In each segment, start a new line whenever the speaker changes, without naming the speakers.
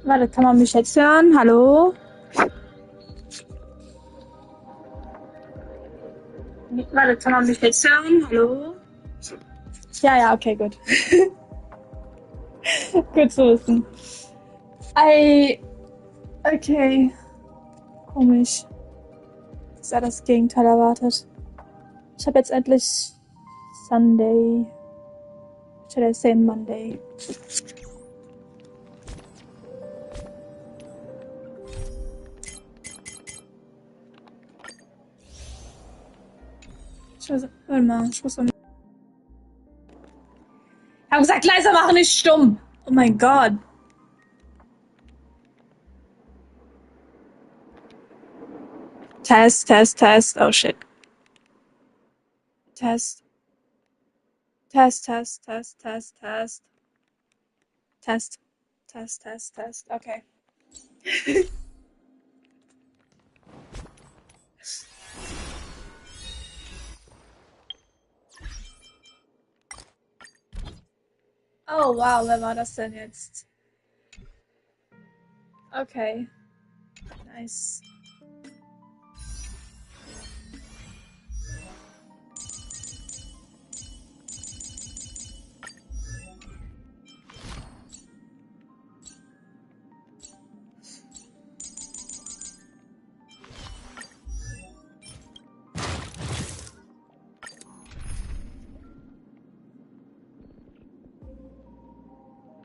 Warte, kann man mich jetzt hören? Hallo? Warte, kann man mich jetzt hören? Hallo? Ja, okay, gut. Gut zu wissen. Okay. Komisch. Das ist ja das Gegenteil erwartet. Ich habe jetzt endlich Sunday. Should I say Monday? Warte mal, ich muss... Ich habe gesagt, leiser machen, nicht stumm. Oh mein Gott. Test. Oh shit. Test. Okay. Oh wow, wer war das denn jetzt? Okay. Nice.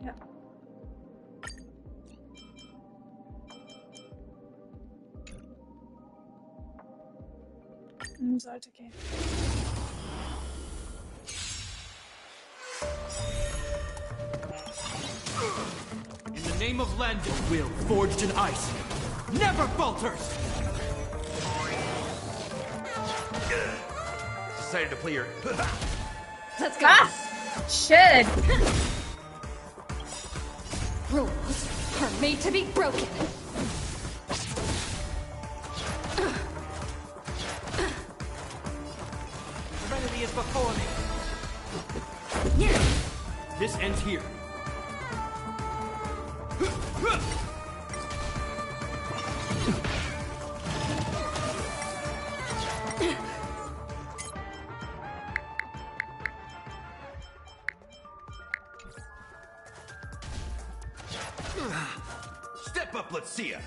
Ja. Sollte gehen.
In the name of Lend, will forged in ice never falters. Decided to play your.
Let's go.
Ah! Shit!
Rules are made to be broken.
Serenity is before me. This ends here. Step up, let's see ya.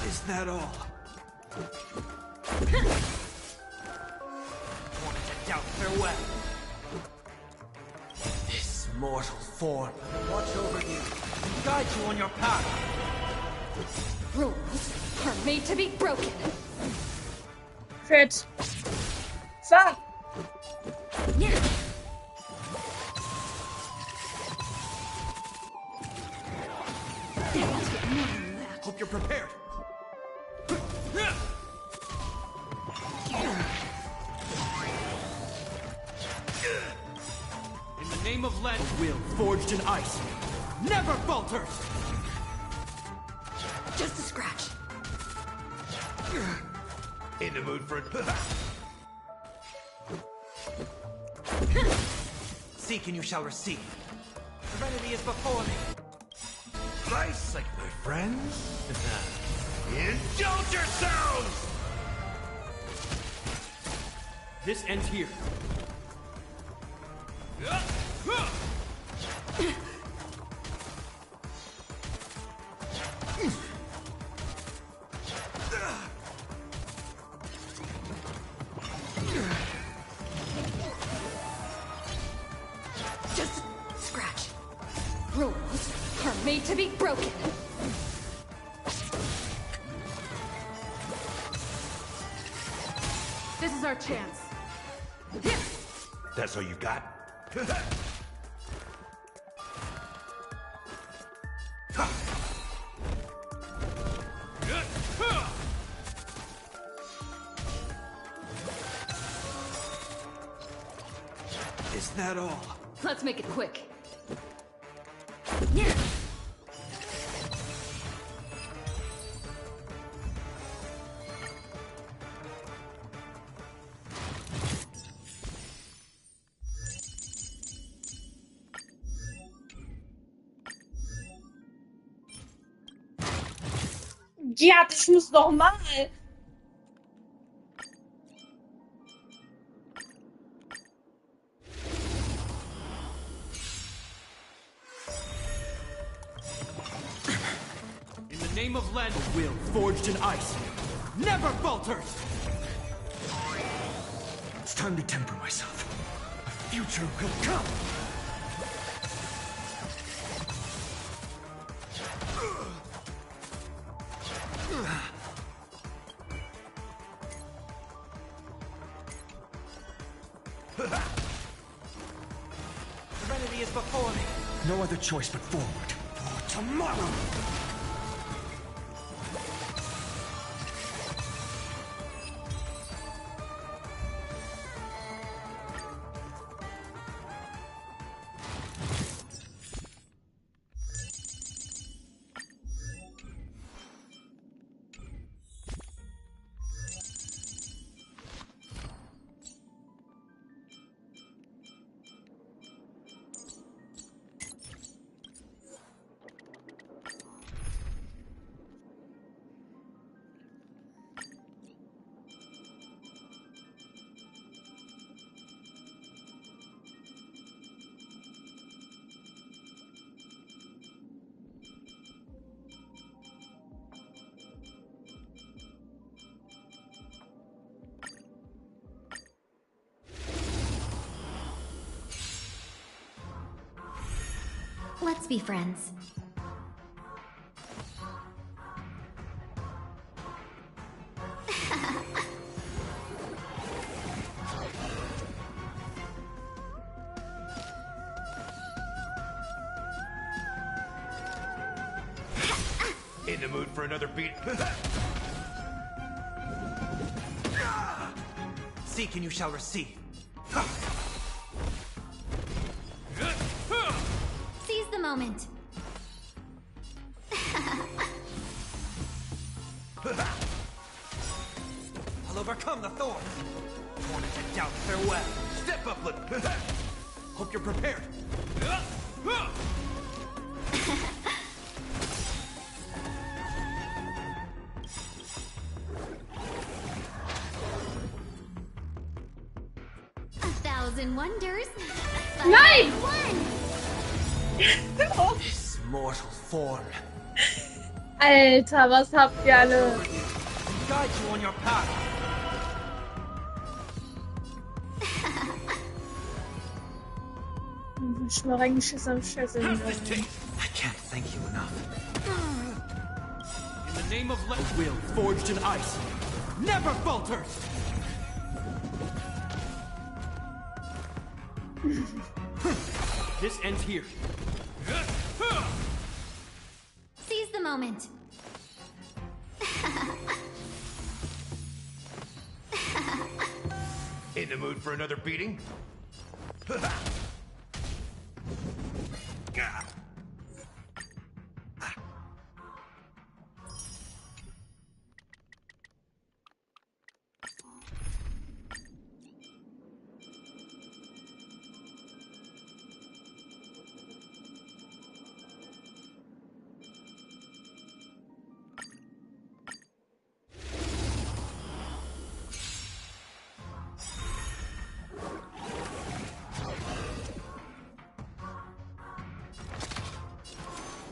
Is that all? Wanted to doubt farewell. This mortal form watch over you and guide you on your path.
Rules are made to be broken.
Crit. Fuck!
Hope you're prepared. In the name of Lend, will forged in ice never falters.
Just a scratch.
In the mood for it. Seek and you shall receive. Serenity is before me. Rice, like my friends. Indulge yourselves! This ends here.
Just a scratch. Rules are made to be broken. This is our chance.
That's all you got? Is that all?
Let's make it quick.
Ja, ich muss noch mal.
In the name of Len, a will forged in ice never falters! It's time to temper myself. A future will come! Serenity is before me. No other choice but forward. For tomorrow!
Let's be friends.
In the mood for another beat? Seek and you shall receive.
Seize the moment.
I'll overcome the thorns. Born into doubt, farewell. Step up, hope you're prepared.
1,000 wonders.
Nein!
This mortal form.
Alter, was habt ihr alle?
Guide you on your path.
Schmaragnisches am Schüsseln.
I can't thank you enough. In the name of a will forged in ice never falters. This ends here.
Seize the moment.
In the mood for another beating?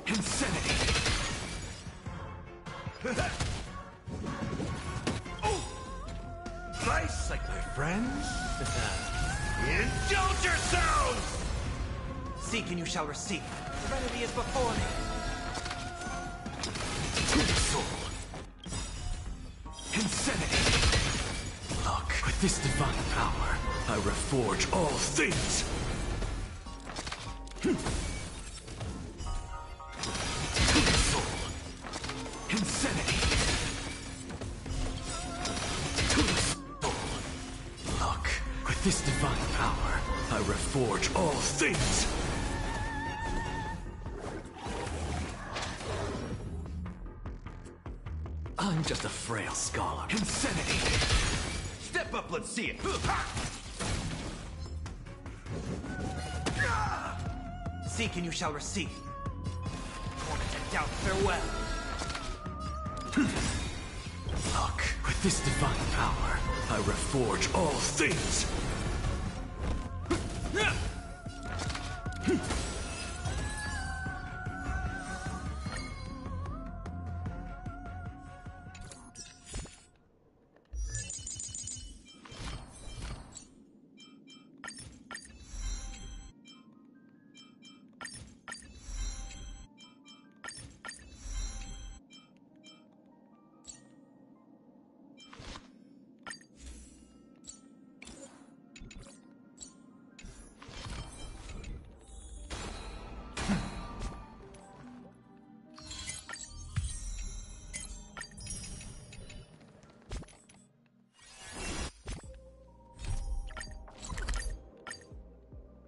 Insanity! Oh! Nice, like my friends? Indulge yourselves! Seek and you shall receive. Serenity is before me. To the soul. Insanity! Look, with this divine power, I reforge all things! Insanity! To the soul! Look, with this divine power, I reforge all things! I'm just a frail scholar. Insanity! Step up, let's see it! Seek and you shall receive. Born into doubt, farewell. Look, with this divine power, I reforge all things.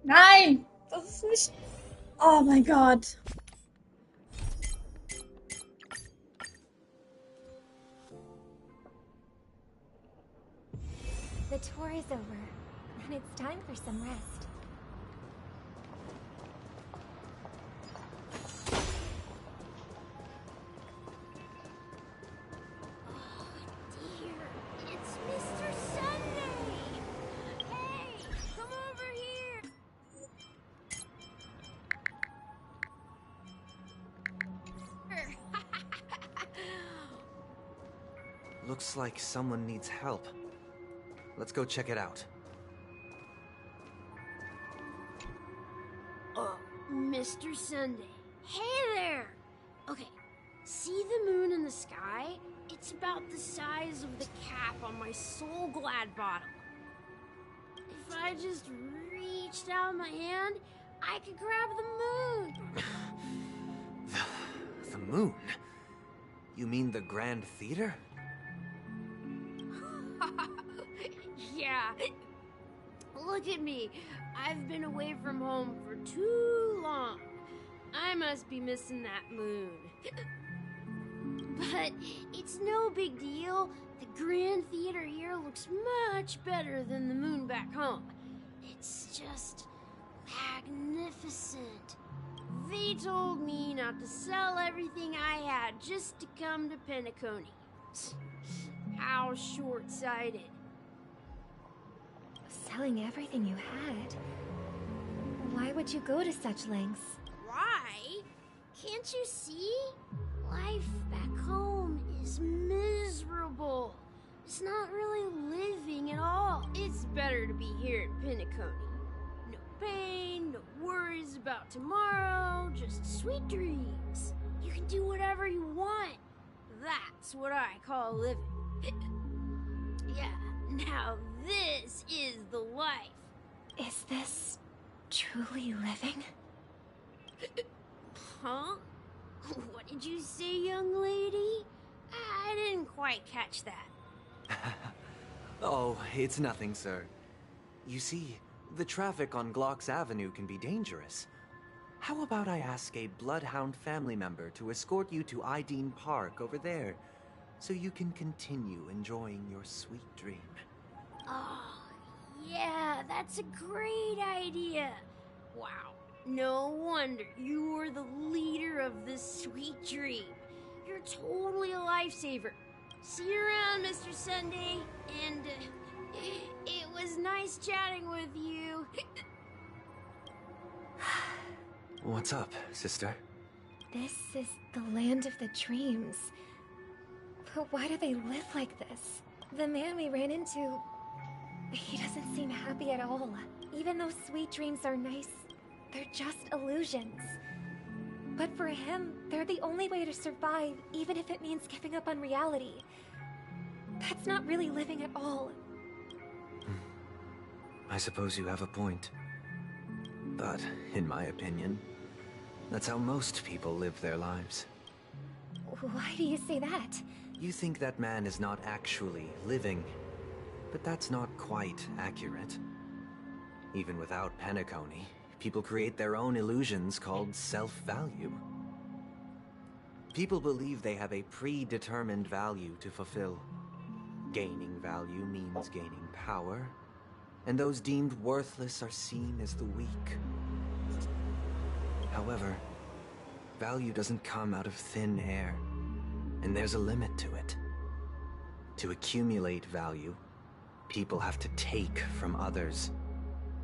Nein! Das ist nicht... Oh mein Gott.
The tour is over, and it's time for some rest.
It's Mr. Sunday! Hey, come over here!
Looks like someone needs help. Let's go check it out.
Mr. Sunday. Hey there! Okay, see the moon in the sky? It's about the size of the cap on my Soul Glad bottle. If I just reached out my hand, I could grab the moon.
The moon? You mean the Grand Theater?
Yeah. Look at me. I've been away from home for too long. I must be missing that moon. But it's no big deal. The Grand Theater here looks much better than the moon back home. It's just magnificent. They told me not to sell everything I had just to come to Panecony. How short-sighted.
Selling everything you had? Why would you go to such lengths?
Why? Can't you see? Life back home is miserable. It's not really living at all. It's better to be here at Panecony. No pain, no worries about tomorrow, just sweet dreams. You can do whatever you want. That's what I call living. Yeah, now this is the life.
Is this truly living?
Huh? What did you say, young lady? I didn't quite catch that.
Oh, it's nothing, sir. You see, the traffic on Glock's Avenue can be dangerous. How about I ask a Bloodhound family member to escort you to Ideen Park over there, so you can continue enjoying your sweet dream?
Oh, yeah, that's a great idea. Wow, no wonder you were the leader of this sweet dream. You're totally a lifesaver. See you around, Mr. Sunday, and it was nice chatting with you.
What's up, sister?
This is the land of the dreams. But why do they live like this? The man we ran into, he doesn't seem happy at all. Even though sweet dreams are nice, they're just illusions. But for him, they're the only way to survive, even if it means giving up on reality. That's not really living at all.
I suppose you have a point. But, in my opinion, that's how most people live their lives.
Why do you say that?
You think that man is not actually living, but that's not quite accurate. Even without Panecony, people create their own illusions called self-value. People believe they have a predetermined value to fulfill. Gaining value means gaining power, and those deemed worthless are seen as the weak. However, value doesn't come out of thin air. And there's a limit to it. To accumulate value, people have to take from others.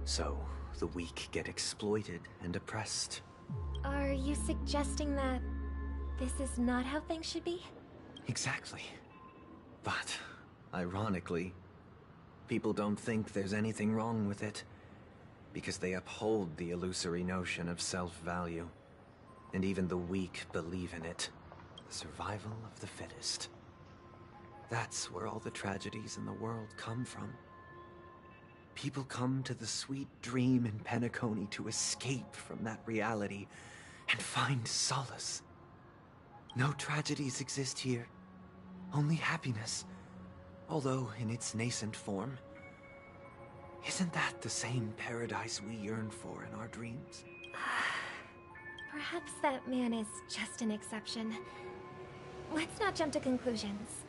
So, the weak get exploited and oppressed.
Are you suggesting that this is not how things should be?
Exactly. But, ironically, people don't think there's anything wrong with it, because they uphold the illusory notion of self-value. And even the weak believe in it. The survival of the fittest. That's where all the tragedies in the world come from. People come to the sweet dream in Panecony to escape from that reality and find solace. No tragedies exist here, only happiness, although in its nascent form. Isn't that the same paradise we yearn for in our dreams?
Perhaps that man is just an exception. Let's not jump to conclusions.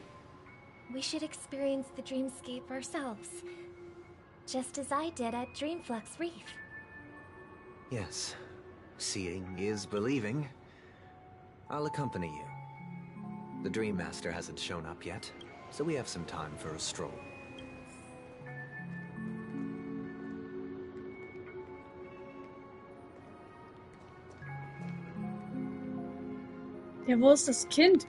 We should experience the dreamscape ourselves, just as I did at Dreamflux Reef.
Yes, seeing is believing. I'll accompany you. The Dream Master hasn't shown up yet, so we have some time for a stroll.
Ja, wo ist das Kind?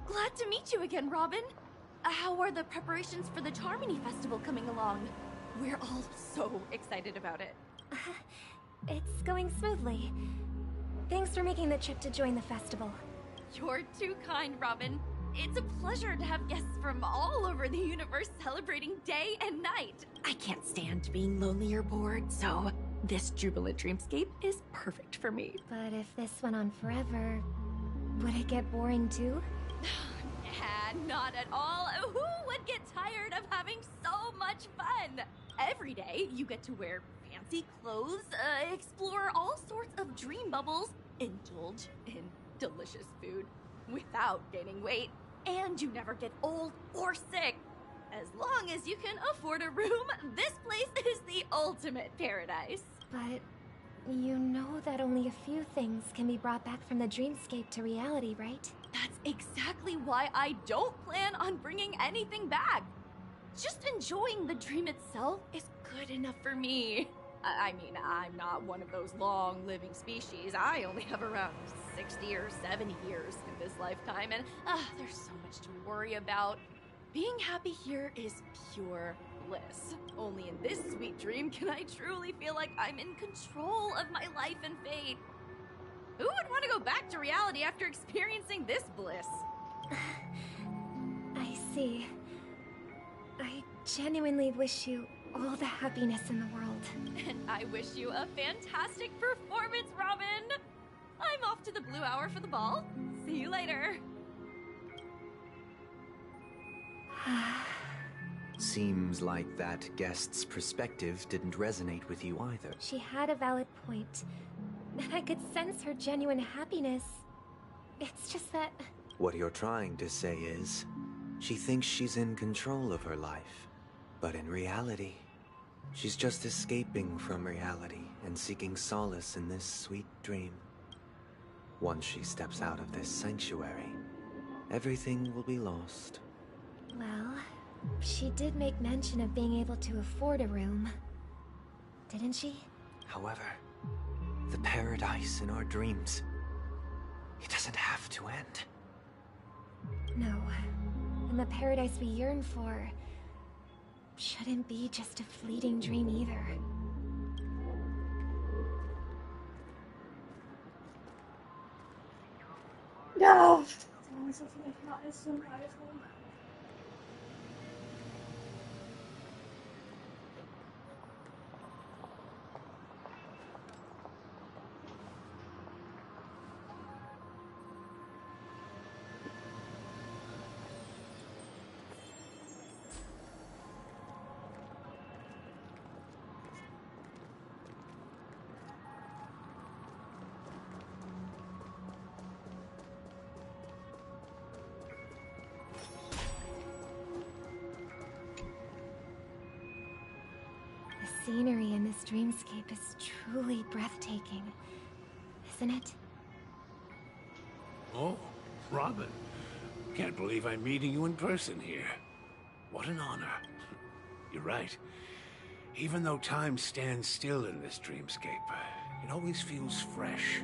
Glad to meet you again, Robin. How are the preparations for the Charmony Festival coming along? We're all so excited about it.
It's going smoothly. Thanks for making the trip to join the festival.
You're too kind, Robin. It's a pleasure to have guests from all over the universe celebrating day and night. I can't stand being lonely or bored, so this jubilant dreamscape is perfect for me.
But if this went on forever, would it get boring too?
Nah, not at all. Who would get tired of having so much fun? Every day, you get to wear fancy clothes, explore all sorts of dream bubbles, indulge in delicious food without gaining weight, and you never get old or sick. As long as you can afford a room, this place is the ultimate paradise.
But you know that only a few things can be brought back from the dreamscape to reality, right?
That's exactly why I don't plan on bringing anything back. Just enjoying the dream itself is good enough for me. I mean, I'm not one of those long-living species. I only have around 60 or 70 years in this lifetime, and there's so much to worry about. Being happy here is pure bliss. Only in this sweet dream can I truly feel like I'm in control of my life and fate. Who would want to go back to reality after experiencing this bliss?
I see. I genuinely wish you all the happiness in the world.
And I wish you a fantastic performance, Robin! I'm off to the Blue Hour for the ball. See you later.
Seems like that guest's perspective didn't resonate with you either.
She had a valid point. And I could sense her genuine happiness. It's just that...
What you're trying to say is, she thinks she's in control of her life. But in reality, she's just escaping from reality and seeking solace in this sweet dream. Once she steps out of this sanctuary, everything will be lost.
Well, she did make mention of being able to afford a room. Didn't she?
However, the paradise in our dreams, it doesn't have to end.
No. And the paradise we yearn for shouldn't be just a fleeting dream either.
Ja, also vielleicht mal alles so ein iPhone.
scenery in this dreamscape is truly breathtaking, isn't it?
Oh, Robin. Can't believe I'm meeting you in person here. What an honor. You're right. Even though time stands still in this dreamscape, it always feels fresh.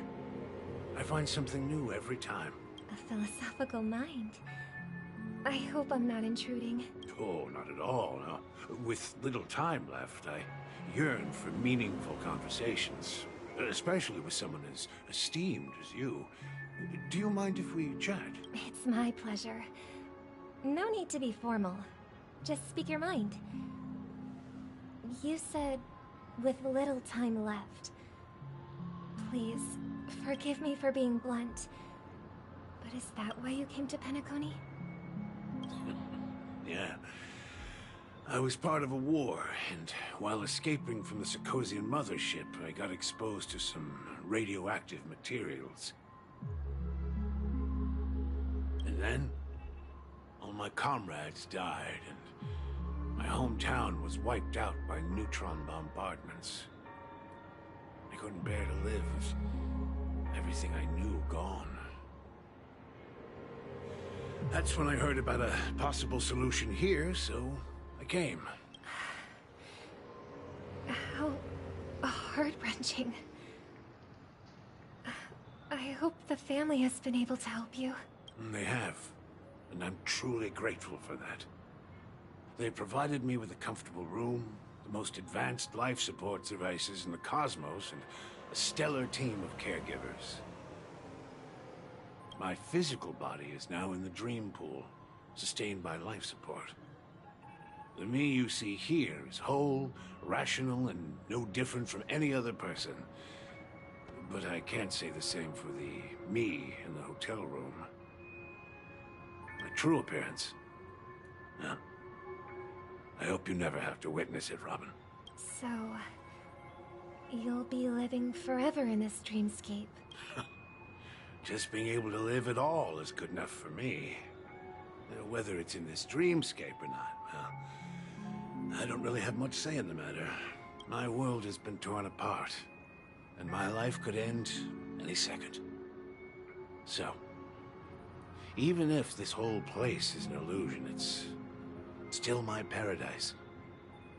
I find something new every time.
A philosophical mind. I hope I'm not intruding.
Oh, not at all, no. With little time left, I yearn for meaningful conversations, especially with someone as esteemed as you. Do you mind if we chat?
It's my pleasure. No need to be formal. Just speak your mind. You said, with little time left. Please, forgive me for being blunt. But is that why you came to Panecony?
Yeah. I was part of a war, and while escaping from the Sarkosian mothership, I got exposed to some radioactive materials. And then, all my comrades died, and my hometown was wiped out by neutron bombardments. I couldn't bear to live with everything I knew gone. That's when I heard about a possible solution here, so I came.
How heart-wrenching. I hope the family has been able to help you.
They have, and I'm truly grateful for that. They provided me with a comfortable room, the most advanced life support devices in the cosmos, and a stellar team of caregivers. My physical body is now in the dream pool, sustained by life support. The me you see here is whole, rational, and no different from any other person. But I can't say the same for the me in the hotel room. My true appearance? Huh? I hope you never have to witness it, Robin.
So, you'll be living forever in this dreamscape.
Just being able to live at all is good enough for me. Whether it's in this dreamscape or not, well, I don't really have much say in the matter. My world has been torn apart, and my life could end any second. So, even if this whole place is an illusion, it's still my paradise,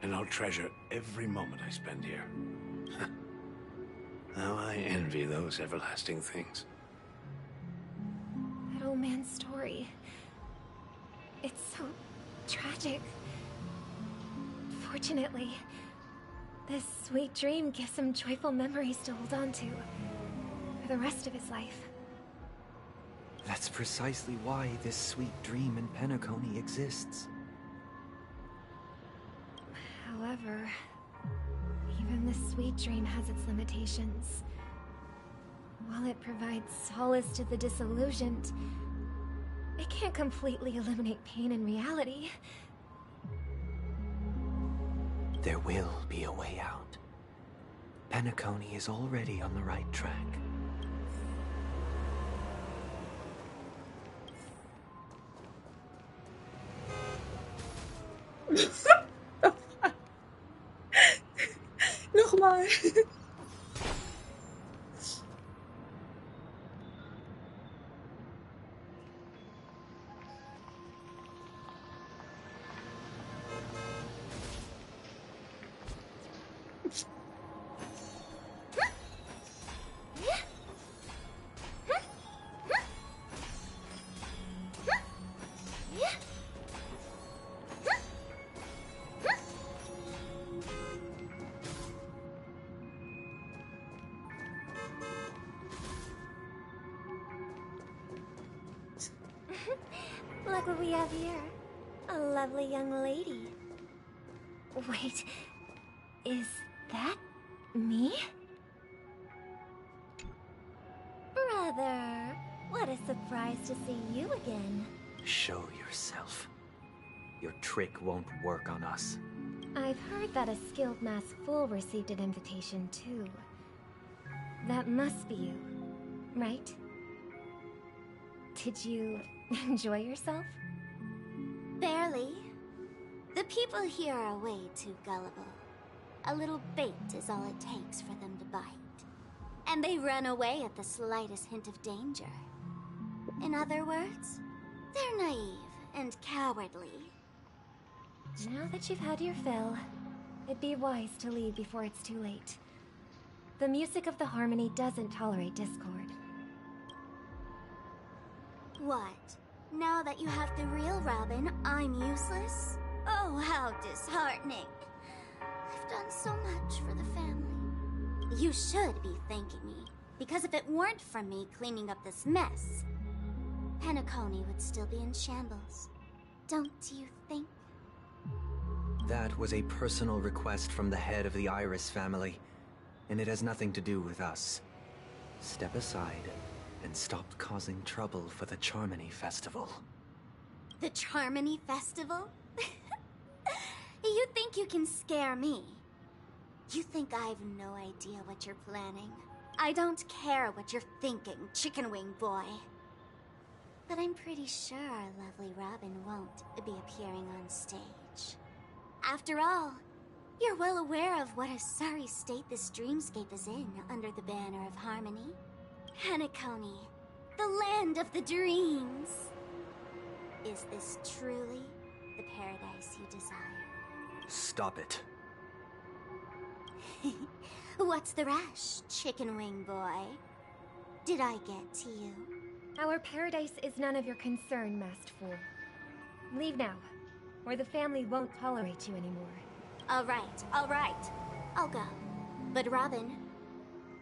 and I'll treasure every moment I spend here. How I envy those everlasting things.
That old man's story. It's so tragic. Fortunately, this sweet dream gives him joyful memories to hold on to for the rest of his life.
That's precisely why this sweet dream in Panecony exists.
However, even the sweet dream has its limitations. While it provides solace to the disillusioned, it can't completely eliminate pain in reality.
There will be a way out. Panecony is already on the right track.
Nochmal.
Look what we have here. A lovely young lady. Wait, is that me? Brother, what a surprise to see you again.
Show yourself. Your trick won't work on us.
I've heard that a skilled masked fool received an invitation too. That must be you, right? Did you enjoy yourself?
Barely. The people here are way too gullible.
A little bait is all it takes for them to bite. And they run away at the slightest hint of danger. In other words, they're naive and cowardly.
Now that you've had your fill, it'd be wise to leave before it's too late. The music of the harmony doesn't tolerate discord.
What? Now that you have the real Robin, I'm useless? Oh, how disheartening. I've done so much for the family. You should be thanking me, because if it weren't for me cleaning up this mess, Panecony would still be in shambles. Don't you think?
That was a personal request from the head of the Iris family, and it has nothing to do with us. Step aside and stop causing trouble for the Charmony Festival.
The Charmony Festival? You think you can scare me? You think I've no idea what you're planning? I don't care what you're thinking, chicken wing boy. But I'm pretty sure our lovely Robin won't be appearing on stage. After all, you're well aware of what a sorry state this dreamscape is in under the banner of harmony. Panecony, the land of the dreams. Is this truly the paradise you desire?
Stop it.
What's the rush, chicken wing boy? Did I get to you?
Our paradise is none of your concern, masked fool. Leave now, or the family won't tolerate you anymore.
All right. I'll go. But Robin,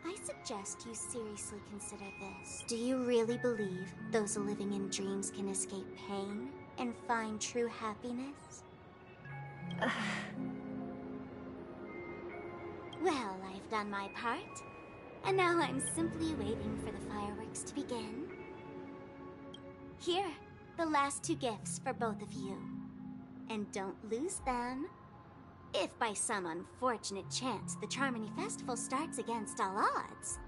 I suggest you seriously consider this. Do you really believe those living in dreams can escape pain and find true happiness? Well, I've done my part, and now I'm simply waiting for the fireworks to begin. Here, the last 2 gifts for both of you. And don't lose them. If by some unfortunate chance the Charmony Festival starts against all odds,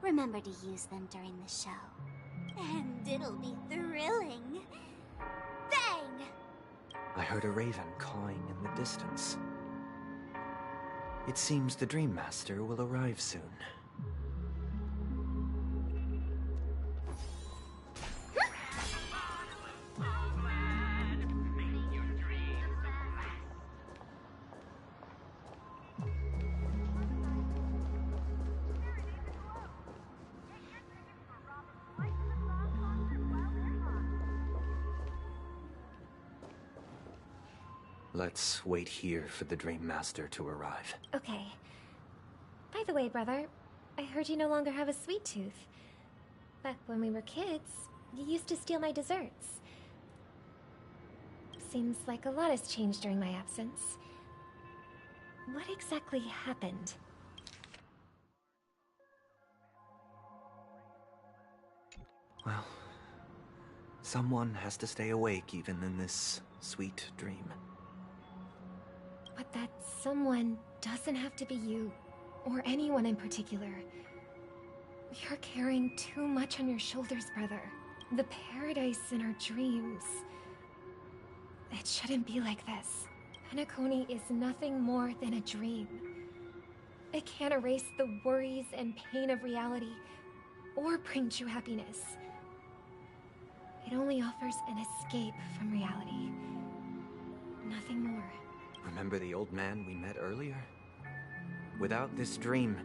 remember to use them during the show. And it'll be thrilling. Bang!
I heard a raven cawing in the distance. It seems the Dream Master will arrive soon. Let's wait here for the Dream Master to arrive.
Okay. By the way, brother, I heard you no longer have a sweet tooth. Back when we were kids, you used to steal my desserts. Seems like a lot has changed during my absence. What exactly happened?
Well, someone has to stay awake even in this sweet dream.
But that someone doesn't have to be you, or anyone in particular. You're carrying too much on your shoulders, brother. The paradise in our dreams. It shouldn't be like this. Panecony is nothing more than a dream. It can't erase the worries and pain of reality, or bring true happiness. It only offers an escape from reality. Nothing more.
Remember the old man we met earlier? Without this dream,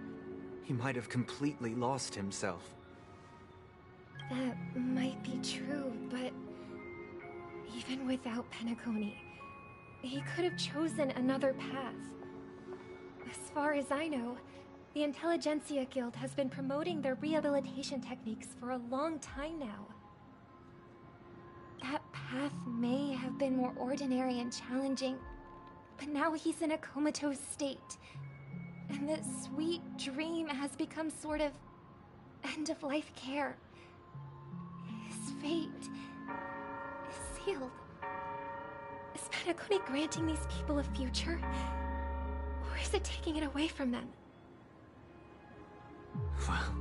he might have completely lost himself.
That might be true, but even without Panecony, he could have chosen another path. As far as I know, the Intelligentsia Guild has been promoting their rehabilitation techniques for a long time now. That path may have been more ordinary and challenging, but now he's in a comatose state. And this sweet dream has become sort of end-of-life care. His fate is sealed. Is Panecony granting these people a future? Or is it taking it away from them?
Well,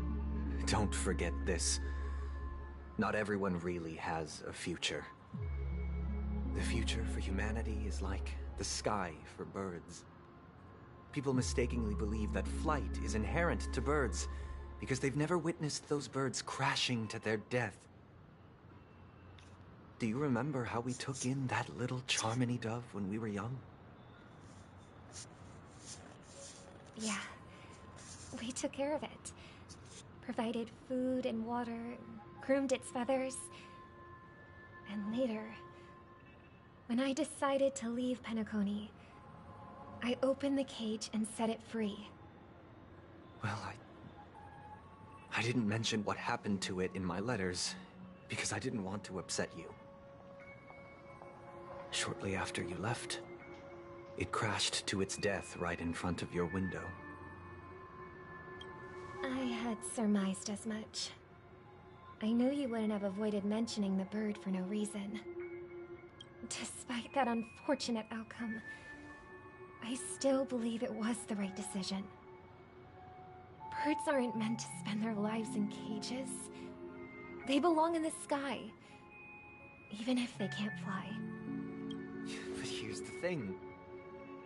don't forget this. Not everyone really has a future. The future for humanity is like the sky for birds. People mistakenly believe that flight is inherent to birds because they've never witnessed those birds crashing to their death. Do you remember how we took in that little Charmony dove when we were young?
Yeah. We took care of it. Provided food and water, groomed its feathers. And later, when I decided to leave Panecony, I opened the cage and set it free.
Well, I didn't mention what happened to it in my letters because I didn't want to upset you. Shortly after you left, it crashed to its death right in front of your window.
I had surmised as much. I knew you wouldn't have avoided mentioning the bird for no reason. Despite that unfortunate outcome, I still believe it was the right decision. Birds aren't meant to spend their lives in cages. They belong in the sky, even if they can't fly.
But here's the thing.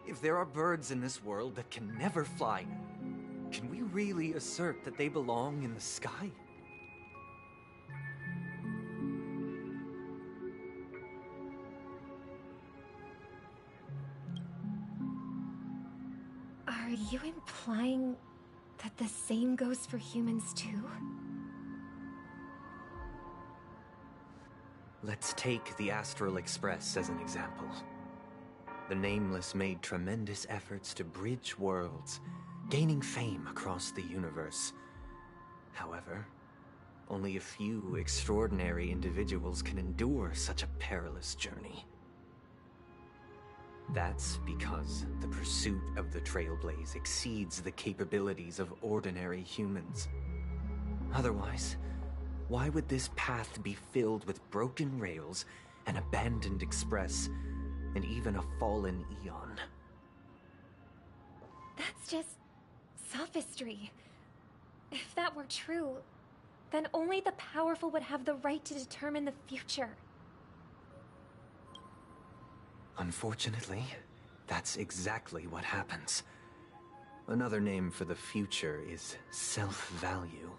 If there are birds in this world that can never fly, can we really assert that they belong in the sky?
Are you implying that the same goes for humans too?
Let's take the Astral Express as an example. The Nameless made tremendous efforts to bridge worlds, gaining fame across the universe. However, only a few extraordinary individuals can endure such a perilous journey. That's because the pursuit of the Trailblaze exceeds the capabilities of ordinary humans. Otherwise, why would this path be filled with broken rails, an abandoned express, and even a fallen Eon?
That's just sophistry. If that were true, then only the powerful would have the right to determine the future.
Unfortunately, that's exactly what happens. Another name for the future is self-value.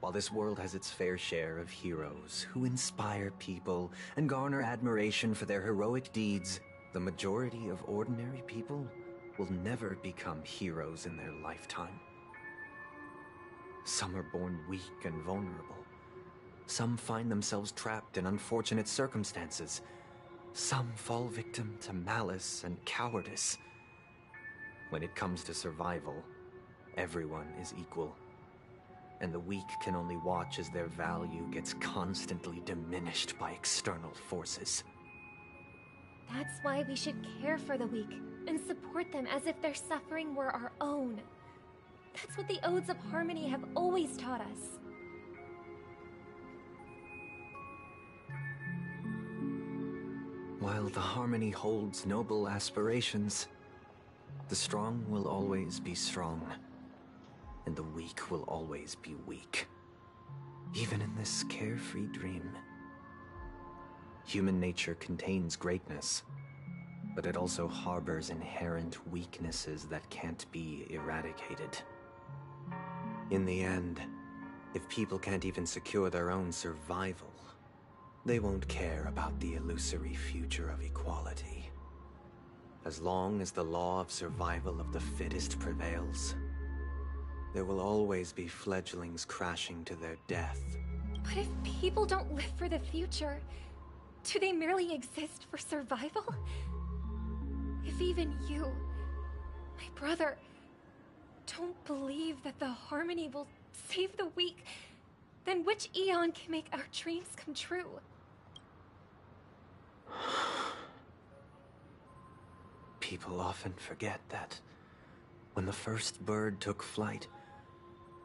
While this world has its fair share of heroes who inspire people and garner admiration for their heroic deeds, the majority of ordinary people will never become heroes in their lifetime. Some are born weak and vulnerable. Some find themselves trapped in unfortunate circumstances. Some fall victim to malice and cowardice. When it comes to survival, everyone is equal. And the weak can only watch as their value gets constantly diminished by external forces.
That's why we should care for the weak and support them as if their suffering were our own. That's what the Odes of Harmony have always taught us.
While the Harmony holds noble aspirations, the strong will always be strong, and the weak will always be weak, even in this carefree dream. Human nature contains greatness, but it also harbors inherent weaknesses that can't be eradicated. In the end, if people can't even secure their own survival, they won't care about the illusory future of equality. As long as the law of survival of the fittest prevails, there will always be fledglings crashing to their death.
But if people don't live for the future, do they merely exist for survival? If even you, my brother, don't believe that the Harmony will save the weak, then which Eon can make our dreams come true?
People often forget that when the first bird took flight,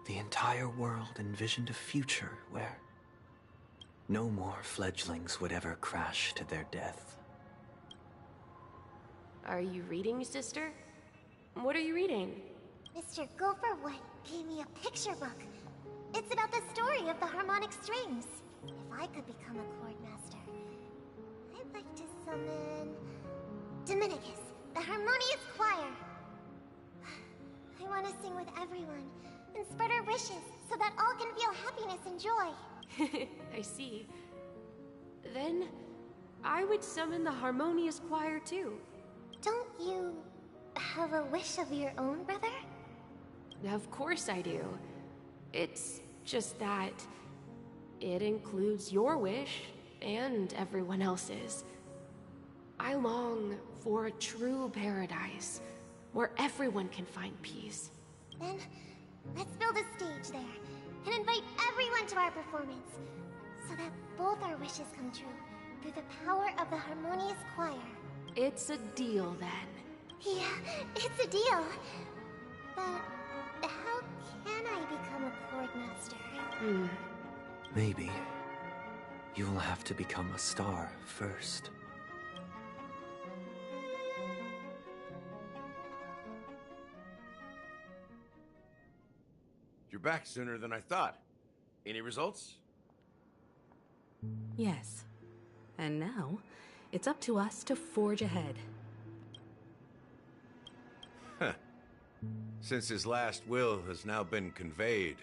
the entire world envisioned a future where no more fledglings would ever crash to their death.
Are you reading, sister? What are you reading?
Mr. Gopherwood gave me a picture book. It's about the story of the harmonic strings. I could become a chord master, I'd like to summon Dominicus, the harmonious choir. I want to sing with everyone and spread our wishes so that all can feel happiness and joy.
I see. Then, I would summon the harmonious choir too.
Don't you have a wish of your own, brother?
Of course I do. It's just that it includes your wish and everyone else's. I long for a true paradise where everyone can find peace.
Then, let's build a stage there and invite everyone to our performance so that both our wishes come true through the power of the harmonious choir.
It's a deal then.
Yeah, it's a deal. But how can I become a chord master?
Maybe you will have to become a star first.
You're back sooner than I thought. Any results?
Yes. And now, it's up to us to forge ahead.
Huh. Since his last will has now been conveyed,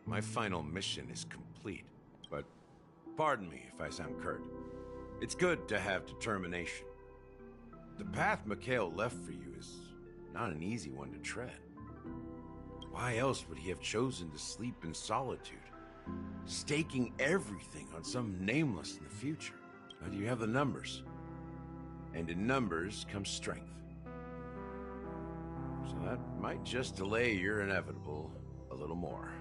my final mission is complete. But pardon me if I sound curt. It's good to have determination. The path Mikhail left for you is not an easy one to tread. Why else would he have chosen to sleep in solitude, staking everything on some nameless in the future? But you have the numbers, and in numbers comes strength. So that might just delay your inevitable a little more.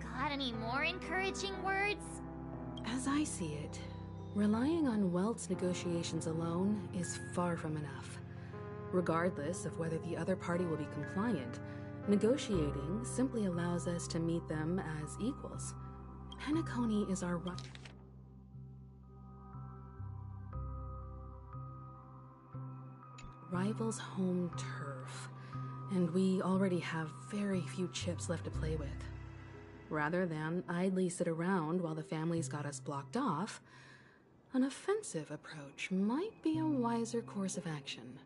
Got any more encouraging words?
As I see it, relying on Welt's negotiations alone is far from enough. Regardless of whether the other party will be compliant, negotiating simply allows us to meet them as equals. Panecony is our rival's home turf, and we already have very few chips left to play with. Rather than idly sit around while the family's got us blocked off, an offensive approach might be a wiser course of action.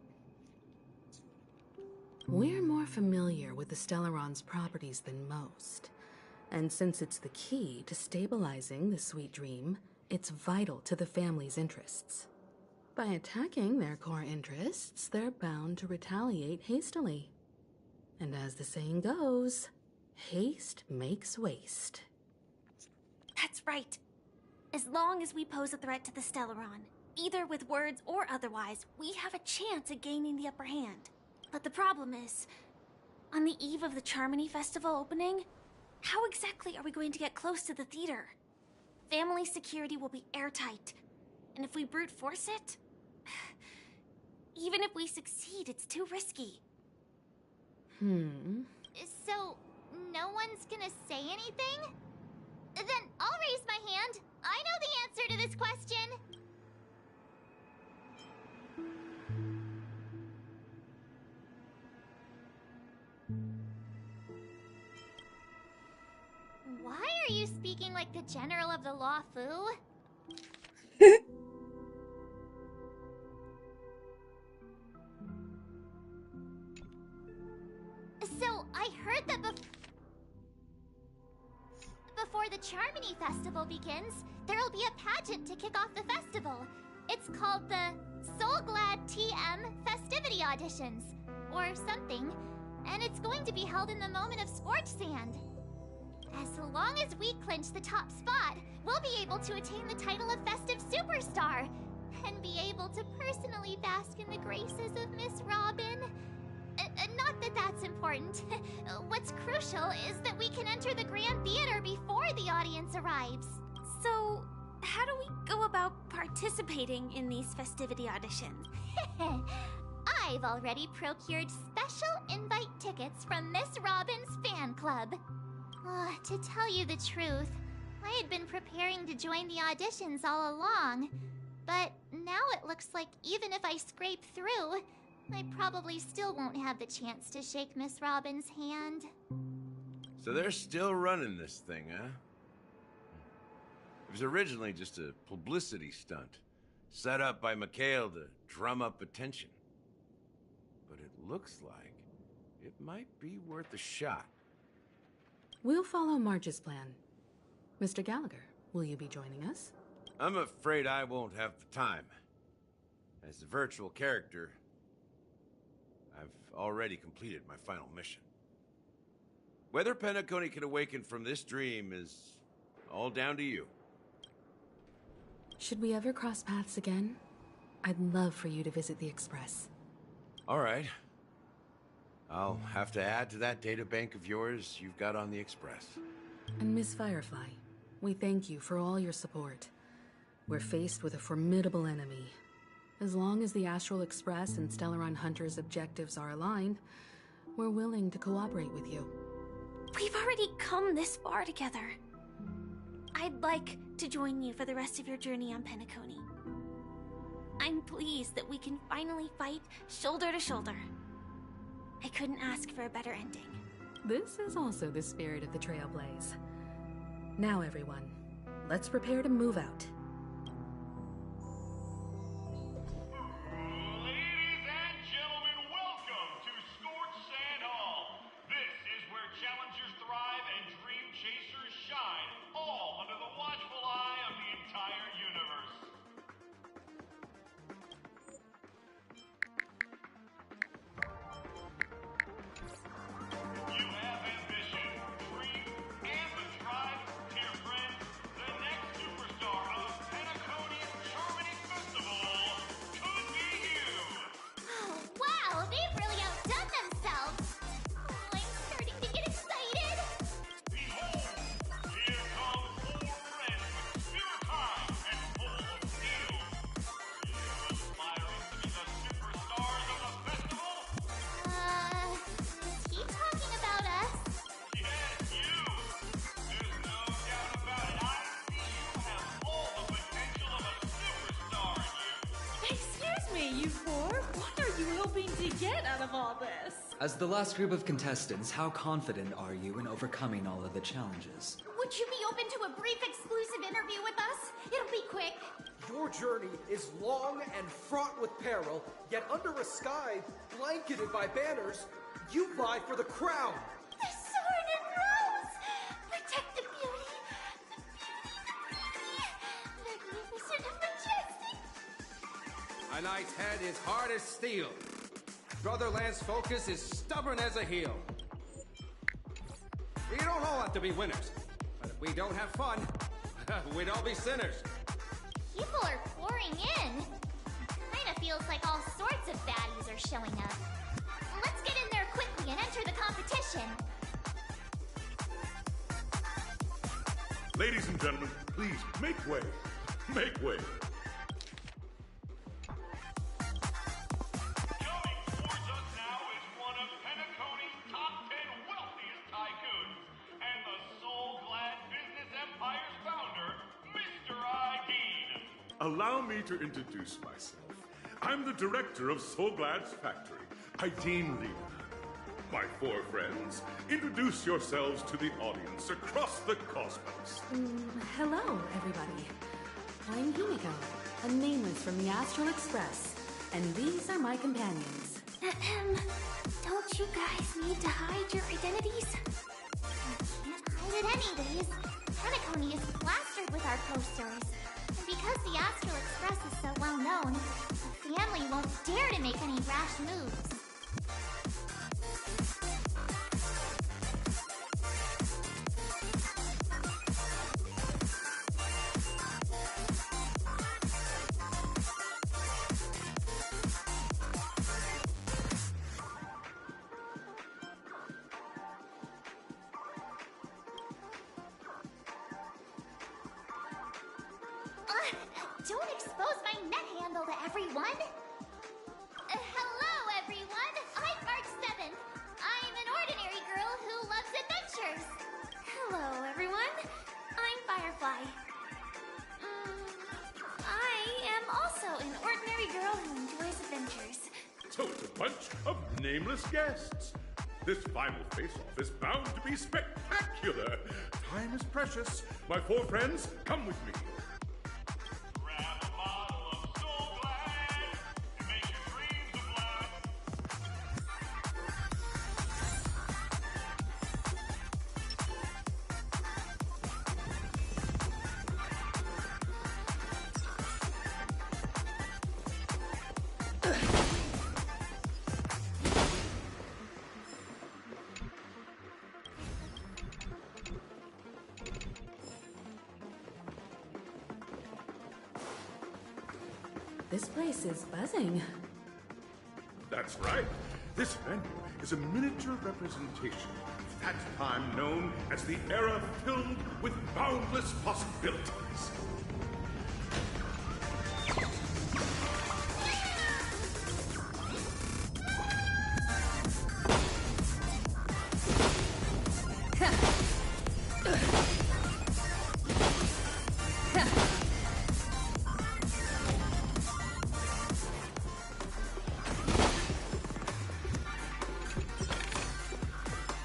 We're more familiar with the Stellaron's properties than most, and since it's the key to stabilizing the sweet dream, it's vital to the family's interests. By attacking their core interests, they're bound to retaliate hastily. And as the saying goes, haste makes waste.
That's right. As long as we pose a threat to the Stellaron, either with words or otherwise, we have a chance at gaining the upper hand. But the problem is, on the eve of the Charmony Festival opening, how exactly are we going to get close to the theater? Family security will be airtight, and if we brute force it, even if we succeed, it's too risky.
So, no one's gonna say anything? Then I'll raise my hand. I know the answer to this question. Why are you speaking like the General of the Law Fu? So, I heard that before the Charmony Festival begins, there'll be a pageant to kick off the festival. It's called the Soul Glad TM Festivity Auditions, or something, and it's going to be held in the moment of Scorch Sand. As long as we clinch the top spot, we'll be able to attain the title of Festive Superstar, and be able to personally bask in the graces of Miss Robin. Not that that's important. What's crucial is that we can enter the Grand Theater before the audience arrives.
So, how do we go about participating in these festivity auditions?
I've already procured special invite tickets from Miss Robin's fan club. To tell you the truth, I had been preparing to join the auditions all along. But now it looks like even if I scrape through, I probably still won't have the chance to shake Miss Robin's hand.
So they're still running this thing, huh? was originally just a publicity stunt, set up by Mikhail to drum up attention. But it looks like it might be worth a shot.
We'll follow March's plan. Mr. Gallagher, will you be joining us?
I'm afraid I won't have the time. As a virtual character, I've already completed my final mission. Whether Panecony can awaken from this dream is all down to you.
Should we ever cross paths again? I'd love for you to visit the Express.
All right. I'll have to add to that databank of yours you've got on the Express.
And Miss Firefly, we thank you for all your support. We're faced with a formidable enemy. As long as the Astral Express and Stellaron Hunter's objectives are aligned, we're willing to cooperate with you.
We've already come this far together. I'd like to join you for the rest of your journey on Panecony. I'm pleased that we can finally fight shoulder to shoulder. I couldn't ask for a better ending.
This is also the spirit of the Trailblaze. Now, everyone, let's prepare to move out.
Ladies and gentlemen, welcome to Scorched Sand Hall. This is where challengers thrive and dream chasers shine, all under the watchful eye of the entire universe. You have ambition, dream, and the drive, dear friends. The next superstar of Panecony Charmony Festival could be you.
Oh, wow, they've really outdone themselves. Oh, I'm starting to get excited.
Behold, here come 4 friends with spirit high and full of steel. You aspiring to be the superstars of the festival?
Is he talking about us?
Yes, you. There's no doubt about it. I see you have all the potential of a superstar in you.
Excuse me, you four. What are you hoping to get out of all this?
As the last group of contestants, how confident are you in overcoming all of the challenges?
Would you be open to a brief exclusive interview with us? It'll be quick.
Your journey is long and fraught with peril, yet under a sky blanketed by banners, you vie for the crown.
The sword and rose! Protect the beauty! Magnificent and majestic!
A knight's head is hard as steel. Brotherland's focus is stubborn as a heel. We don't all have to be winners, but if we don't have fun, we'd all be sinners.
People are pouring in. Kinda feels like all sorts of baddies are showing up. Let's get in there quickly and enter the competition.
Ladies and gentlemen, please make way. Make way. Coming towards us now is one of Panecony's top 10 wealthiest tycoons and the soul-glad business empire's founder, Mr. Ideen. Allow me to introduce myself. I'm the director of Soulglad's factory, Ideen Lee. My 4 friends, introduce yourselves to the audience across the cosmos.
Hello, everybody. I'm Himiko, a nameless from the Astral Express, and these are my companions.
Don't you guys need to hide your identities?
Can't hide it anyways. Panecony is plastered with our posters. And because the Astral Express is so well known, the family won't dare to make any rash moves. Don't expose my net handle to everyone! Hello, everyone! I'm Mark 7. I'm an ordinary girl who loves adventures.
Hello, everyone. I'm Firefly. I am also an ordinary girl who enjoys adventures.
So it's a bunch of nameless guests.
This final face-off is bound to be spectacular. Time is precious. My four friends, come with me.
Grab a bottle of Soul Glad and make your dreams a blast.
This place is buzzing.
That's right. This venue is a miniature representation of that time known as the era filled with boundless possibilities.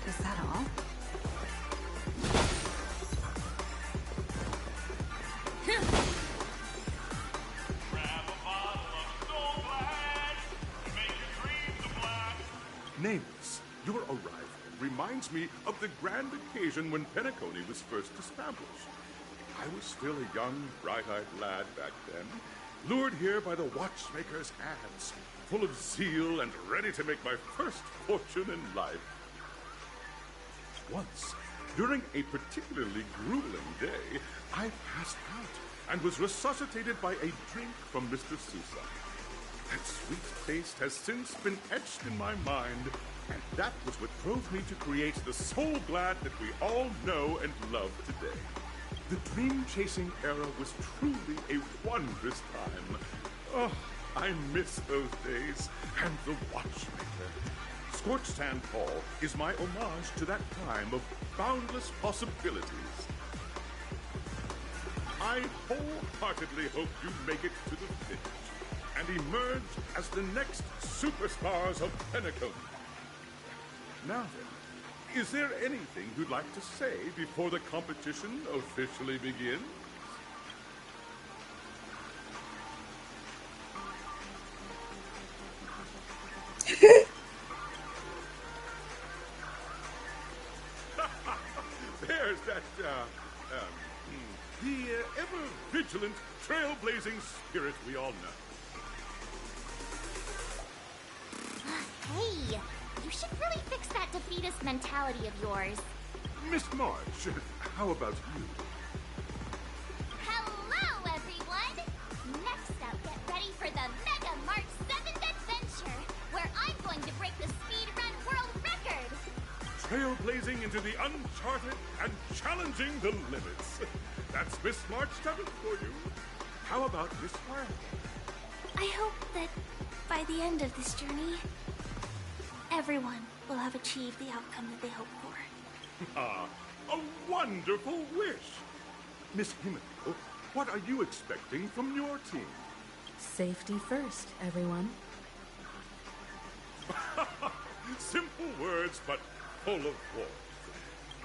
Is that all?
Grab a bottle of Soul Glad and make your dreams a blast.
Nameless, your arrival reminds me of the grand occasion when Panecony was first established. I was still a young, bright-eyed lad back then, lured here by the watchmaker's ads, full of zeal and ready to make my first fortune in life. Once, during a particularly grueling day, I passed out and was resuscitated by a drink from Mr. Sousa. That sweet taste has since been etched in my mind, and that was what drove me to create the Soul Glad that we all know and love today. The dream-chasing era was truly a wondrous time. Oh, I miss those days, and the watchmaker. Scorched Sand Hall is my homage to that time of boundless possibilities. I wholeheartedly hope you make it to the finish and emerge as the next superstars of Panecony. Now then, is there anything you'd like to say before the competition officially begins? There's that, the ever-vigilant, trailblazing spirit we all know.
Hey, you should really fix that defeatist mentality of yours.
Miss March, how about you?
Hello, everyone! Next up, get ready for the Mega March 7th Adventure, where I'm going to break the speedrun world record!
Trailblazing into the uncharted and challenging the limits. That's Miss March 7th for you. How about Miss Firefly?
I hope that by the end of this journey, everyone will have achieved the outcome that they hoped for.
Ah, a wonderful wish. Miss Himiko, what are you expecting from your team?
Safety first, everyone.
Simple words, but full of warmth.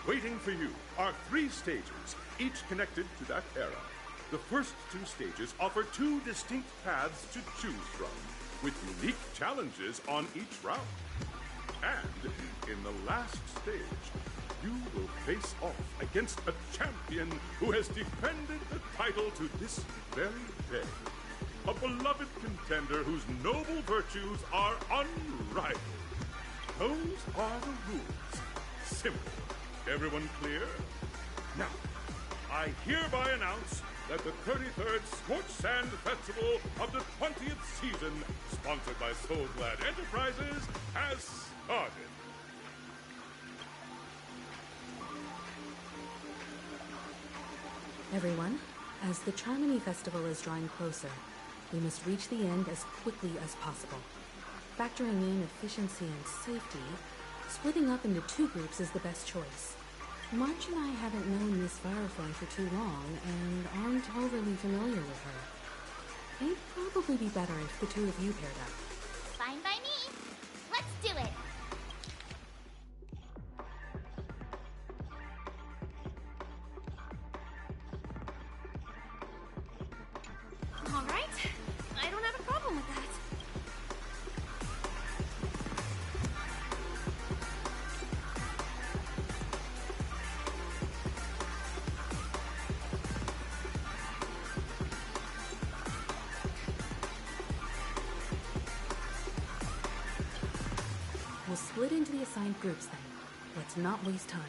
Waiting for you are 3 stages, each connected to that era. The first 2 stages offer 2 distinct paths to choose from, with unique challenges on each round. And in the last stage, you will face off against a champion who has defended the title to this very day. A beloved contender whose noble virtues are unrivaled. Those are the rules. Simple. Everyone clear? Now, I hereby announce that the 33rd Scorched Sand Festival of the 20th season, sponsored by Soul Glad Enterprises, has started.
Everyone, as the Charmony Festival is drawing closer, we must reach the end as quickly as possible. Factoring in efficiency and safety, splitting up into 2 groups is the best choice. March and I haven't known Miss Firefly for too long and aren't overly familiar with her. It'd probably be better if the 2 of you paired up.
Fine by me. Let's do it!
We'll split into the assigned groups then. Let's not waste time.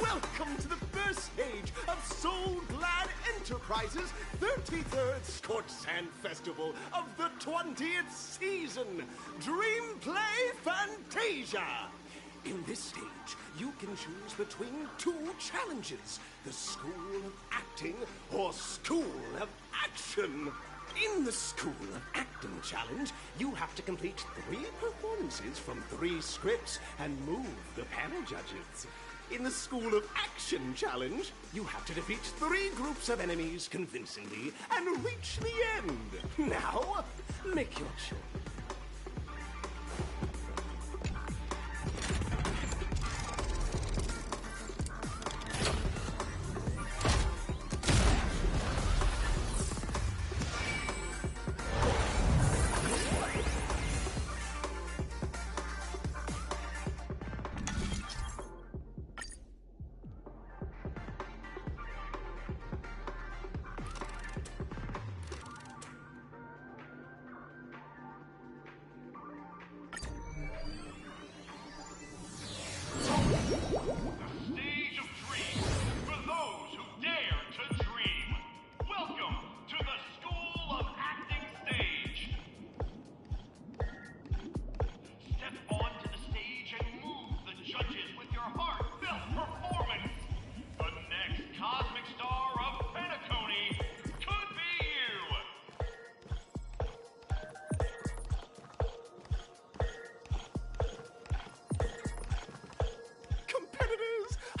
Welcome to the first stage of Soul Glad Enterprises' 33rd Scorch Sand Festival of the 20th season, Dream Play Fantasia. In this stage, you can choose between two challenges, the School of Acting or School of Action. In the School of Acting challenge, you have to complete 3 performances from 3 scripts and move the panel judges. In the School of Action challenge, you have to defeat 3 groups of enemies convincingly and reach the end. Now, make your choice.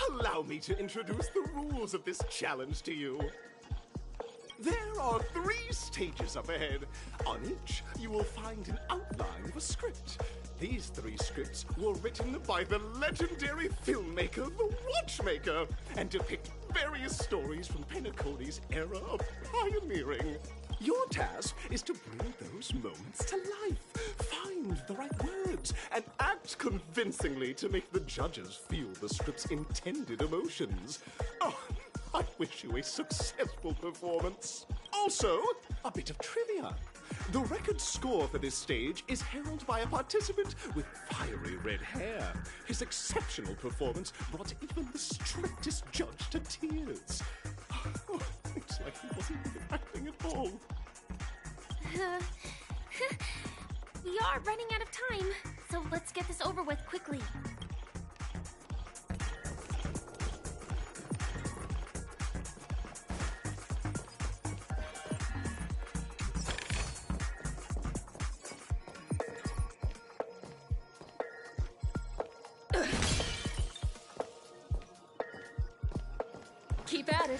Allow me to introduce the rules of this challenge to you. There are 3 stages up ahead. On each, you will find an outline of a script. These 3 scripts were written by the legendary filmmaker, The Watchmaker, and depict various stories from panecony's era of pioneering. Your task is to bring those moments to life, find the right words, and act convincingly to make the judges feel the script's intended emotions. Oh, I wish you a successful performance. Also, a bit of trivia. The record score for this stage is held by a participant with fiery red hair. His exceptional performance brought even the strictest judge to tears. Oh, it's like he wasn't even acting at all.
We are running out of time, so let's get this over with quickly.
Keep at it.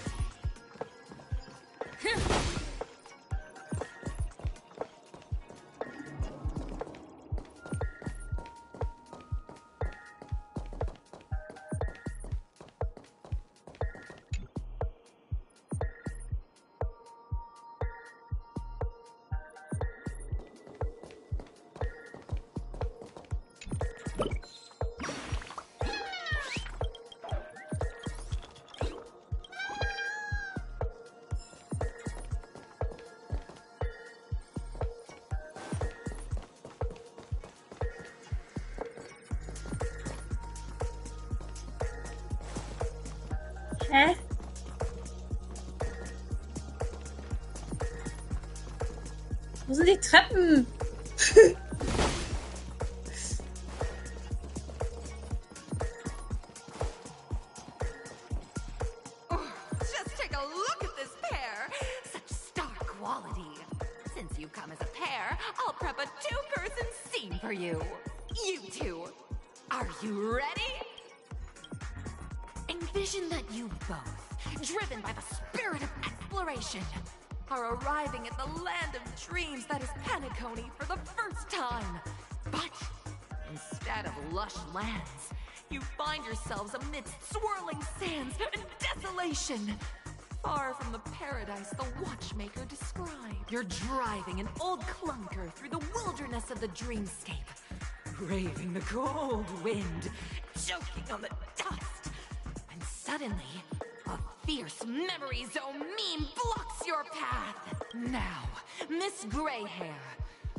Hä? Wo sind die Treppen?
Just take a look at this pair. Such stark
quality. Since you come as a pair, I'll prep a two-person scene for you. You two, are you ready? Envision that you both, driven by the spirit of exploration, are arriving at the land of dreams that is Panecony for the first time. But instead of lush lands, you find yourselves amidst swirling sands and desolation. Far from the paradise the watchmaker described. You're driving an old clunker through the wilderness of the dreamscape, braving the cold wind, choking on the dust. And suddenly, a fierce memory zone meme blocks your path. Now, Miss Greyhair,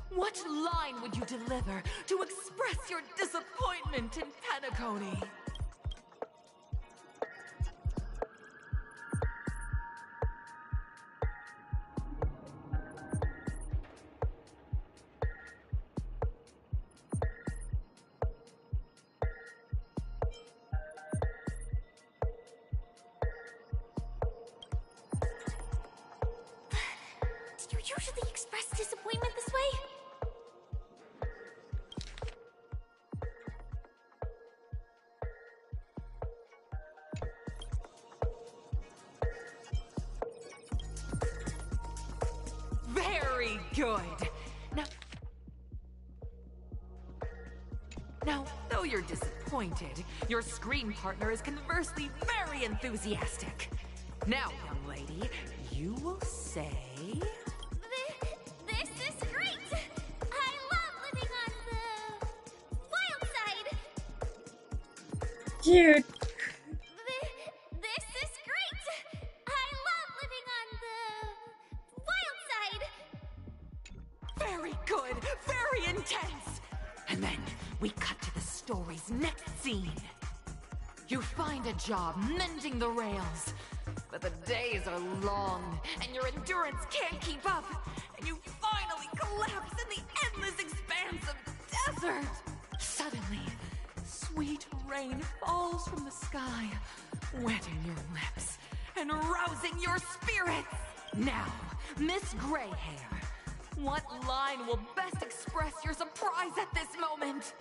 what line would you deliver to express your disappointment in Panecony?
Do you usually express disappointment this way?
Very good. Now, though you're disappointed, your screen partner is conversely very enthusiastic. Now, young lady, you will say...
This is great! I love living on the wild side!
Cute.
This is great! I love living on the wild side!
Very good, very intense! And then we cut to the story's next scene. You find a job mending the rails, but the days are long and your endurance can't keep up, and you finally collapse in the endless expanse of desert. Suddenly, sweet rain falls from the sky, wetting your lips and rousing your spirits. Now, Miss Greyhair, what line will best express your surprise at this moment?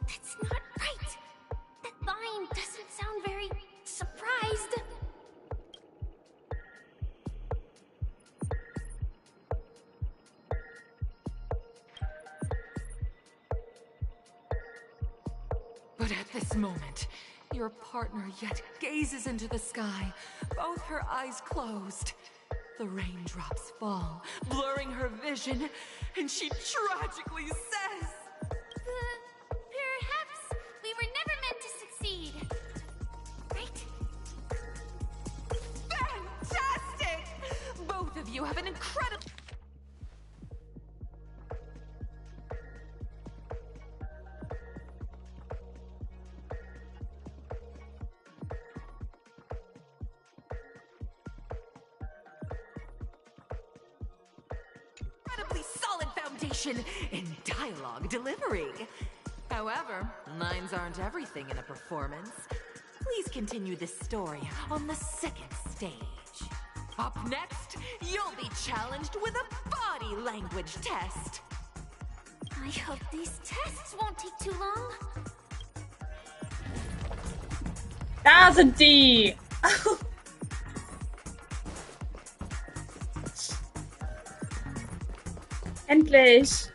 That's not right! That line doesn't sound very surprised.
But at this moment, your partner yet gazes into the sky, both her eyes closed. The raindrops fall, blurring her vision, and she tragically says,
Perhaps we were never meant to succeed. Right?
Fantastic! Both of you have an incredible... incredibly solid foundation in dialogue delivery. However, lines aren't everything in a performance. Please continue this story on the second stage. Up next, you'll be challenged with a body language test.
I hope these tests won't take too long.
Da sind die! Endlich!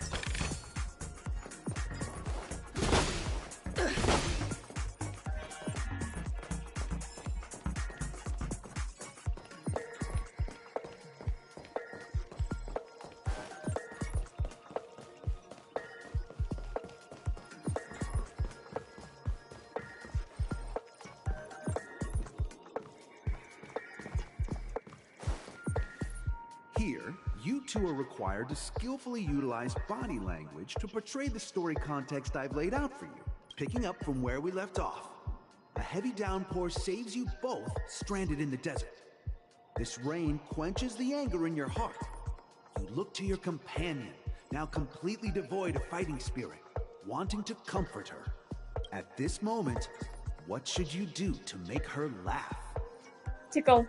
Here, you two are required to skillfully utilize body language to portray the story context I've laid out for you, picking up from where we left off. A heavy downpour saves you both stranded in the desert. This rain quenches the anger in your heart. You look to your companion now completely devoid of fighting spirit, wanting to comfort her. At this moment, what should you do to make her laugh?
Tickle.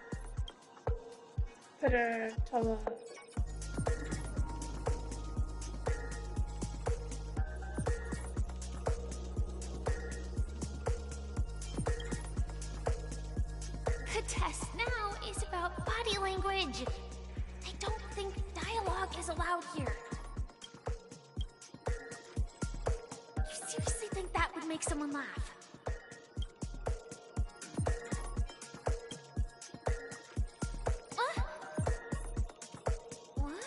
Put her tower.
The test now is about body language. I don't think dialogue is allowed here. You seriously think that would make someone laugh? What? What?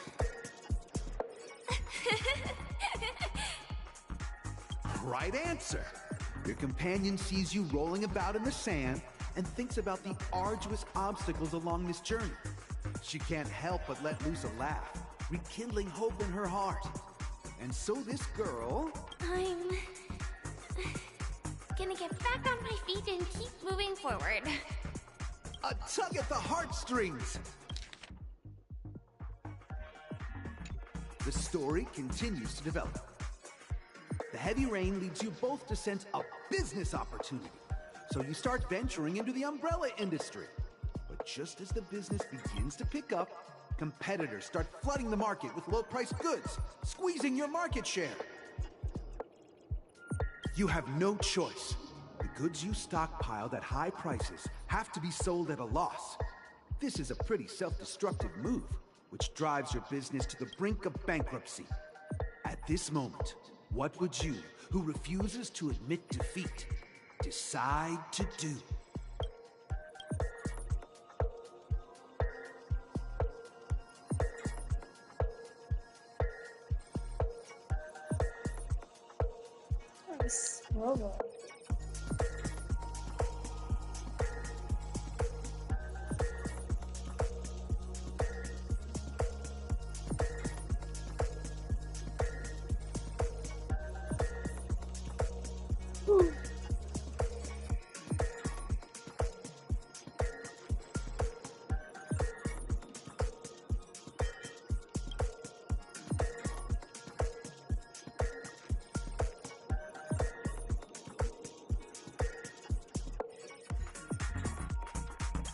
Right answer! Your companion sees you rolling about in the sand and thinks about the arduous obstacles along this journey. She can't help but let loose a laugh, rekindling hope in her heart. And so this girl...
I'm gonna get back on my feet and keep moving forward.
A tug at the heartstrings! The story continues to develop. The heavy rain leads you both to sense a business opportunity. So you start venturing into the umbrella industry. But just as the business begins to pick up, competitors start flooding the market with low-priced goods, squeezing your market share. You have no choice. The goods you stockpiled at high prices have to be sold at a loss. This is a pretty self-destructive move, which drives your business to the brink of bankruptcy. At this moment, what would you, who refuses to admit defeat, decide to do?
Robot.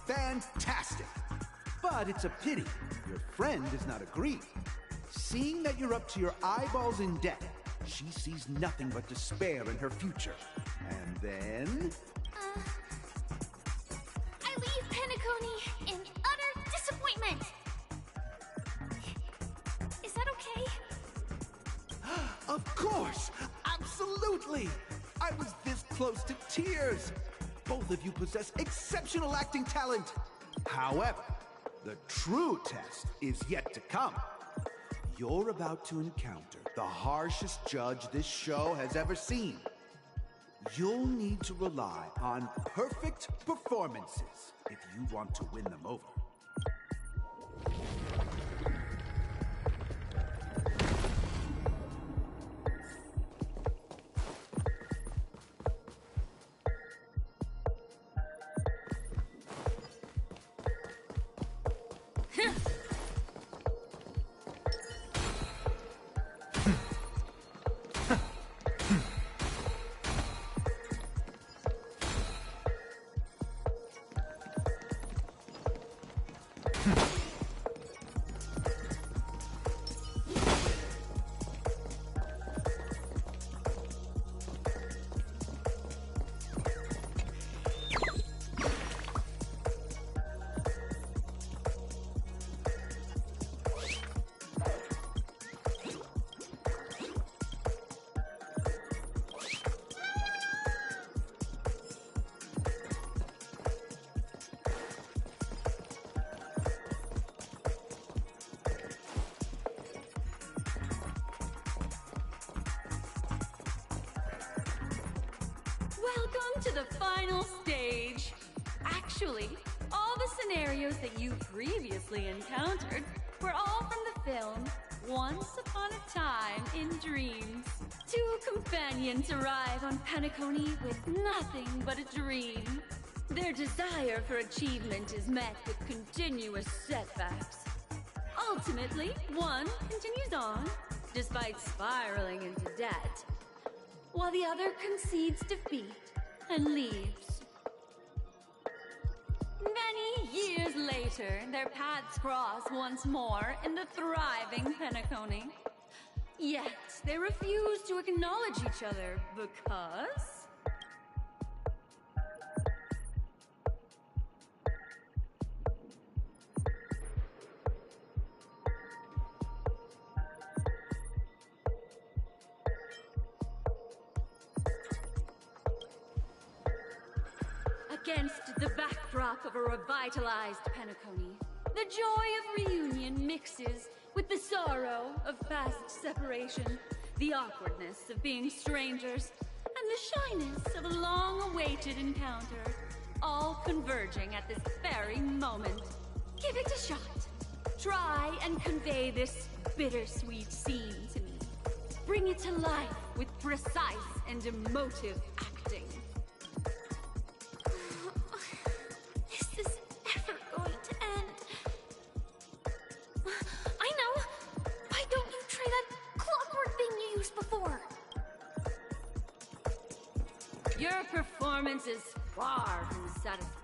Fantastic! But it's a pity your friend does not agree. Seeing that you're up to your eyeballs in debt, she sees nothing but despair in her future. And then...
I leave Panecony in utter disappointment. Is that okay?
Of course! Absolutely! I was this close to tears! Both of you possess exceptional acting talent. However, the true test is yet to come. You're about to encounter the harshest judge this show has ever seen. You'll need to rely on perfect performances if you want to win them over.
Welcome to the final stage. Actually, all the scenarios that you previously encountered were all from the film Once Upon a Time in Dreams. Two companions arrive on Panecony with nothing but a dream. Their desire for achievement is met with continuous setbacks. Ultimately, one continues on,
despite spiraling into debt, while the other concedes defeat and leaves. Many years later, their paths cross once more in the thriving Panecony. Yet, they refuse to acknowledge each other because... Against the backdrop of a revitalized Panecony, the joy of reunion mixes with the sorrow of past separation, the awkwardness of being strangers, and the shyness of a long-awaited encounter, all converging at this very moment. Give it a shot. Try and convey this bittersweet scene to me. Bring it to life with precise and emotive acting.
Is this ever going to end? I know! Why don't you try that clockwork thing you used before?
Your performance is far from satisfying.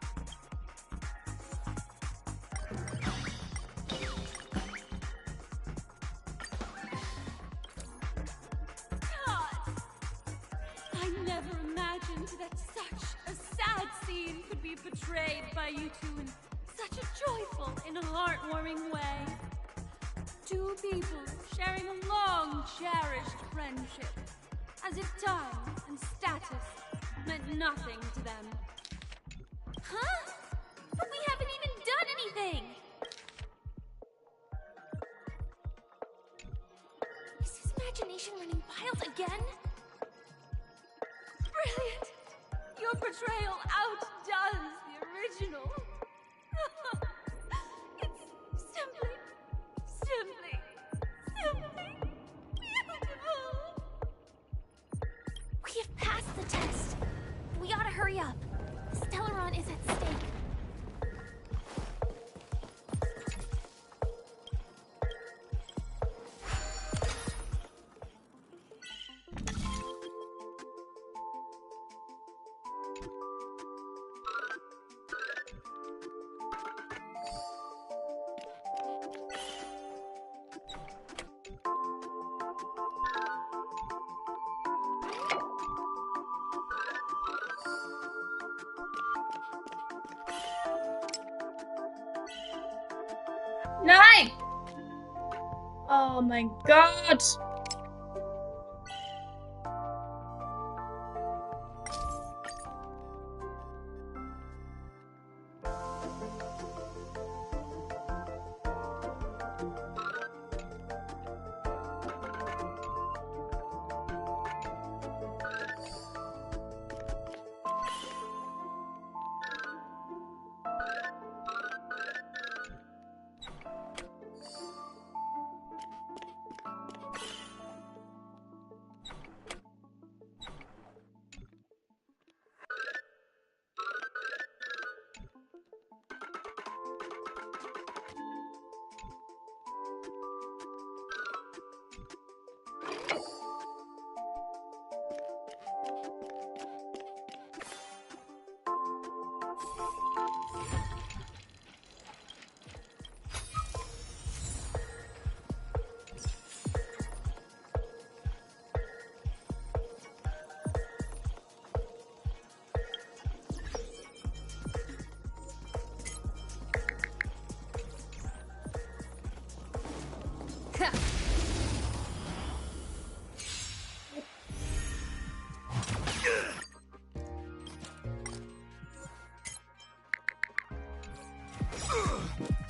I never imagined that such a sad scene could be portrayed by you two in such a joyful and heartwarming way. Two people sharing a long-cherished friendship, as if time and status meant nothing to them.
Huh? But we haven't even done anything! Is his imagination running wild again?
Brilliant! Your portrayal outdoes the original. It's simply beautiful.
We have passed the test. We ought to hurry up. The Stellaron is at stake.
Nein! Oh mein Gott!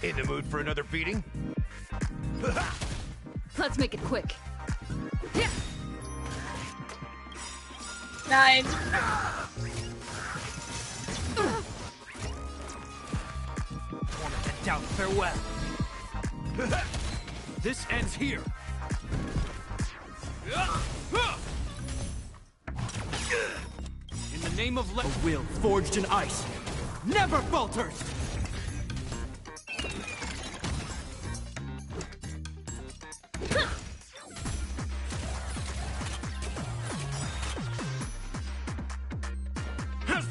In the mood for another beating?
Let's make it quick.
Nein!
Torment and doubt, farewell. This ends here. In the name of a will forged in ice never falters.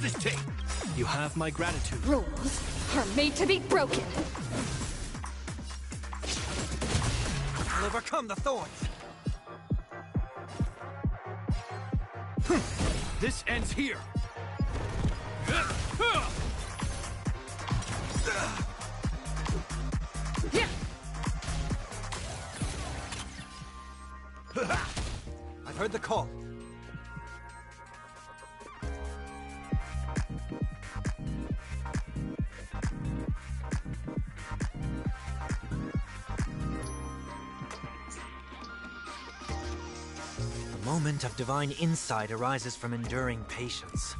this take? You have my gratitude.
Rules are made to be broken.
I'll overcome the thorns. This ends here. I've heard the call.
The moment of divine insight arises from enduring patience.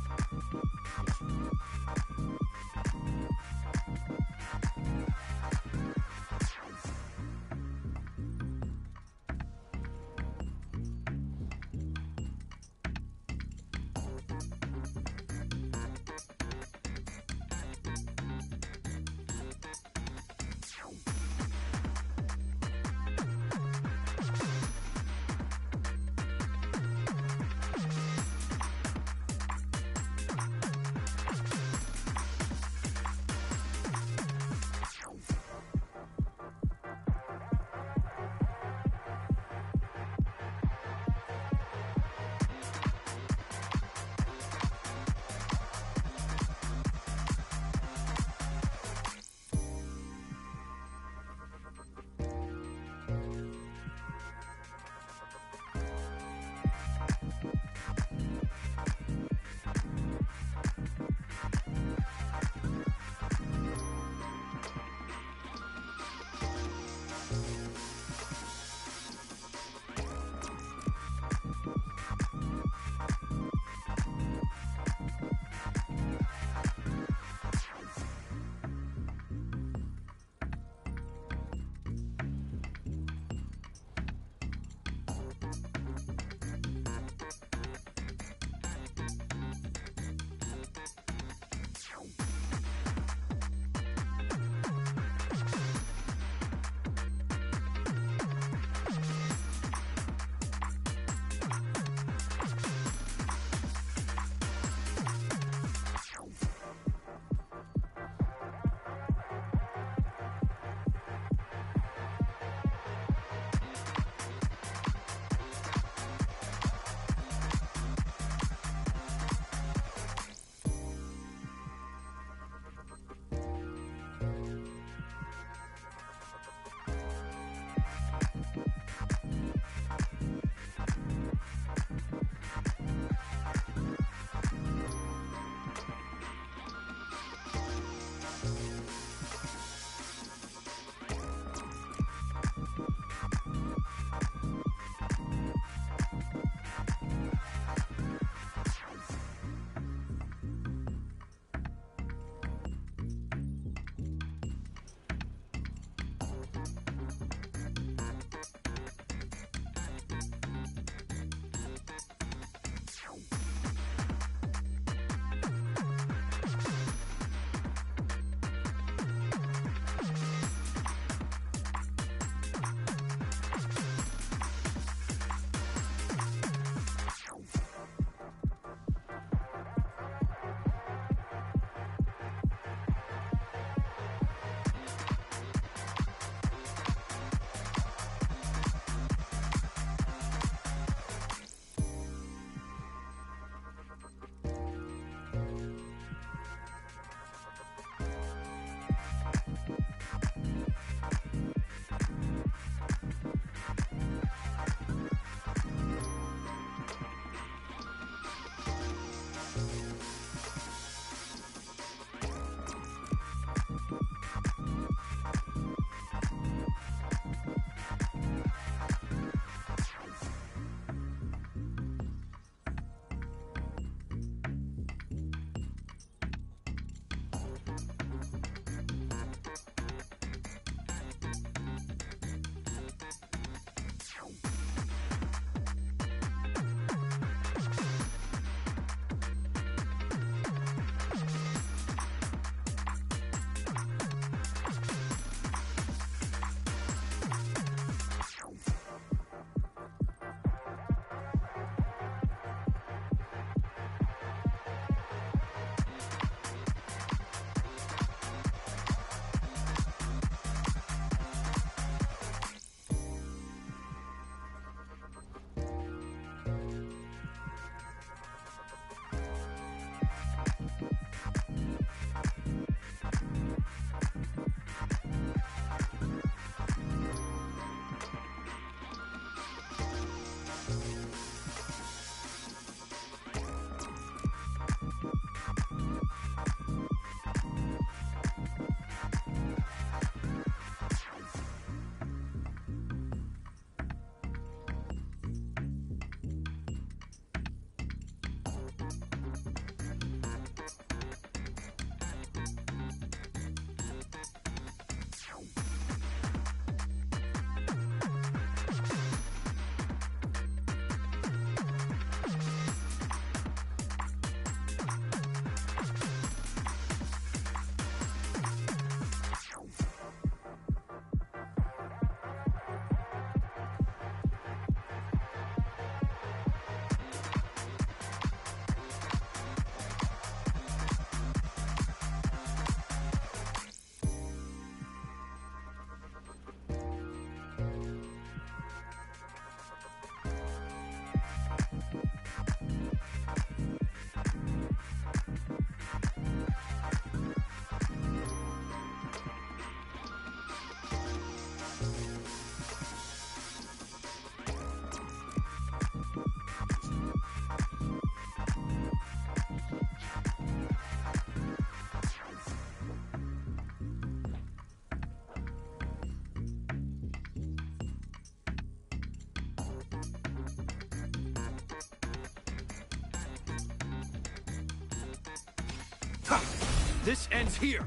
This ends here.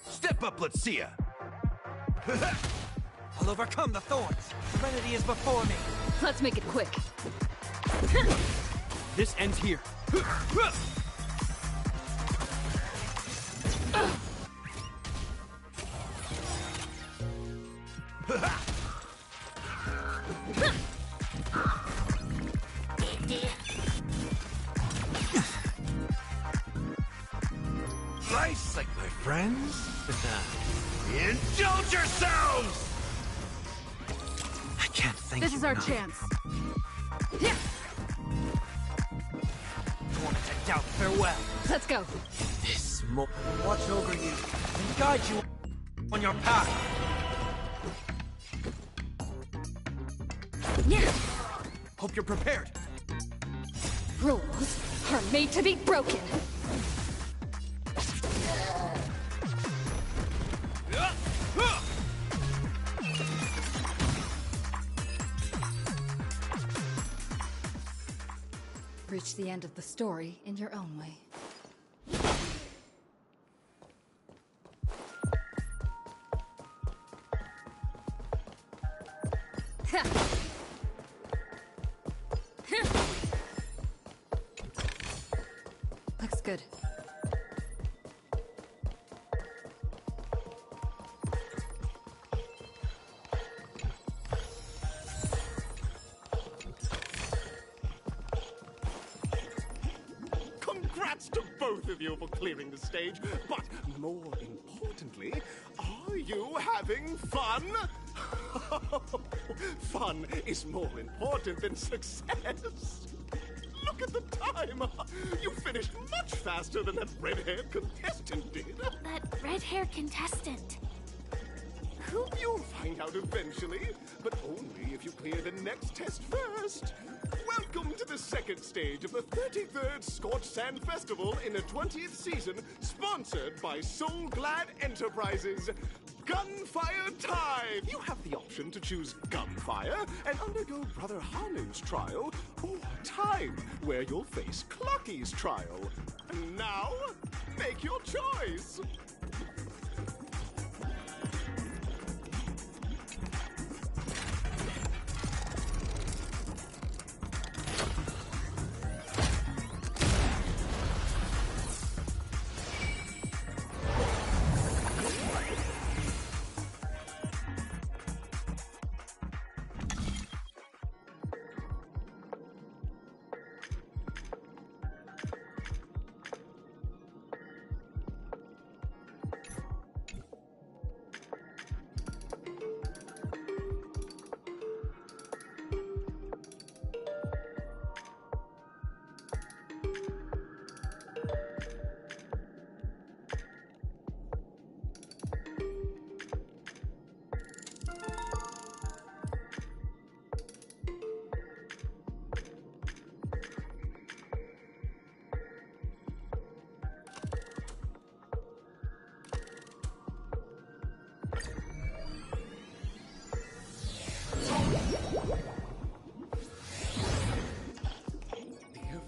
Step up, let's see ya. I'll overcome the thorns. Serenity is before me.
Let's make it quick.
This ends here.
Rice like my friends. Indulge yourselves! I can't thank
This
you
is our
enough.
chance.
Form to doubt farewell.
Let's go.
This mo watch over you and guide you on your path.
Yeah.
Hope you're prepared.
Rules are made to be broken. Reach the end of the story in your own way. Looks good.
Congrats to both of you for clearing the stage, but more importantly, are you having fun? Fun is more important than success. Look at the time! You finished much faster than that red-haired contestant did.
That red-haired contestant.
You'll find out eventually, but only if you clear the next test first. Welcome to the second stage of the 33rd Scorched Sand Festival in the 20th season, sponsored by Soul Glad Enterprises. Gunfire time! You have the option to choose Gunfire and undergo Brother Hanu's trial, or Time, where you'll face Clucky's trial. Now, make your choice!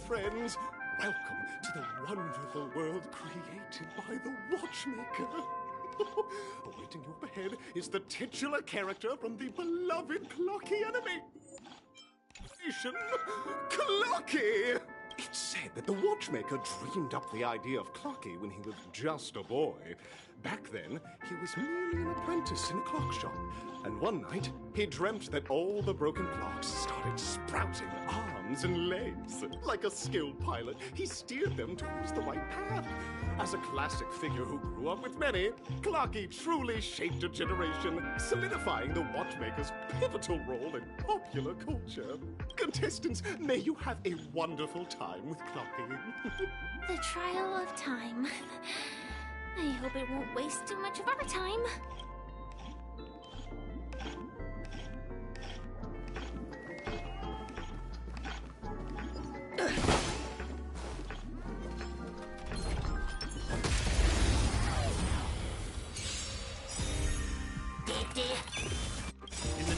Friends, welcome to the wonderful world created by the Watchmaker. Awaiting you up ahead is the titular character from the beloved Clocky animation, Clocky! It's said that the Watchmaker dreamed up the idea of Clocky when he was just a boy. Back then, he was merely an apprentice in a clock shop. And one night, he dreamt that all the broken clocks started sprouting arms and legs. Like a skilled pilot, he steered them towards the right path. As a classic figure who grew up with many, Clocky truly shaped a generation, solidifying the Watchmaker's pivotal role in popular culture. Contestants, may you have a wonderful time with Clocky.
The trial of time. I hope it won't waste too much of our time.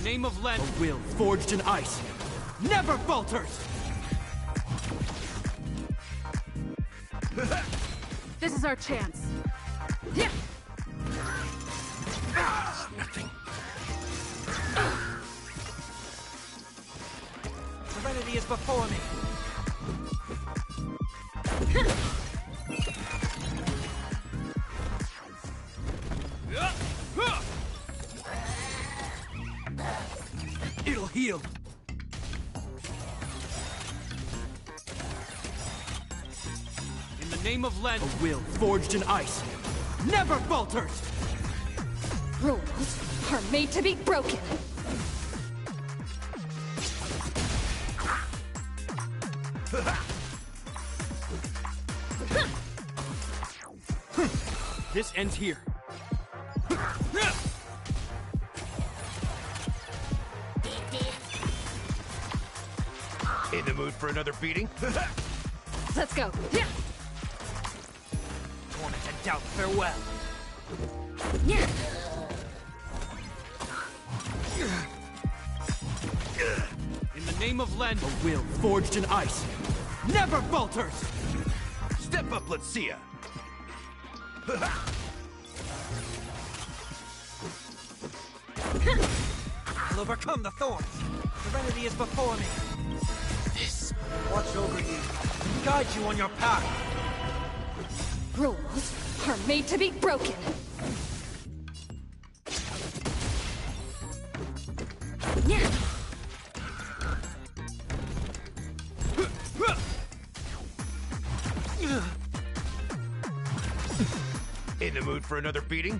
name of Len, a will forged in ice never falters!
This is our chance. Yeah.
Nothing.
Serenity is before me. It'll heal. In the name of Len, a will forged in ice never falters!
Rules are made to be broken.
This ends here.
In the mood for another beating?
Let's go. Yeah.
Torment and doubt, farewell.
Yeah.
In the name of Len, a will forged in ice never falters!
Step up, let's see ya.
I'll overcome the thorns. Serenity is before me. This will watch over you and guide you on your path.
Rules are made to be broken. Yeah.
In the mood for another beating?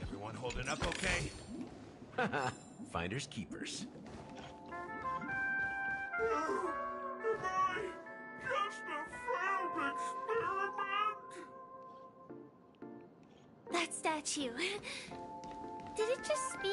Everyone holding up okay?
Finders keepers.
That statue. Did it just speak?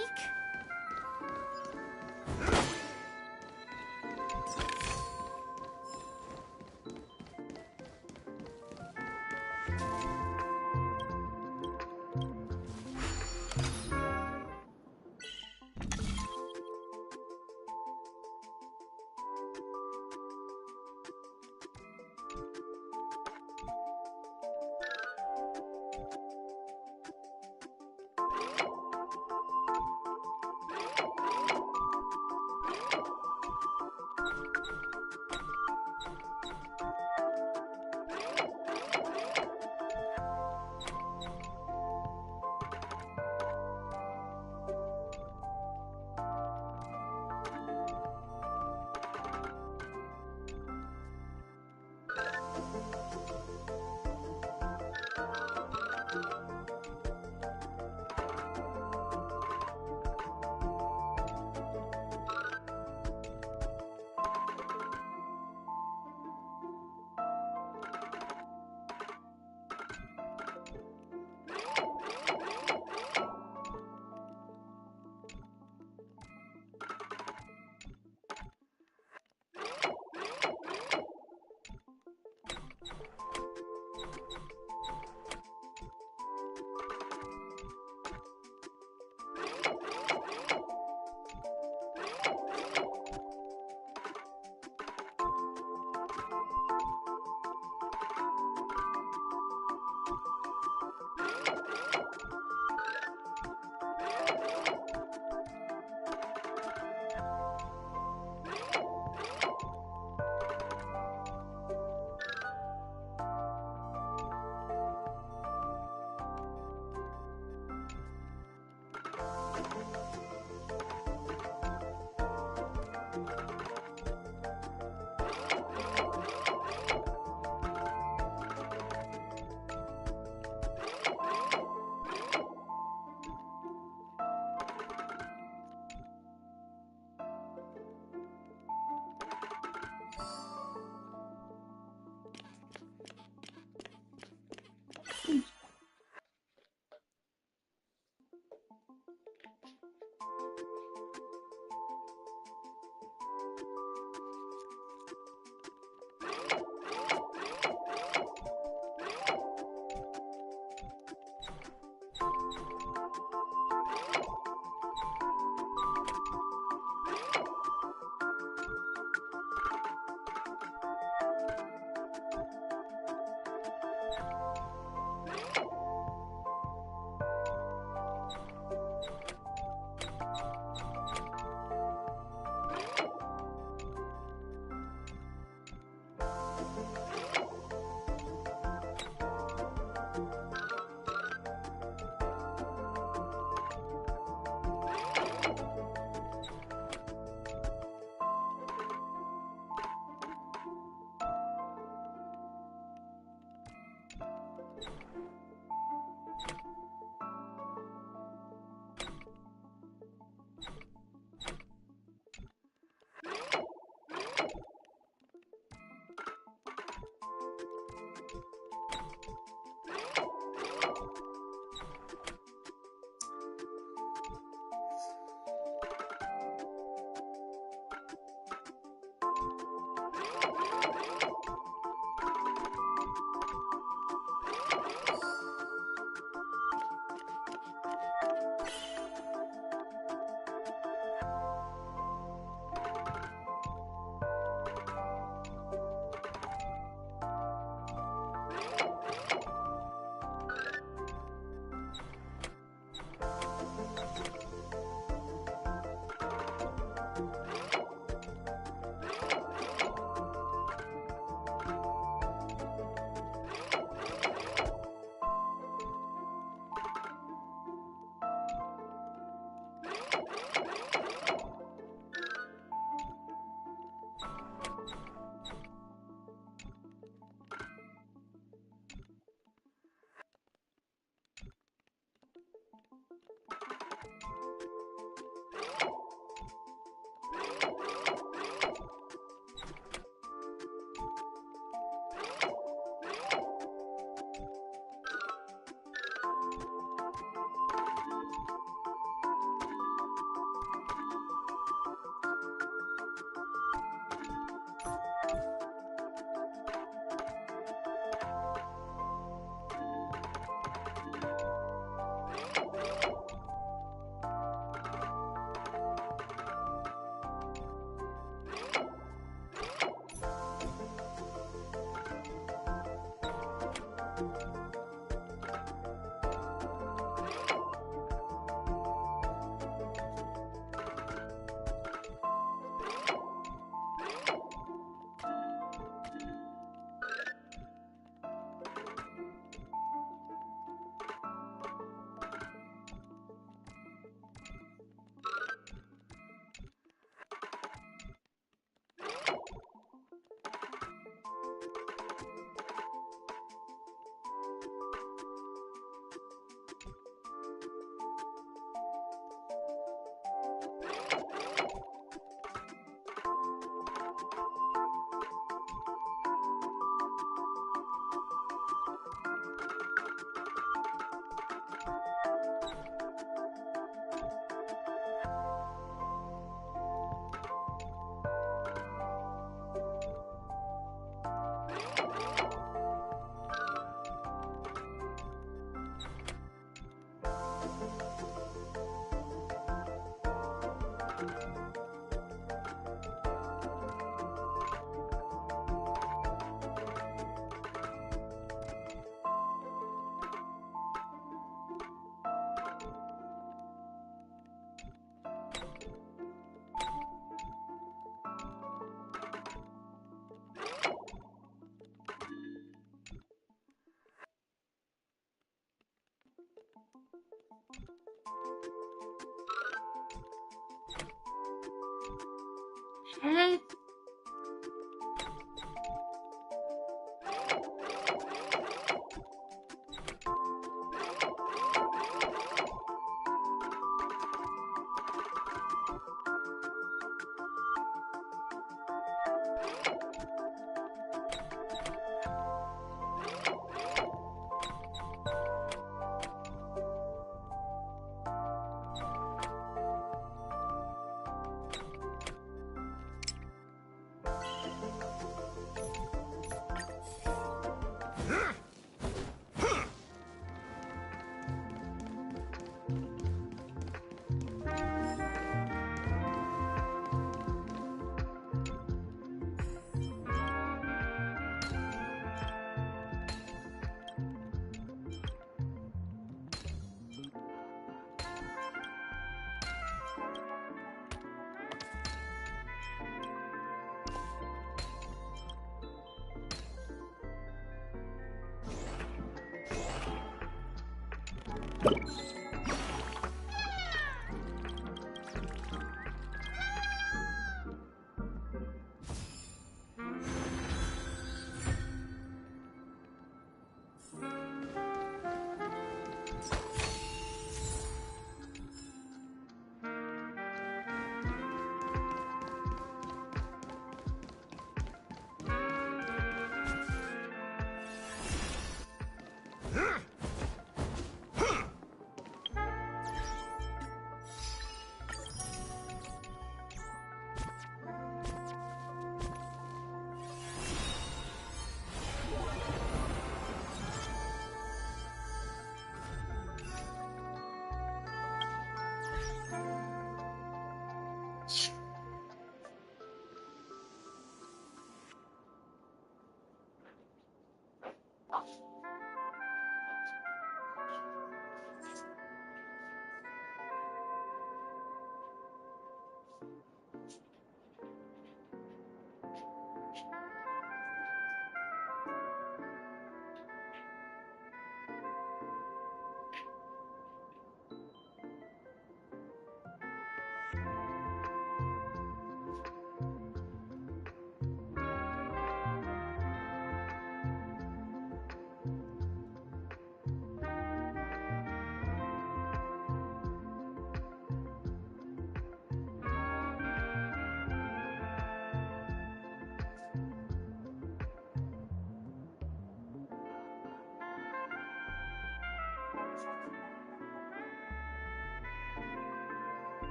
Head.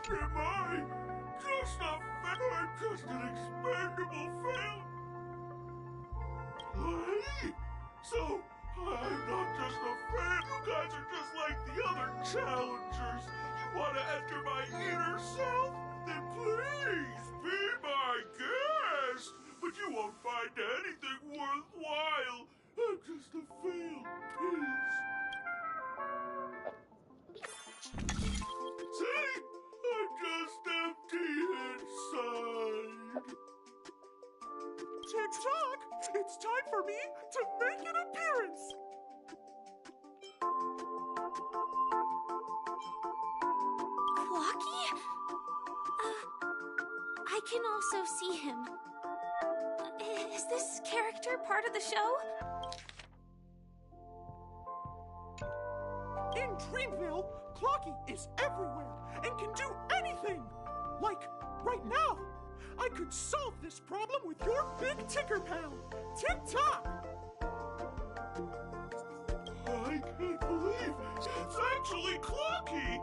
Am I just a I'm just an expendable fail? What? So, I'm not just a fan. You guys are just like the other challengers. You want to enter my inner self? Then please be my guest. But you won't find anything worthwhile. I'm just a failed piece. See? I'm just empty inside.
Tick-tock! It's time for me to make an appearance!
Clocky? I can also see him. Is this character part of the show?
In Dreamville, Clocky is everywhere and can do anything! Like, right now! I could solve this problem with your big ticker pal, Tick-tock!
I can't believe it's actually Clocky!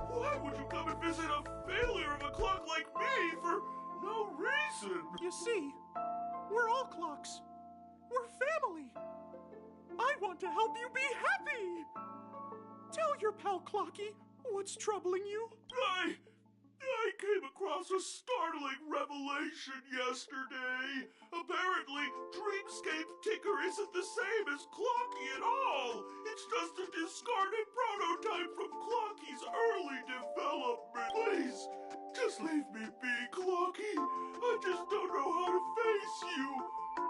Why would you come and visit a failure of a clock like me for no reason?
You see, we're all clocks. We're family. I want to help you be happy! Tell your pal Clocky what's troubling you.
I came across a startling revelation yesterday. Apparently, Dreamscape Ticker isn't the same as Clocky at all. It's just a discarded prototype from Clocky's early development. Please, just leave me be, Clocky. I just don't know how to face you.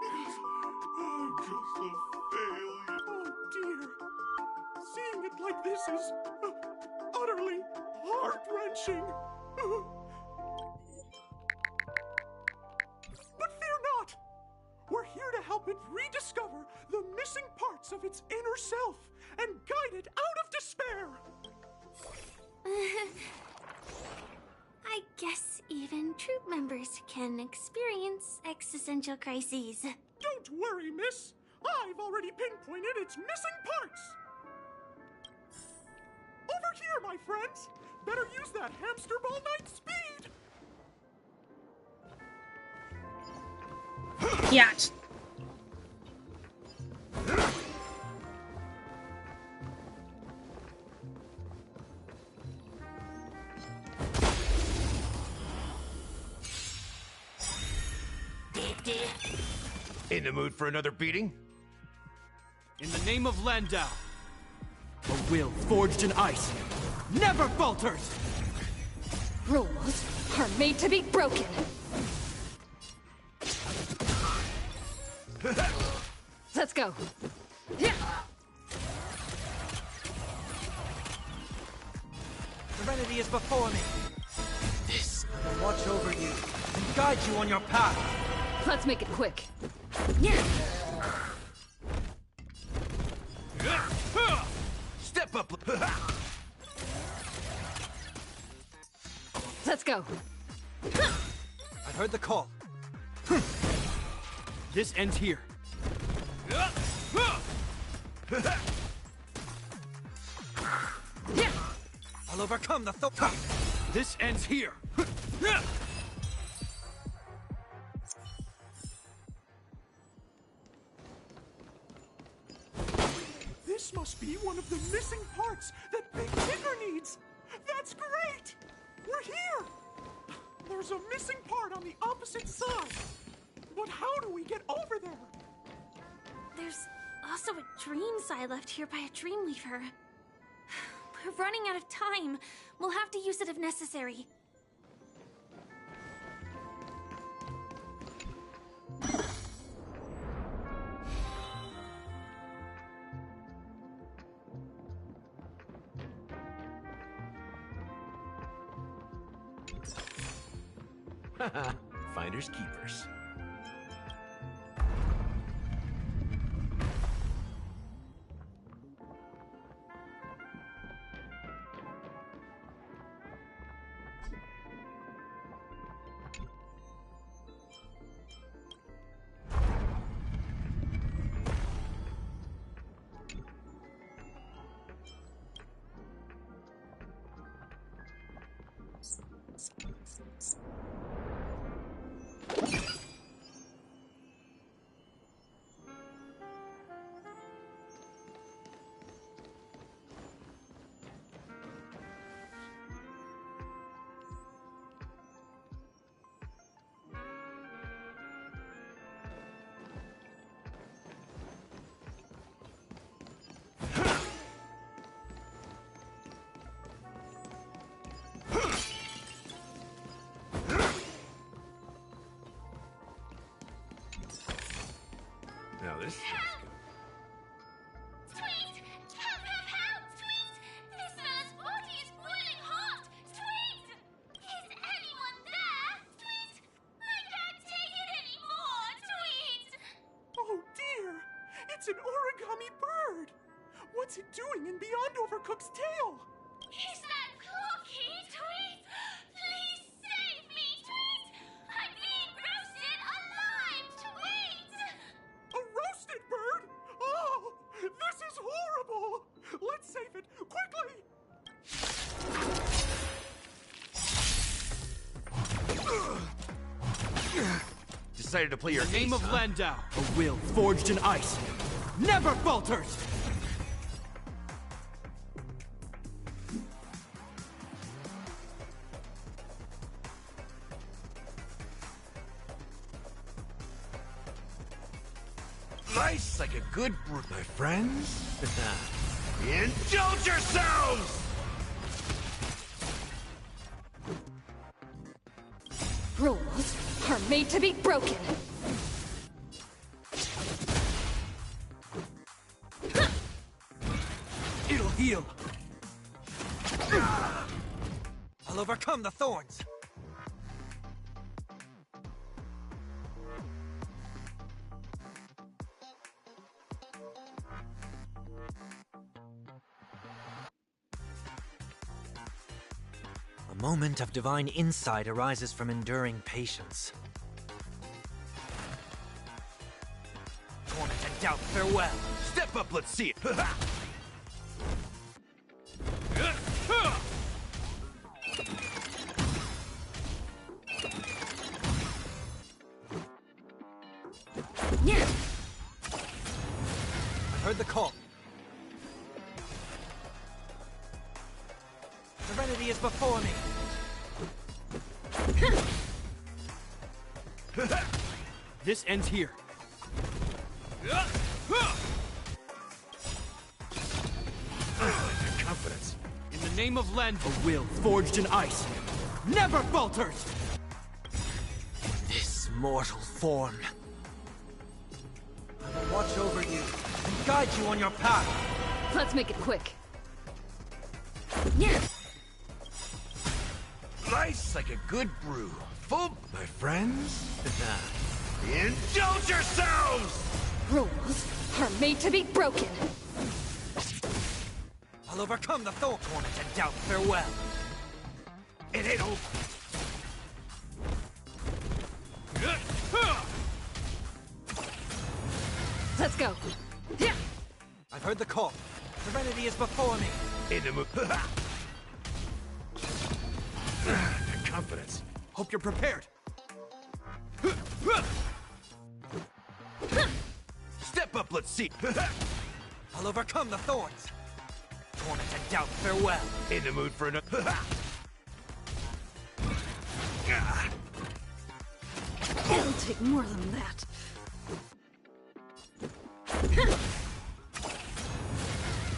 Because I'm just a failure.
Oh, dear. Seeing it like this is utterly heart-wrenching. But fear not! We're here to help it rediscover the missing parts of its inner self and guide it out of despair!
I guess even troop members can experience existential crises.
Don't worry, miss. I've already pinpointed its missing parts. Over here, my friends. Better use that hamster ball night speed.
Yacht.
In the mood for another beating?
In the name of Landau, a will forged in ice never falters!
Rules are made to be broken. Let's go.
Serenity is before me. This will watch over you and guide you on your path.
Let's make it quick.
Step up.
Let's go.
I heard the call. This ends here. I'll overcome the This ends here.
This must be one of the missing parts that Big Ticker needs. That's great! We're here! There's a missing part on the opposite side. But how do we get over there?
There's also a dream side left here by a Dreamweaver. We're running out of time. We'll have to use it if necessary.
Finders keepers.
Now this is
Sweet! Help! Sweet! This fellow's body is boiling hot! Sweet! Is anyone there? Sweet! I can't take it anymore! Sweet!
Oh dear! It's an origami bird! What's it doing in Beyond Overcooked's tail?
Is that Clocky? Sweet! Please save me! Sweet! I'm being roasted alive! Sweet!
A roasted bird? Oh! This is horrible! Let's save it! Quickly!
Decided to play your
name
ace,
of
huh?
Landau, a will forged in ice, never falters!
Nice like a good brew, my friends. Indulge yourselves!
Rules are made to be broken.
It'll heal. I'll overcome the thorns. A moment of divine insight arises from enduring patience. Torment and doubt, farewell.
Step up, let's see it.
I heard the call. Serenity is before me.
This ends here.
Confidence.
In the name of Len, a will forged in ice, never falters!
This mortal form. I will watch over you and guide you on your path.
Let's make it quick.
Nice like a good brew. Full, my friends. Indulge yourselves!
Rules are made to be broken.
I'll overcome the thorn. Torment and doubt, farewell.
It ain't over.
Let's go.
I've heard the call. Serenity is before me.
In the mood. Confidence.
Hope you're prepared.
Step up, let's see.
I'll overcome the thorns. Torment and doubt, farewell.
In the mood for another.
It'll take more than that.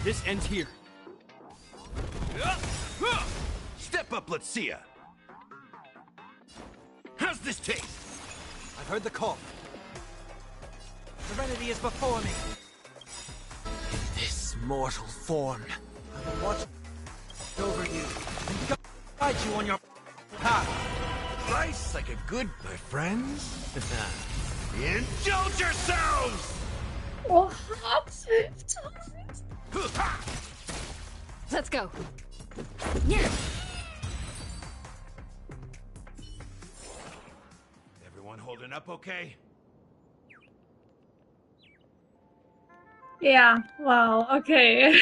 This ends here.
Step up, let's see ya. How's this taste?
I've heard the call. Serenity is before me. This mortal form. I will watch over you and guide you on your path.
Nice like a good, my friends. Indulge yourselves!
Oh, hilft.
Let's go.
Everyone holding up okay?
Ja, wow, okay.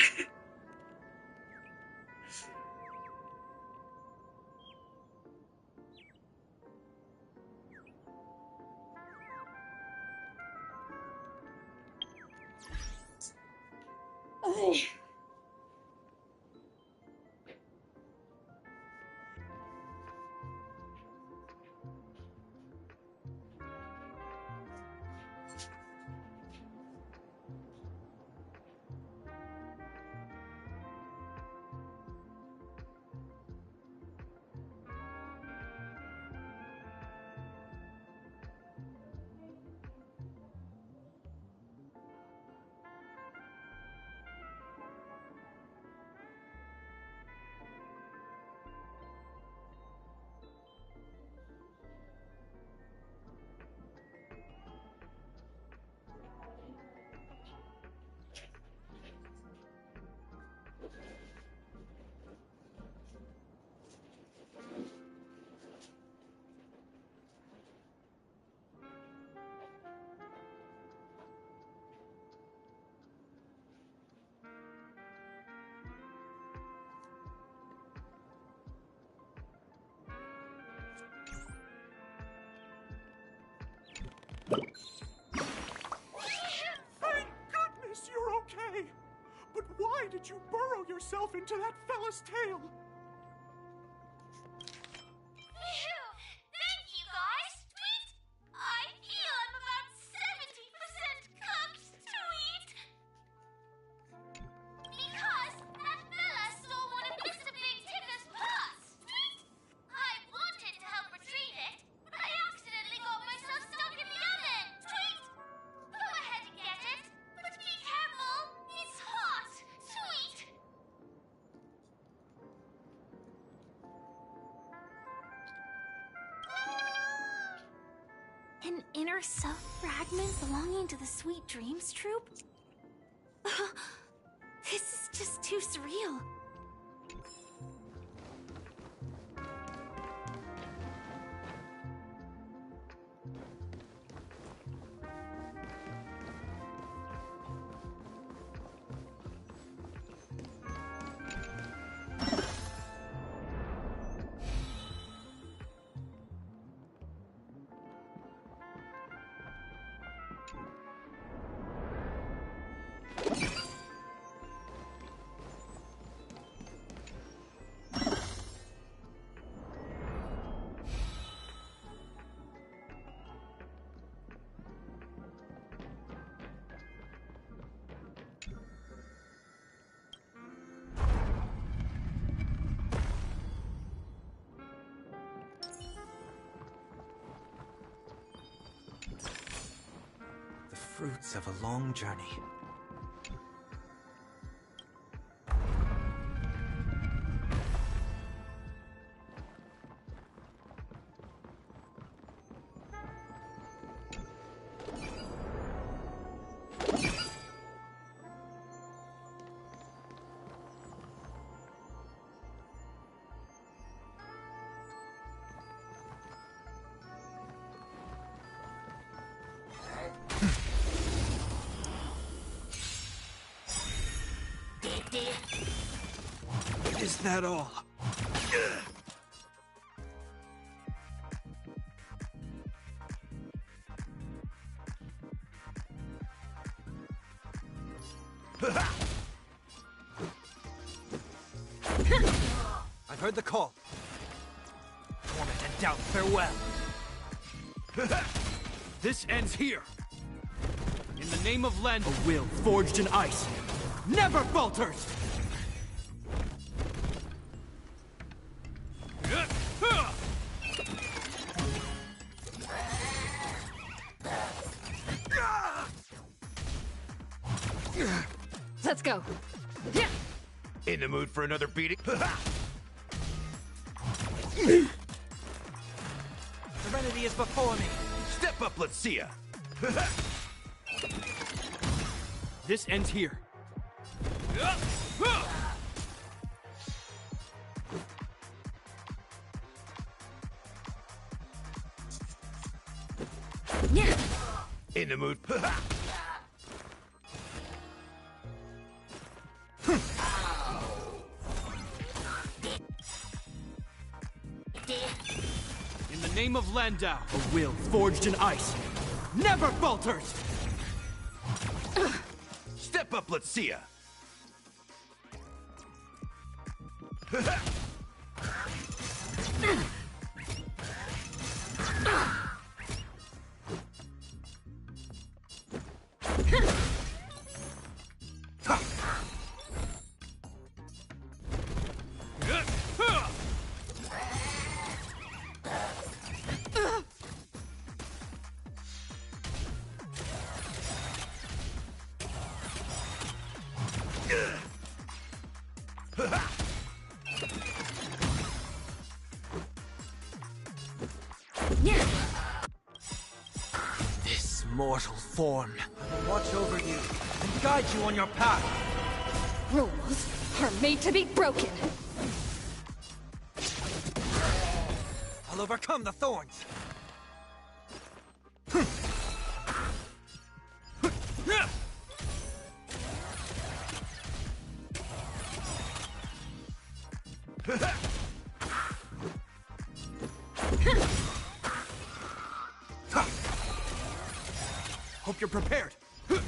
Thank goodness you're okay! But why did you burrow yourself into that fella's tail?
Thank you, guys! Tweet! I feel I'm about 70% cooked, Tweet! Because that fella stole one of Mr. Big Ticker's pots, Tweet! I wanted to help retrieve it, but I accidentally got myself stuck in the oven, Tweet! Go ahead and get it, but be careful! It's hot, Tweet! An inner self fragment belonging to the Sweet Dreams Troupe? This is just too surreal.
The fruits of a long journey. Is that all? I've heard the call. Torment and doubt, farewell.
This ends here. In the name of Len, a will forged in ice never falters!
Let's go.
In the mood for another beating?
Serenity is before me.
Step up, let's see ya.
This ends here.
In the mood.
In the name of Landau, a will forged in ice never falters!
Step up, let's see ya.
This mortal form will watch over you and guide you on your path.
Rules are made to be broken.
I'll overcome the thorns. Hope you're prepared.
A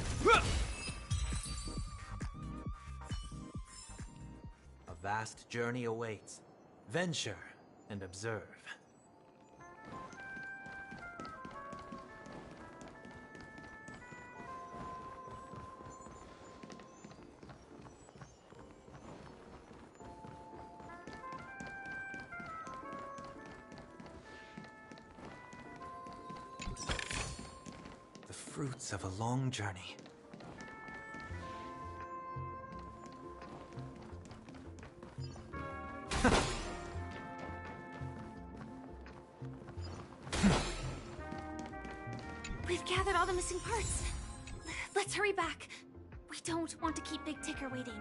vast journey awaits. Venture and observe. The fruits of a long journey.
We've gathered all the missing parts. Let's hurry back. We don't want to keep Big Ticker waiting.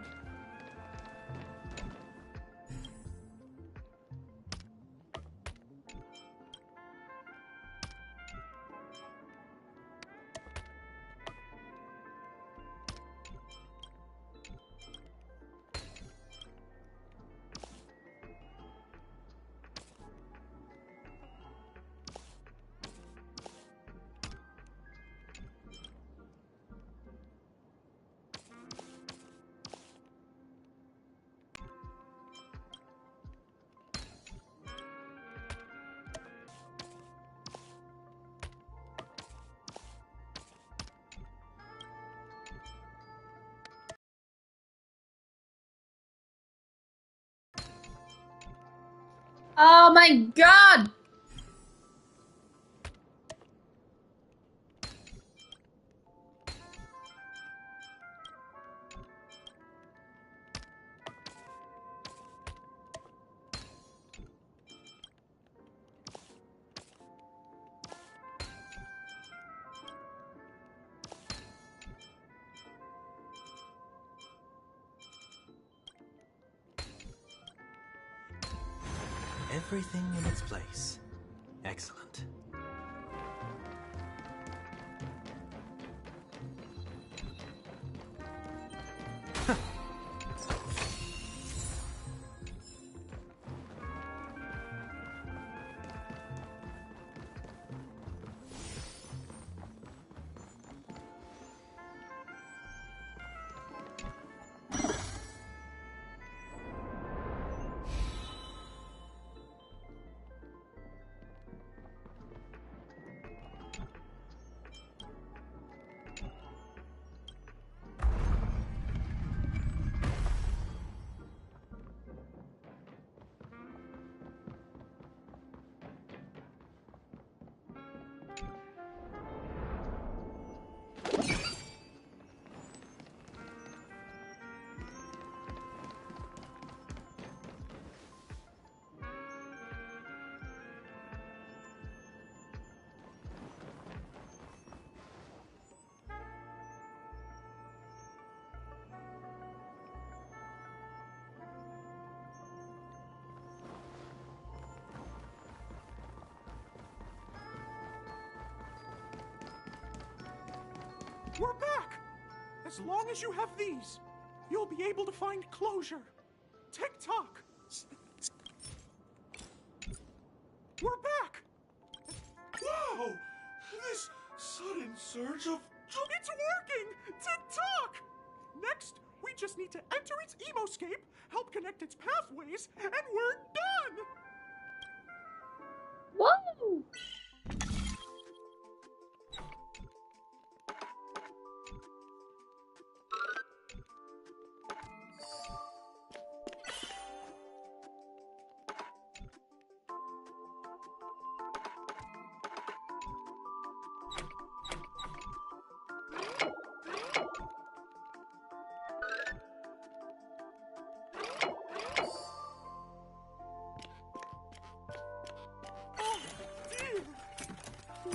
Oh my god!
Everything in its place. Excellent.
We're back! As long as you have these, you'll be able to find closure. Tick-tock! We're back! Wow! This sudden surge of... It's working! Tick-tock! Next, we just need to enter its emoscape, help connect its pathways, and we're done!
Whoa!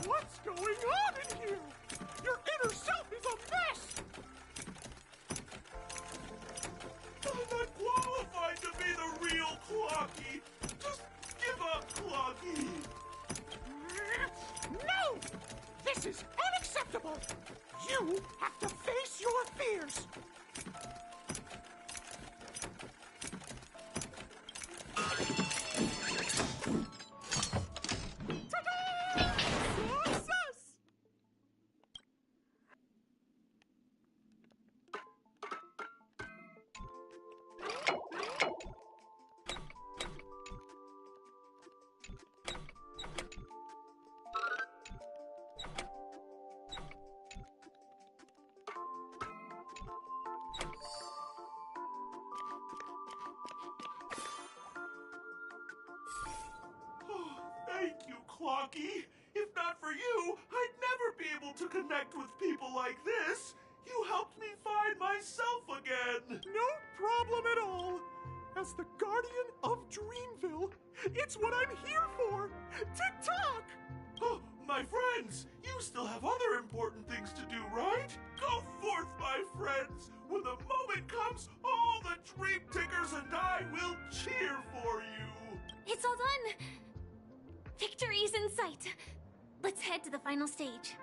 What's going on in here? Your inner self is a mess!
I'm not qualified to be the real Clocky. Just give up, Clocky.
No! This is unacceptable! You have to face your fears! Success!
Thank you, Clocky. If not for you, I'd never be able to connect with people like this. You helped me find myself again.
No problem at all. As the guardian of Dreamville, it's what I'm here for. Tick-tock!
Oh, my friends, you still have other important things to do, right? Go forth, my friends. When the moment comes, all the Dream Tickers and I will cheer for you.
It's all done! Victory's in sight. Let's head to the final stage.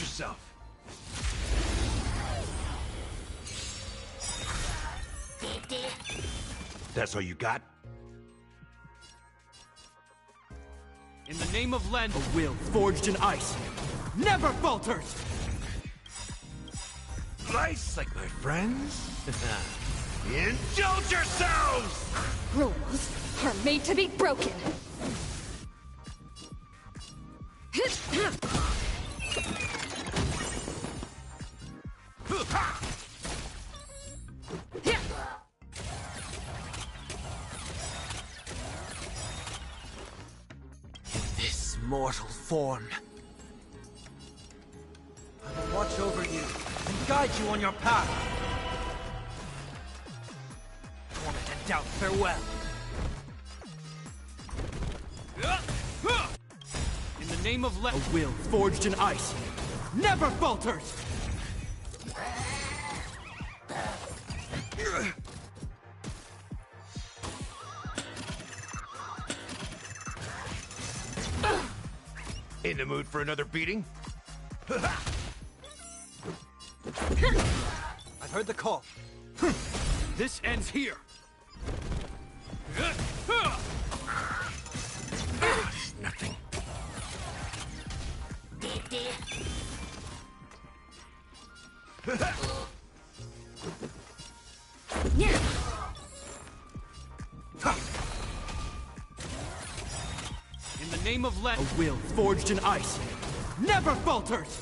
yourself. That's all you got?
In the name of Len, a will forged in ice never falters!
Ice like my friends? Indulge yourselves!
Rules are made to be broken.
This mortal form. I will watch over you and guide you on your path. Torment and doubt, farewell.
In the name of Len, a will forged in ice never falters!
In the mood for another beating?
I've heard the call.
This ends here.
Nothing.
In the name of Len, a will forged in ice never falters!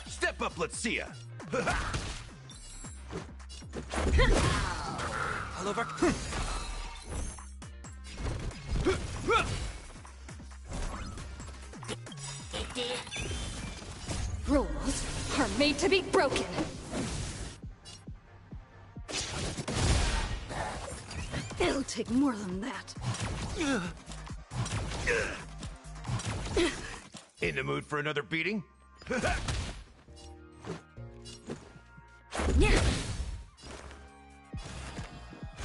Step up, let's see ya.
I'll overcome.
Rules are made to be broken. It'll take more than that.
In the mood for another beating?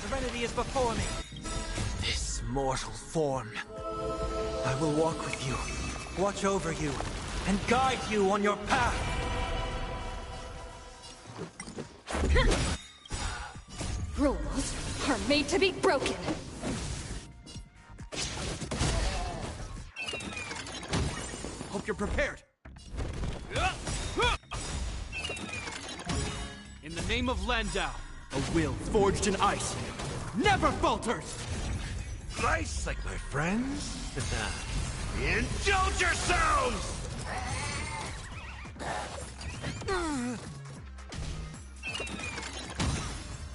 Serenity is before me. This mortal form. I will walk with you, watch over you, and guide you on your path.
Rules are made to be broken.
Hope you're prepared. In the name of Landau, a will forged in ice never falters!
Ice like my friends? Indulge yourselves!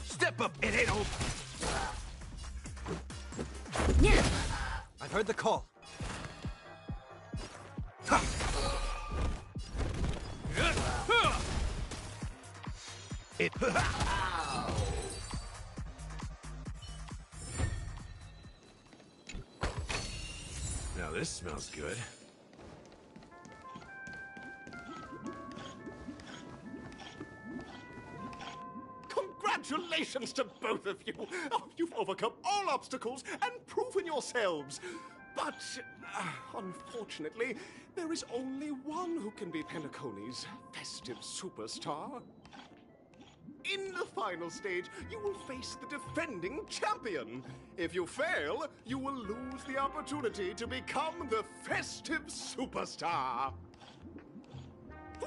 Step up, it ain't over.
I've heard the call.
It. Now this smells good.
Congratulations to both of you! Oh, you've overcome all obstacles and proven yourselves. But, unfortunately, there is only one who can be Panecony's festive superstar. In the final stage, you will face the defending champion. If you fail, you will lose the opportunity to become the festive superstar.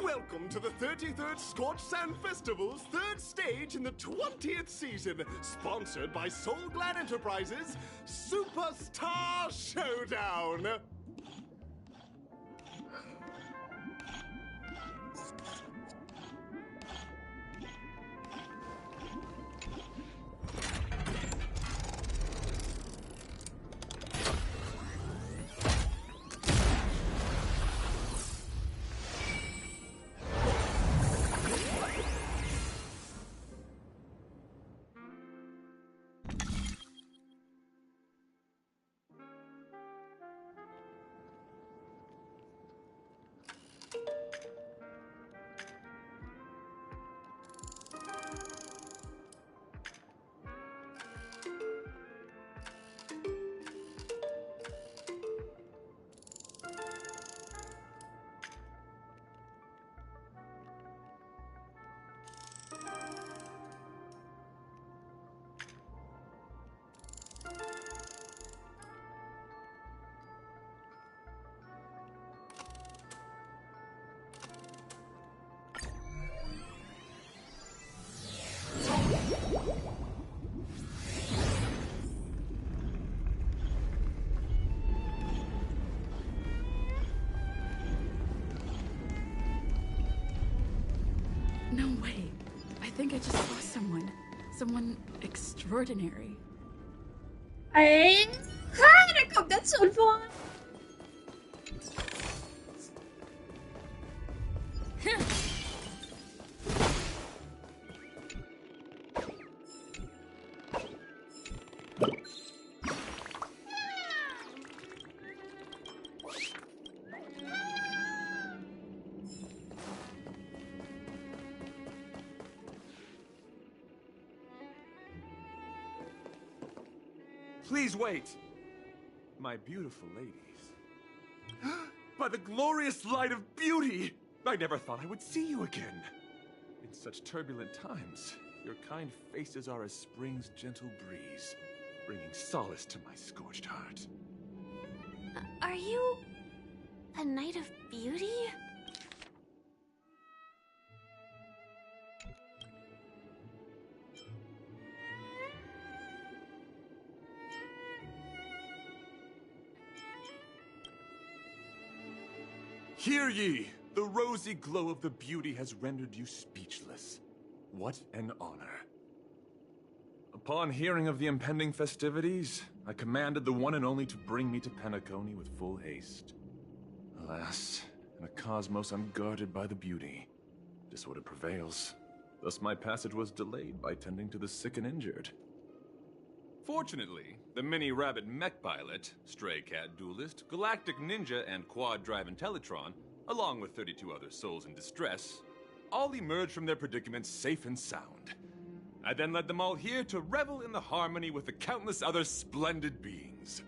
Welcome to the 33rd Scorch Sand Festival's third stage in the 20th season, sponsored by Soul Glad Enterprises, Superstar Showdown!
No way. I think I just saw someone. Someone extraordinary.
Ey! Da kommt der schon vor.
Please wait! My beautiful ladies. By the glorious light of beauty! I never thought I would see you again. In such turbulent times, your kind faces are as spring's gentle breeze, bringing solace to my scorched heart.
Are you a knight of beauty?
Hear ye! The rosy glow of the beauty has rendered you speechless. What an honor. Upon hearing of the impending festivities, I commanded the one and only to bring me to Panecony with full haste. Alas, in a cosmos unguarded by the beauty, disorder prevails. Thus my passage was delayed by tending to the sick and injured. Fortunately, the mini-rabbit mech pilot, stray cat duelist, galactic ninja, and quad-drive Intellitron, along with 32 other souls in distress, all emerged from their predicaments safe and sound. I then led them all here to revel in the harmony with the countless other splendid beings.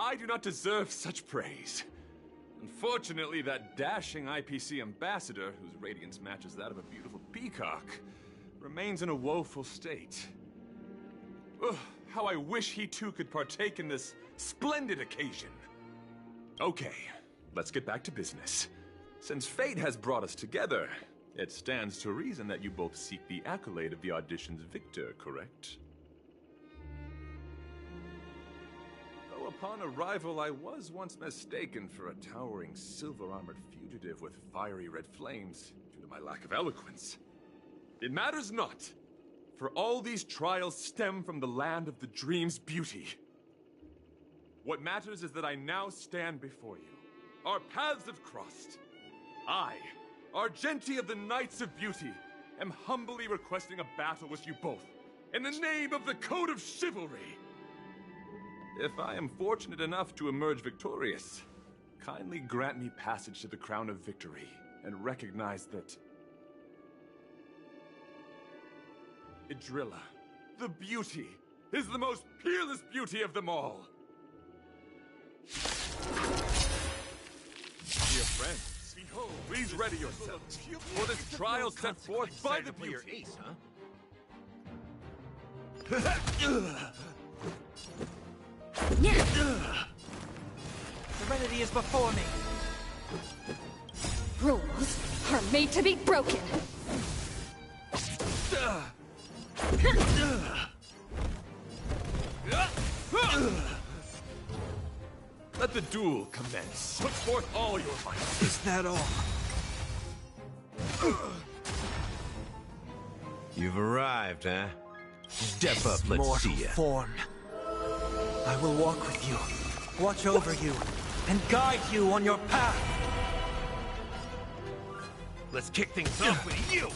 I do not deserve such praise. Unfortunately, that dashing IPC ambassador, whose radiance matches that of a beautiful peacock, remains in a woeful state. Ugh, how I wish he too could partake in this splendid occasion. Okay, let's get back to business. Since fate has brought us together, it stands to reason that you both seek the accolade of the audition's victor, correct? Upon arrival, I was once mistaken for a towering silver-armored fugitive with fiery red flames due to my lack of eloquence. It matters not, for all these trials stem from the land of the dream's beauty. What matters is that I now stand before you. Our paths have crossed. I, Argenti of the Knights of Beauty, am humbly requesting a battle with you both, in the name of the Code of Chivalry. If I am fortunate enough to emerge victorious, kindly grant me passage to the Crown of Victory and recognize that Idrilla, the beauty, is the most peerless beauty of them all. Dear friends, behold, please ready yourselves for this trial set forth by the beauty.
Your ace, huh? Serenity is before me.
Rules are made to be broken.
Let the duel commence. Put forth all your might.
Is that all?
You've arrived, huh? Step up, let's
mortal
see ya.
form. I will walk with you, watch over you, and guide you on your path.
Let's kick things off with you!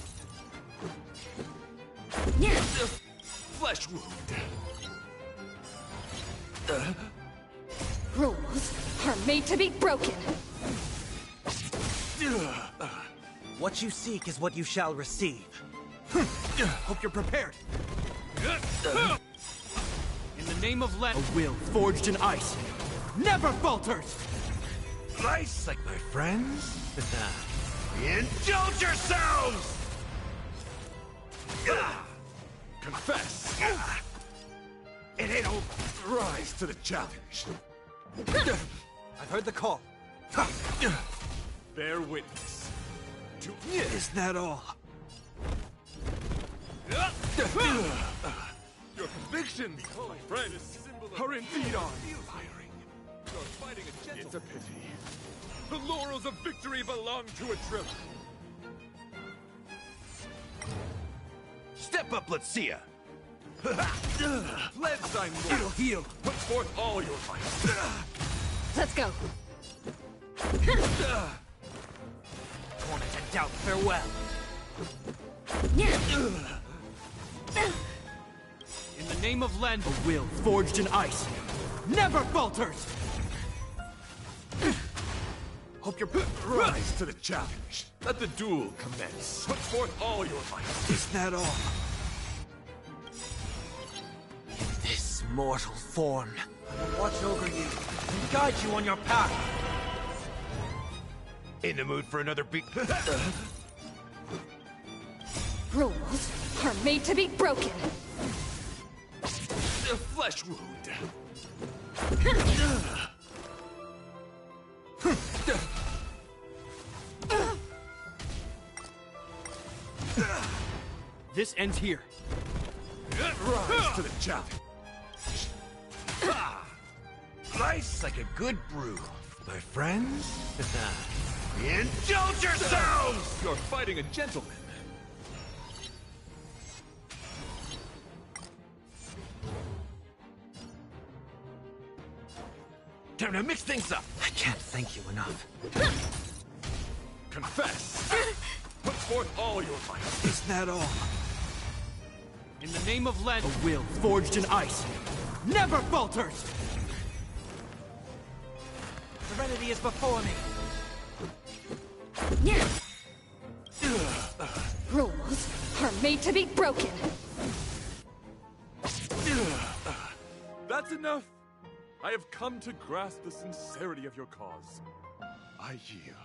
Flesh wound.
Rules are made to be broken.
What you seek is what you shall receive. Hope you're prepared.
In the name of a will forged in ice never falters!
Ice, like my friends? Indulge yourselves!
Confess! It ain't over. Rise to the challenge.
I've heard the call.
Bear witness.
Is that all?
Your convictions, my friend, are indeed awe-inspiring. You're fighting a gentleman. It's a pity. The laurels of victory belong to a driller.
Step up, let's see ya.
Pledge thy more.
It'll heal.
Put forth all your might.
Let's go.
Torment and doubt, farewell.
In the name of Len, a will forged in ice never falters!
Hope you're rise to the challenge. Let the duel commence. Put forth all your might.
Is that all? In this mortal form, I will watch over you and guide you on your path.
In the mood for another beat?
Rules are made to be broken.
A flesh wound.
This ends here.
Rise to the challenge.
Nice like a good brew, my friends. Indulge yourselves!
You're fighting a gentleman.
Time to mix things up.
I can't thank you enough.
Confess. Put forth all your might.
Is that all?
In the name of Len, a will forged in ice never falters!
Serenity is before me.
Rules are made to be broken.
That's enough. I have come to grasp the sincerity of your cause. I yield.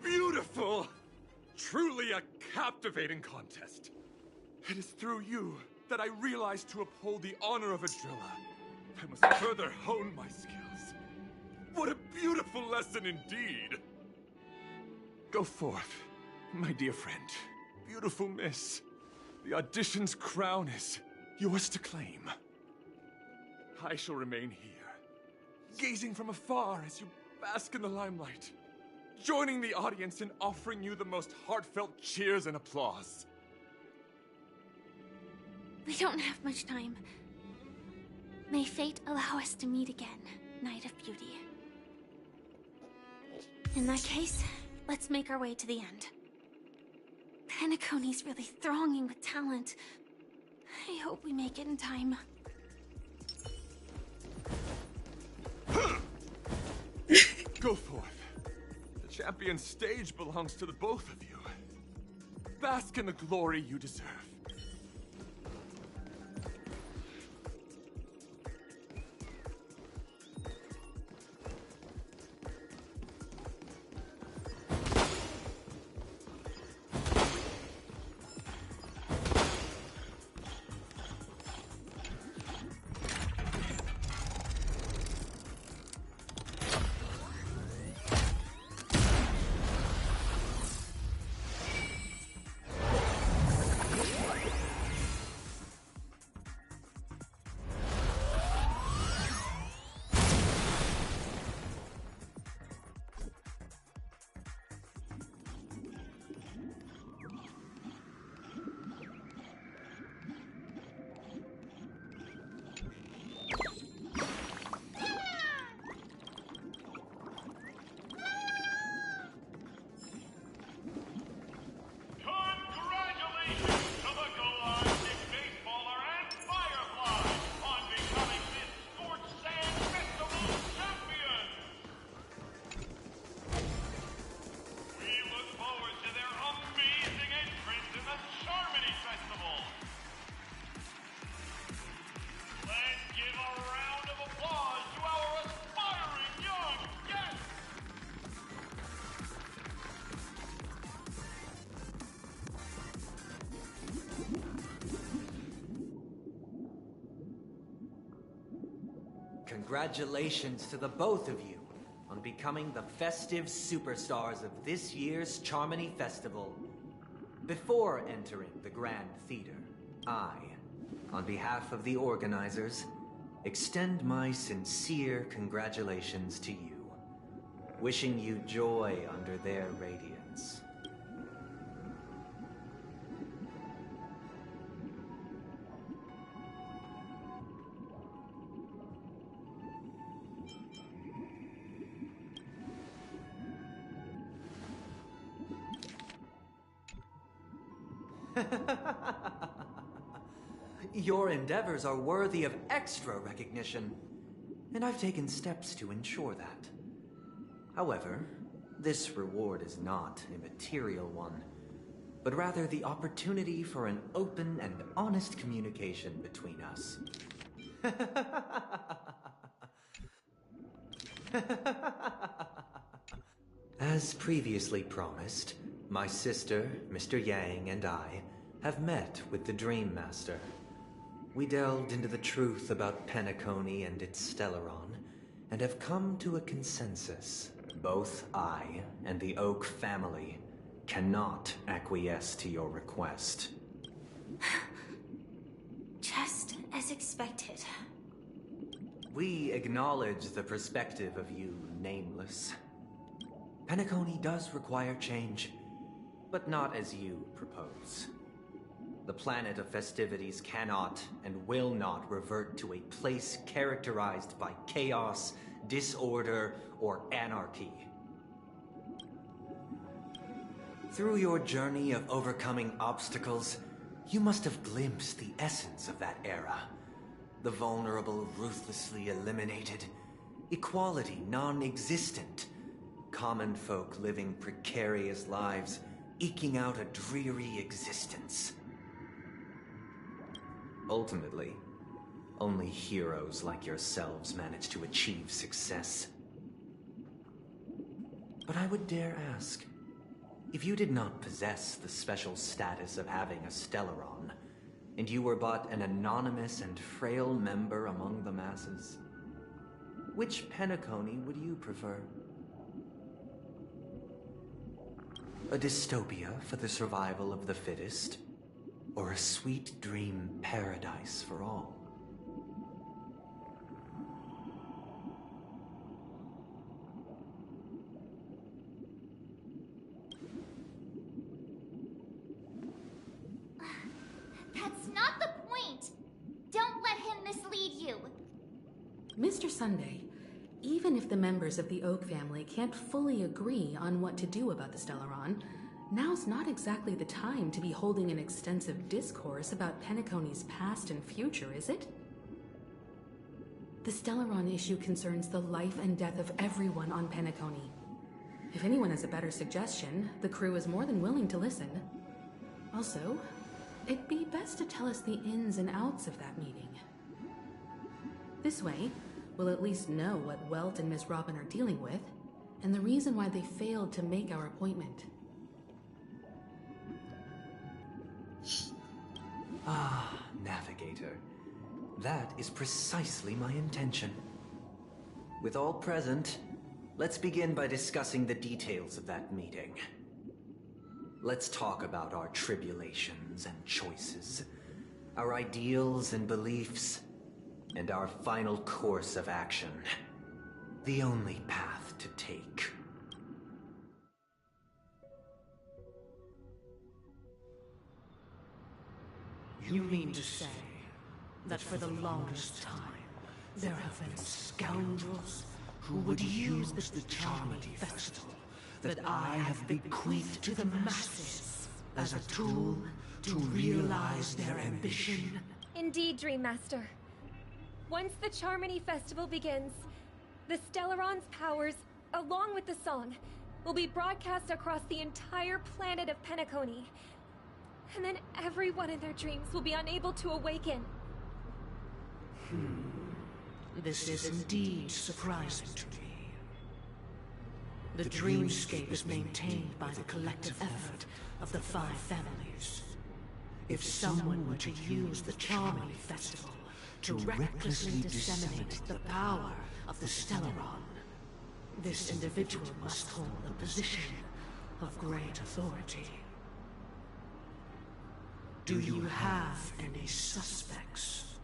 Beautiful! Truly a captivating contest. It is through you that I realized to uphold the honor of a driller, I must further hone my skills. What a beautiful lesson indeed! Go forth, my dear friend. Beautiful miss. The audition's crown is yours to claim. I shall remain here, gazing from afar as you bask in the limelight, joining the audience in offering you the most heartfelt cheers and applause.
We don't have much time. May fate allow us to meet again, Knight of Beauty. In that case, let's make our way to the end. Panecony's really thronging with talent. I hope we make it in time.
Go forth. The champion stage belongs to the both of you. Bask in the glory you deserve.
Congratulations to the both of you on becoming the festive superstars of this year's Charmony Festival. Before entering the Grand Theater, I, on behalf of the organizers, extend my sincere congratulations to you, wishing you joy under their radiance. Your endeavors are worthy of extra recognition, and I've taken steps to ensure that. However, this reward is not a material one, but rather the opportunity for an open and honest communication between us. As previously promised, my sister, Mr. Yang, and I have met with the Dream Master. We delved into the truth about Panecony and its Stellaron, and have come to a consensus. Both I and the Oak family cannot acquiesce to your request.
Just as expected.
We acknowledge the perspective of you, Nameless. Panecony does require change, but not as you propose. The planet of festivities cannot and will not revert to a place characterized by chaos, disorder, or anarchy. Through your journey of overcoming obstacles, you must have glimpsed the essence of that era. The vulnerable ruthlessly eliminated, equality non-existent, common folk living precarious lives, eking out a dreary existence. Ultimately, only heroes like yourselves manage to achieve success. But I would dare ask, if you did not possess the special status of having a Stellaron, and you were but an anonymous and frail member among the masses, which Panecony would you prefer? A dystopia for the survival of the fittest, or a sweet dream paradise for all?
That's not the point! Don't let him mislead you!
Mr. Sunday, even if the members of the Oak family can't fully agree on what to do about the Stellaron, now's not exactly the time to be holding an extensive discourse about Panecony's past and future, is it? The Stellaron issue concerns the life and death of everyone on Panecony. If anyone has a better suggestion, the crew is more than willing to listen. Also, it'd be best to tell us the ins and outs of that meeting. This way, we'll at least know what Welt and Miss Robin are dealing with, and the reason why they failed to make our appointment.
Ah, Navigator. That is precisely my intention. With all present, let's begin by discussing the details of that meeting. Let's talk about our tribulations and choices, our ideals and beliefs, and our final course of action. The only path to take.
You mean to say that for the longest time, there have been scoundrels who would use the Charmony Festival that I have bequeathed to the masses as a tool to realize their ambition?
Indeed, Dream Master. Once the Charmony Festival begins, the Stellaron's powers, along with the song, will be broadcast across the entire planet of Panecony. And then everyone in their dreams will be unable to awaken.
This is indeed surprising to me. The dreamscape is maintained by the collective effort of the 5 families. If someone were to use the Charmony Festival to recklessly disseminate the power of the Stellaron, this individual must hold a position of great authority. Do you have any suspects?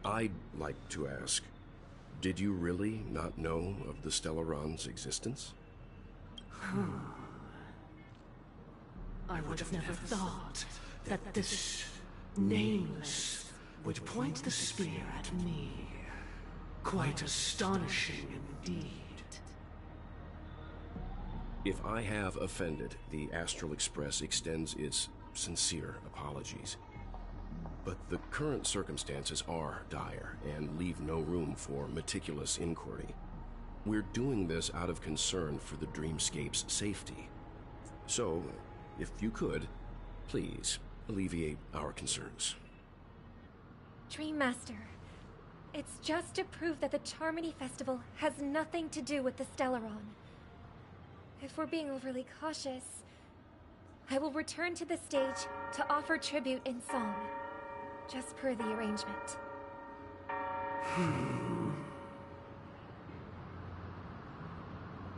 I'd like to ask, did you really not know of the Stellaron's existence?
I would have never thought that this nameless would point the spear at me. Quite astonishing indeed.
If I have offended, the Astral Express extends its sincere apologies. But the current circumstances are dire and leave no room for meticulous inquiry. We're doing this out of concern for the Dreamscape's safety. So, if you could, please alleviate our concerns.
Dream Master, it's just to prove that the Charmony Festival has nothing to do with the Stellaron. If we're being overly cautious, I will return to the stage to offer tribute in song, just per the arrangement.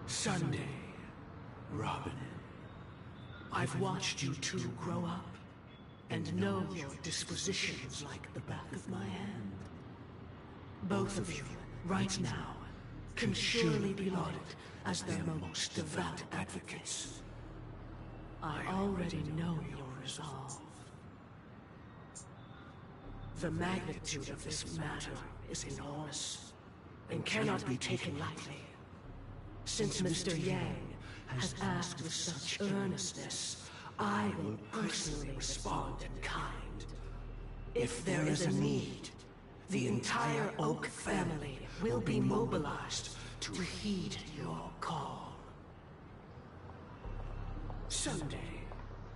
Sunday, Robin. I've watched you two grow up, and know your dispositions like the back of my hand. Both of you, right now, can surely be lauded as their most devout advocates. I already know your resolve. The magnitude of this matter is enormous, and cannot be taken lightly. Since Mr. Yang has asked with such earnestness, I will personally respond in kind. If there is a need, the entire Oak family will be mobilized to heed your call. Sunday,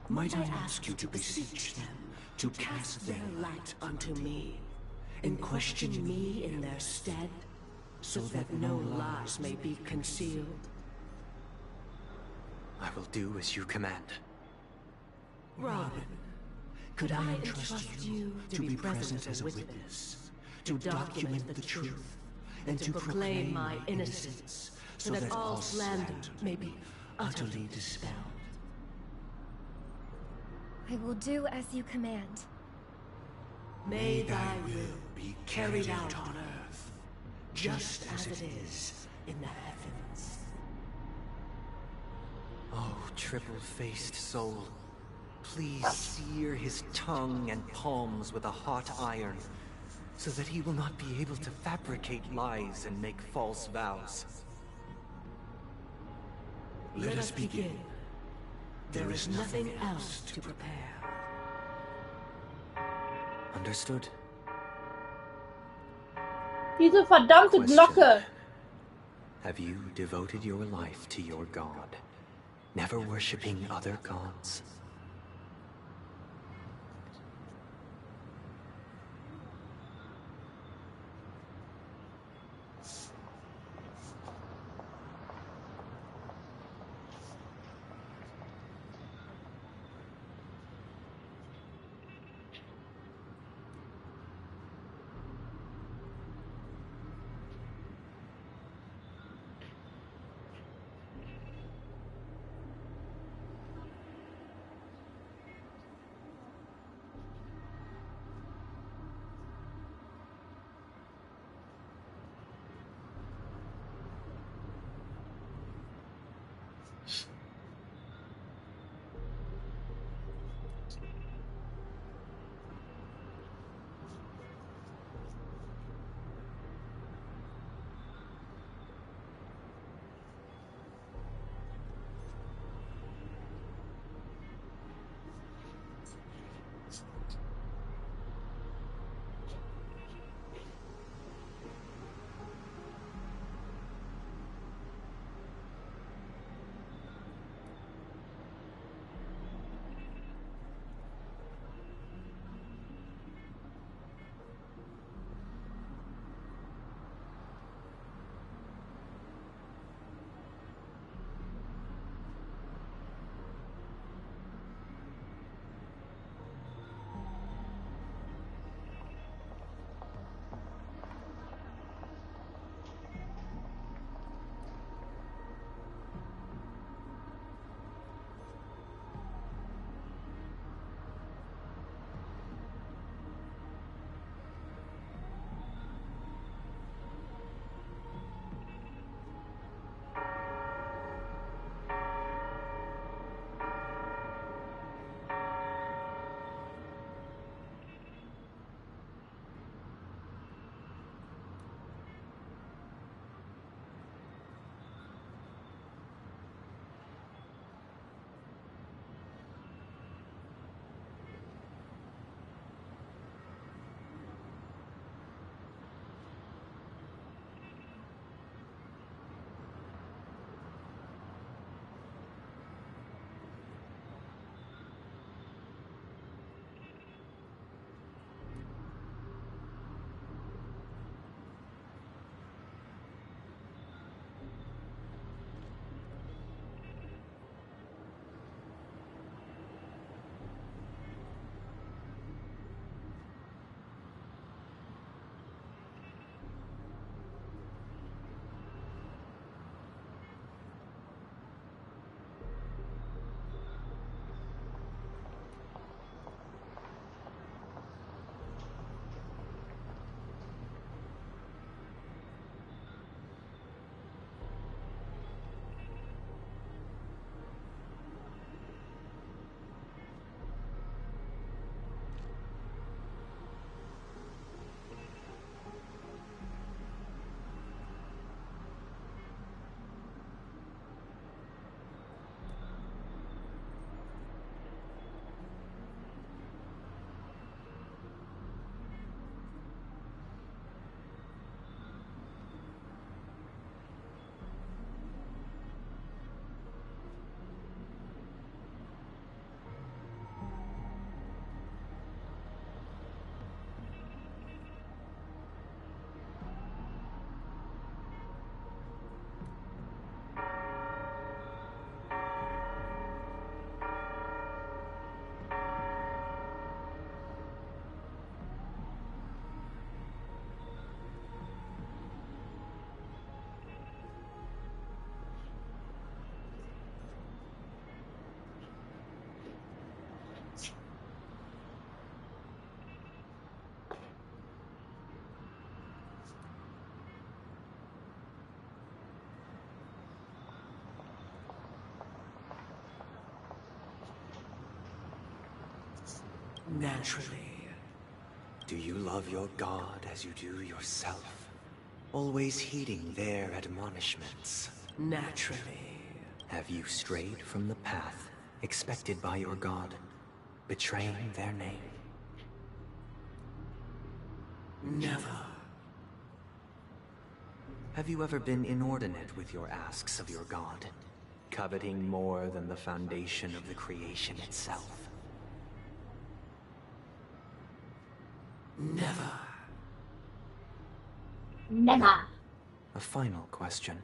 might I ask you to beseech them to cast their light unto me, and question me in their stead, so that no lies may be concealed?
I will do as you command.
Robin, could I entrust you to be present as a witness, to document the truth, and to proclaim my innocence, so that all slander may be utterly dispelled?
I will do as you command.
May thy will be carried out on earth, just as it is in the heavens.
Oh, triple-faced soul, please sear his tongue and palms with a hot iron, so that he will not be able to fabricate lies and make false vows.
Let us begin. There is nothing else to prepare.
Understood.
Diese verdammte Glocke!
Have you devoted your life to your god, never worshipping other gods?
Naturally.
Do you love your god as you do yourself? Always heeding their admonishments?
Naturally.
Have you strayed from the path expected by your god, betraying their name?
Never.
Have you ever been inordinate with your asks of your god, coveting more than the foundation of the creation itself?
Never.
Never.
A final question.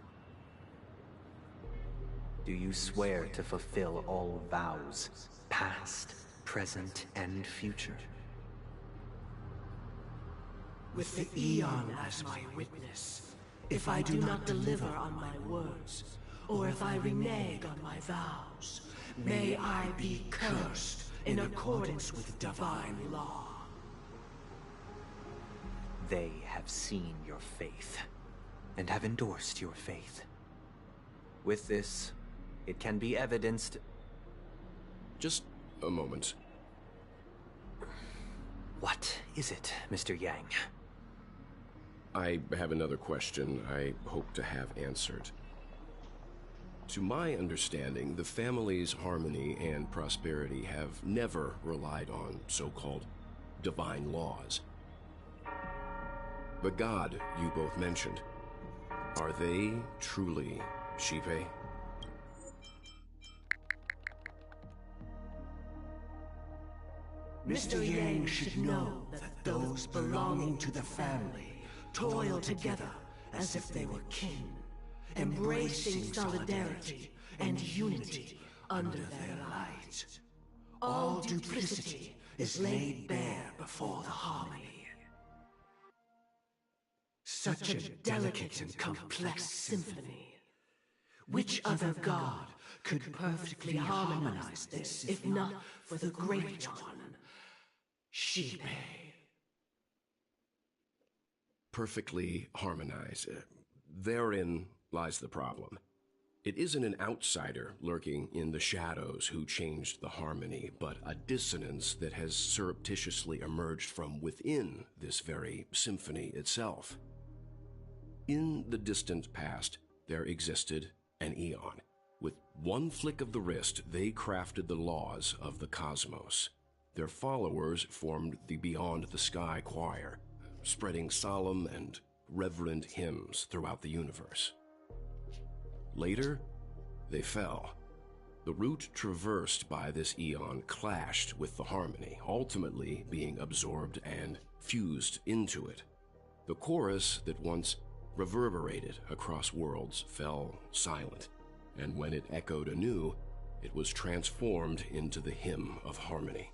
Do you swear to fulfill all vows, past, present, and future?
With the Eon as my witness, if I do not deliver on my words, or if I renege on my vows, may I be cursed in accordance with divine law.
They have seen your faith, and have endorsed your faith. With this, it can be evidenced...
Just a moment.
What is it, Mr. Yang?
I have another question I hope to have answered. To my understanding, the family's harmony and prosperity have never relied on so-called divine laws. The god you both mentioned, are they truly Shipe?
Mr. Yang should know that those belonging to the family toil together as if they were kin, embracing solidarity and unity under their light. All duplicity is laid bare before the harmony. Such a delicate and complex symphony. Which other god could perfectly harmonize this, if not for the Great One, Shipe?
Perfectly harmonize. Therein lies the problem. It isn't an outsider lurking in the shadows who changed the harmony, but a dissonance that has surreptitiously emerged from within this very symphony itself. In the distant past, there existed an Eon. With one flick of the wrist, they crafted the laws of the cosmos. Their followers formed the Beyond the Sky Choir, spreading solemn and reverent hymns throughout the universe. Later, they fell. The route traversed by this Eon clashed with the harmony, ultimately being absorbed and fused into it. The chorus that once reverberated across worlds fell silent, and when it echoed anew, it was transformed into the hymn of harmony.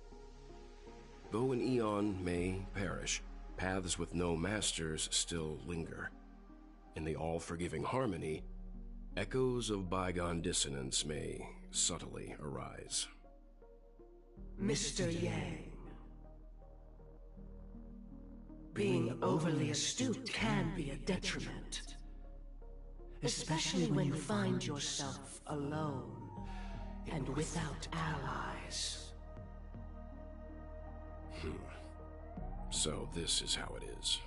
Though an Eon may perish, paths with no masters still linger. In the all-forgiving harmony, echoes of bygone dissonance may subtly arise.
Mr. Yang, being overly astute can be a detriment, especially when you find yourself alone and without allies.
So this is how it is.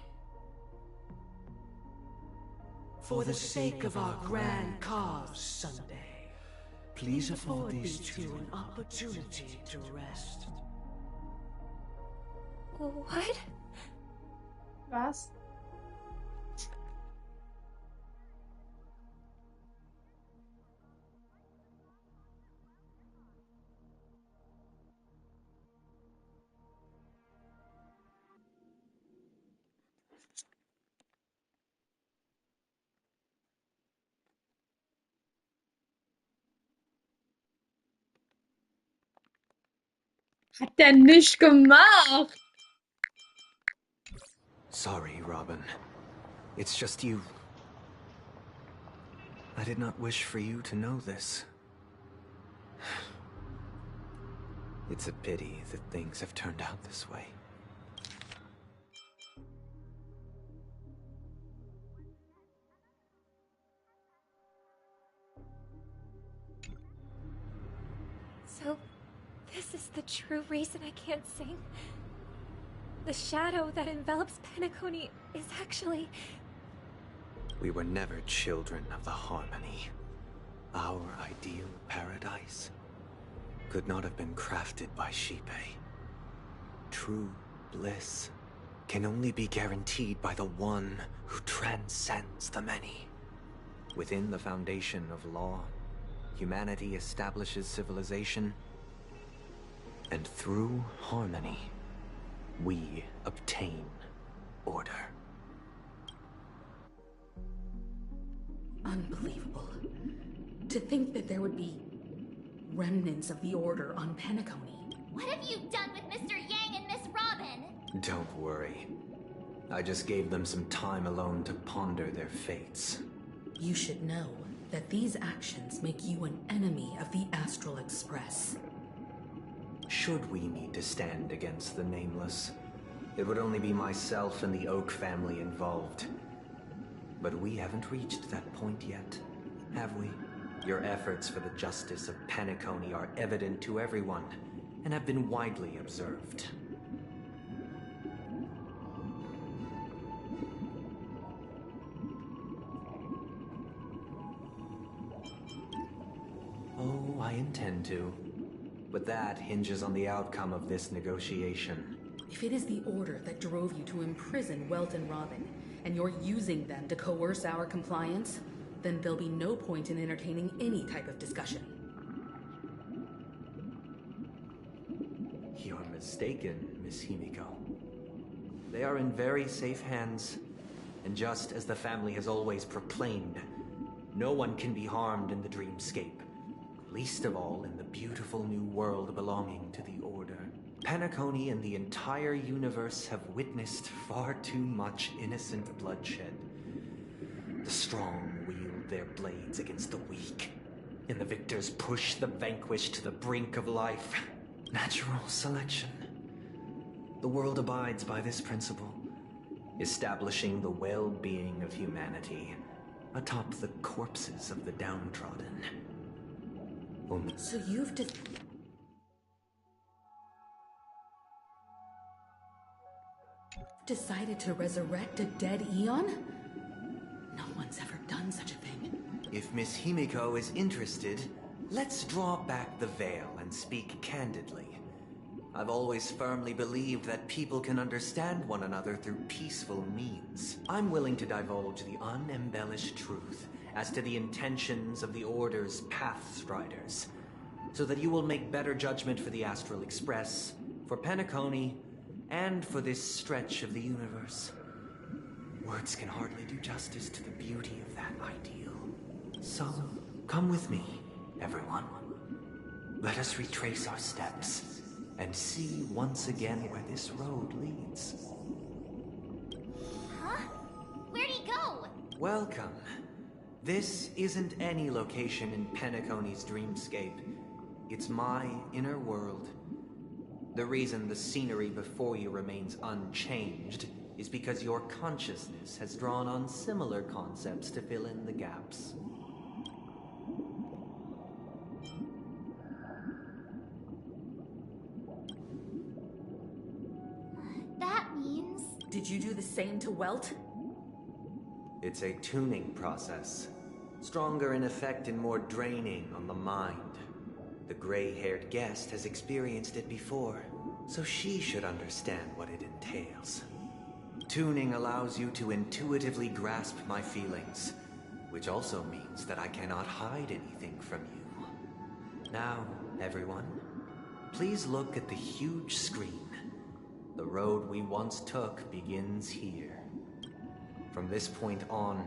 For the sake of our grand cause, Sunday, please afford these two an opportunity to rest.
What?
Was? Hat der nicht gemacht!
Sorry, Robin. It's just you. I did not wish for you to know this. It's a pity that things have turned out this way.
So, this is the true reason I can't sing? The shadow that envelops Panecony is actually...
We were never children of the harmony. Our ideal paradise could not have been crafted by Shipe. True bliss can only be guaranteed by the one who transcends the many. Within the foundation of law, humanity establishes civilization, and through harmony, we obtain order.
Unbelievable. To think that there would be remnants of the Order on Panecony.
What have you done with Mr. Yang and Miss Robin?
Don't worry. I just gave them some time alone to ponder their fates.
You should know that these actions make you an enemy of the Astral Express.
Should we need to stand against the Nameless, it would only be myself and the Oak family involved. But we haven't reached that point yet, have we? Your efforts for the justice of Panecony are evident to everyone, and have been widely observed. Oh, I intend to. But that hinges on the outcome of this negotiation.
If it is the Order that drove you to imprison Welt and Robin, and you're using them to coerce our compliance, then there'll be no point in entertaining any type of discussion.
You're mistaken, Miss Himiko. They are in very safe hands, and just as the family has always proclaimed, no one can be harmed in the dreamscape, least of all in the beautiful new world belonging to the Order. Panecony and the entire universe have witnessed far too much innocent bloodshed. The strong wield their blades against the weak, and the victors push the vanquished to the brink of life. Natural selection. The world abides by this principle, establishing the well-being of humanity atop the corpses of the downtrodden.
So you've decided to resurrect a dead Eon? No one's ever done such a thing.
If Miss Himiko is interested, let's draw back the veil and speak candidly. I've always firmly believed that people can understand one another through peaceful means. I'm willing to divulge the unembellished truth as to the intentions of the Order's Pathstriders, so that you will make better judgment for the Astral Express, for Panecony, and for this stretch of the universe. Words can hardly do justice to the beauty of that ideal. So, come with me, everyone. Let us retrace our steps, and see once again where this road leads.
Huh? Where'd he go?
Welcome. This isn't any location in Panecony's dreamscape. It's my inner world. The reason the scenery before you remains unchanged is because your consciousness has drawn on similar concepts to fill in the gaps.
That means...
Did you do the same to Welt?
It's a tuning process. Stronger in effect and more draining on the mind. The gray-haired guest has experienced it before, so she should understand what it entails. Tuning allows you to intuitively grasp my feelings, which also means that I cannot hide anything from you. Now, everyone, please look at the huge screen. The road we once took begins here. From this point on,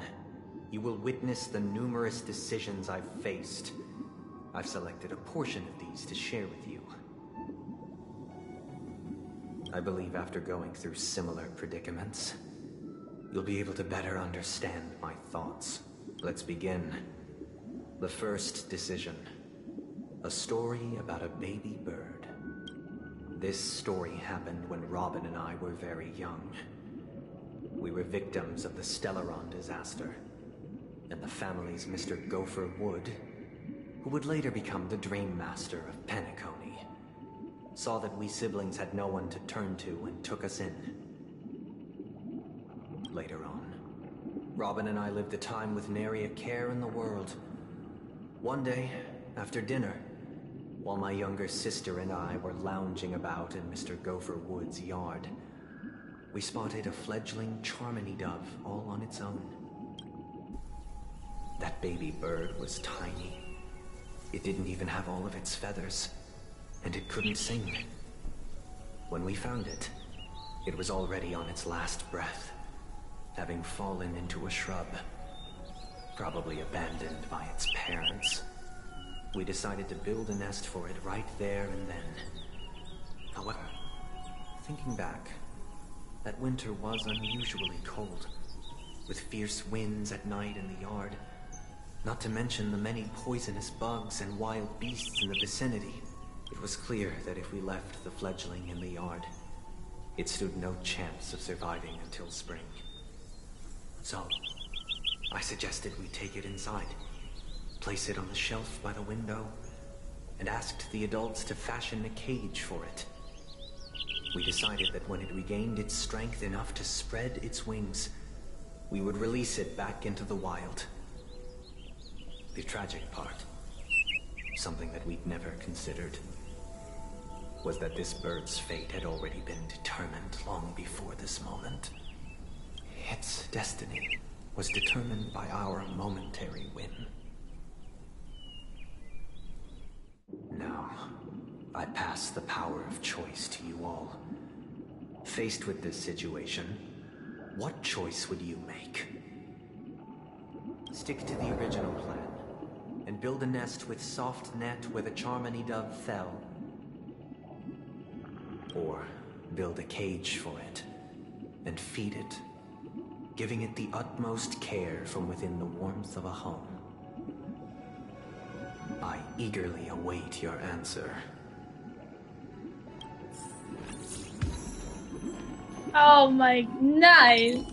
you will witness the numerous decisions I've faced. I've selected a portion of these to share with you. I believe after going through similar predicaments, you'll be able to better understand my thoughts. Let's begin. The first decision. A story about a baby bird. This story happened when Robin and I were very young. We were victims of the Stellaron disaster, and the family's Mr. Gopher Wood, who would later become the Dream Master of Panecony. saw that we siblings had no one to turn to and took us in. Later on, Robin and I lived a time with nary a care in the world. One day, after dinner, while my younger sister and I were lounging about in Mr. Gopher Wood's yard, we spotted a fledgling Charmony dove all on its own. That baby bird was tiny. It didn't even have all of its feathers, and it couldn't sing. When we found it, it was already on its last breath, having fallen into a shrub, probably abandoned by its parents. We decided to build a nest for it right there and then. However, thinking back, that winter was unusually cold, with fierce winds at night in the yard, not to mention the many poisonous bugs and wild beasts in the vicinity. It was clear that if we left the fledgling in the yard, it stood no chance of surviving until spring. So, I suggested we take it inside, place it on the shelf by the window, and asked the adults to fashion a cage for it. We decided that when it regained its strength enough to spread its wings, we would release it back into the wild. The tragic part, something that we'd never considered, was that this bird's fate had already been determined long before this moment. Its destiny was determined by our momentary whim. Now, I pass the power of choice to you all. Faced with this situation, what choice would you make? Stick to the original plan, and build a nest with soft net where the Charmony dove fell. Or build a cage for it, and feed it, giving it the utmost care from within the warmth of a home. I eagerly await your answer.
Oh my, nice!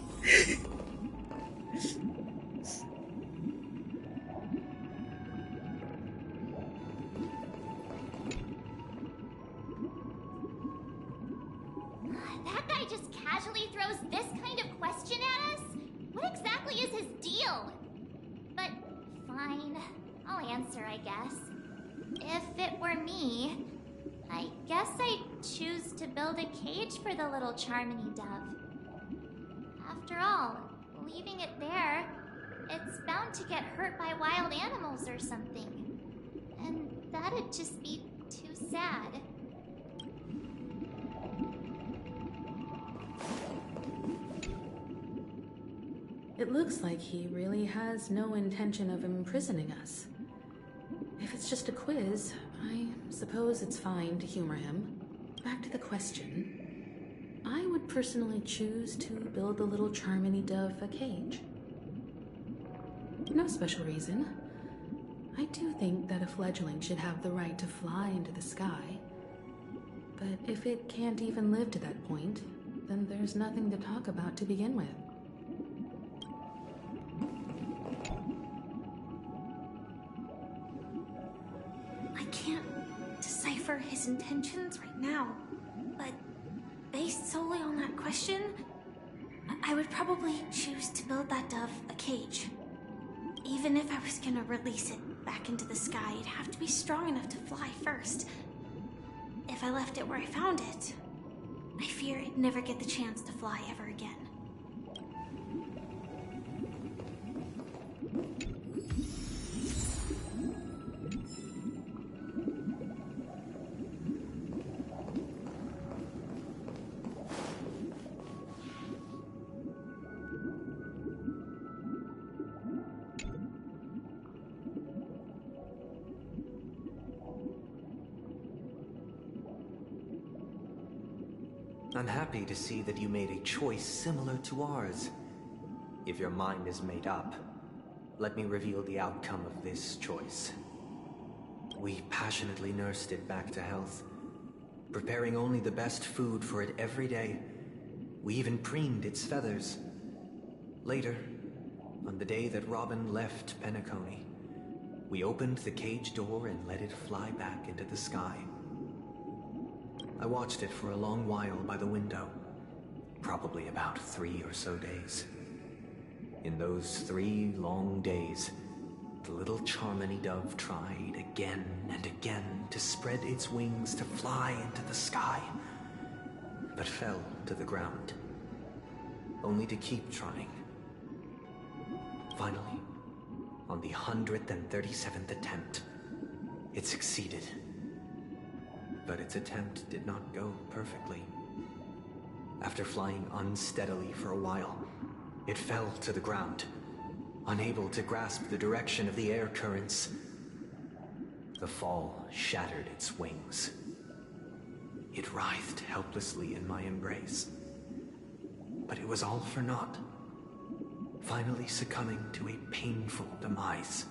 That guy just casually throws this kind of question at us? What exactly is his deal? But fine, I'll answer, I guess. If it were me, I guess I'd choose to build a cage for the little Charmony dove. After all, leaving it there, it's bound to get hurt by wild animals or something. And that'd just be too sad.
It looks like he really has no intention of imprisoning us. If it's just a quiz, I suppose it's fine to humor him. Back to the question. I would personally choose to build the little Charmony dove a cage. No special reason. I do think that a fledgling should have the right to fly into the sky. But if it can't even live to that point, then there's nothing to talk about to begin with.
I can't decipher his intentions right now, but based solely on that question, I would probably choose to build that dove a cage. Even if I was gonna release it back into the sky, it'd have to be strong enough to fly first. If I left it where I found it, I fear it'd never get the chance to fly ever again.
I'm happy to see that you made a choice similar to ours. If your mind is made up, let me reveal the outcome of this choice. We passionately nursed it back to health, preparing only the best food for it every day. We even preened its feathers. Later, on the day that Robin left Panecony, we opened the cage door and let it fly back into the sky. I watched it for a long while by the window, probably about 3 or so days. In those 3 long days, the little Charmony dove tried again and again to spread its wings to fly into the sky, but fell to the ground, only to keep trying. Finally, on the 137th attempt, it succeeded. But its attempt did not go perfectly. After flying unsteadily for a while, it fell to the ground, unable to grasp the direction of the air currents. The fall shattered its wings. It writhed helplessly in my embrace. But it was all for naught, finally succumbing to a painful demise.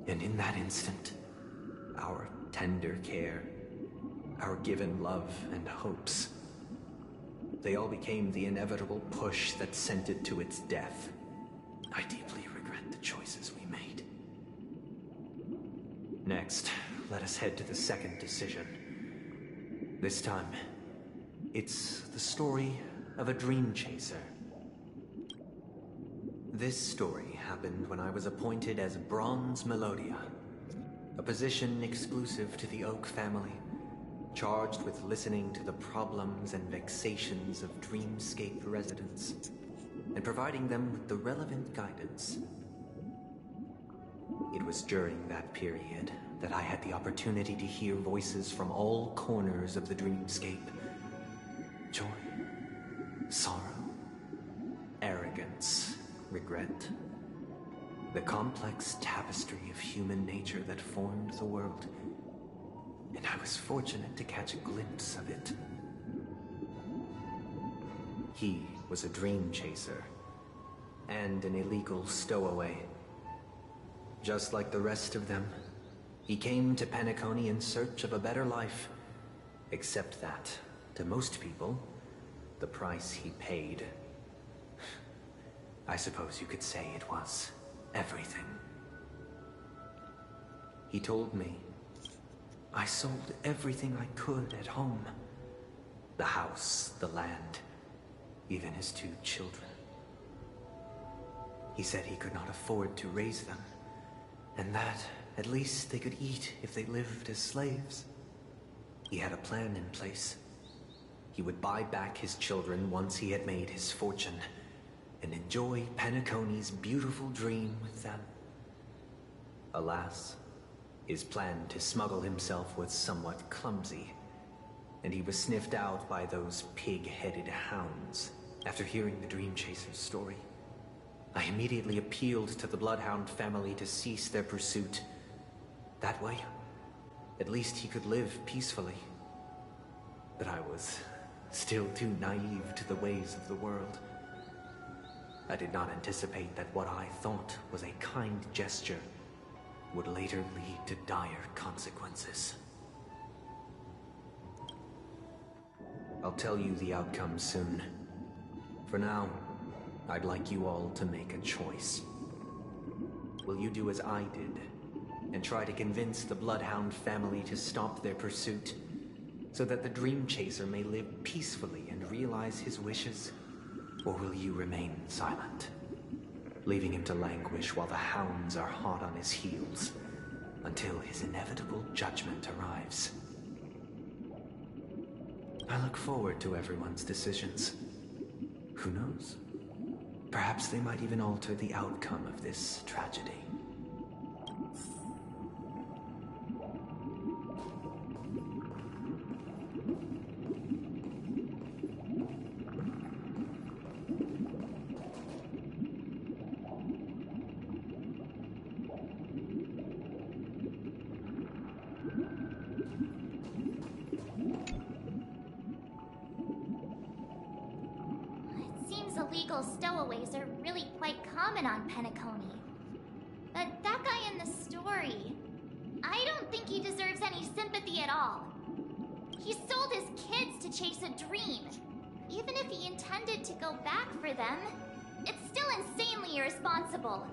And in that instant, our tender care, our given love and hopes, they all became the inevitable push that sent it to its death. I deeply regret the choices we made. Next, let us head to the second decision. This time, it's the story of a dream chaser. This story happened when I was appointed as Bronze Melodia, a position exclusive to the Oak family, charged with listening to the problems and vexations of Dreamscape residents, and providing them with the relevant guidance. It was during that period that I had the opportunity to hear voices from all corners of the Dreamscape. Joy, sorrow, arrogance, regret. The complex tapestry of human nature that formed the world. And I was fortunate to catch a glimpse of it. He was a dream chaser, and an illegal stowaway. Just like the rest of them, he came to Panecony in search of a better life, except that, to most people, the price he paid, I suppose you could say it was everything. He told me I sold everything I could at home. The house, the land, even his 2 children. He said he could not afford to raise them, and that at least they could eat if they lived as slaves. He had a plan in place. He would buy back his children once he had made his fortune, and enjoy Panecony's beautiful dream with them. Alas, his plan to smuggle himself was somewhat clumsy, and he was sniffed out by those pig-headed hounds. After hearing the Dream Chaser's story, I immediately appealed to the Bloodhound family to cease their pursuit. That way, at least he could live peacefully. But I was still too naive to the ways of the world. I did not anticipate that what I thought was a kind gesture would later lead to dire consequences. I'll tell you the outcome soon. For now, I'd like you all to make a choice. Will you do as I did, and try to convince the Bloodhound family to stop their pursuit, so that the Dream Chaser may live peacefully and realize his wishes? Or will you remain silent, leaving him to languish while the hounds are hot on his heels, until his inevitable judgment arrives? I look forward to everyone's decisions. Who knows? Perhaps they might even alter the outcome of this tragedy.
Illegal stowaways are really quite common on Panecony. But that guy in the story, I don't think he deserves any sympathy at all. He sold his kids to chase a dream. Even if he intended to go back for them, it's still insanely irresponsible.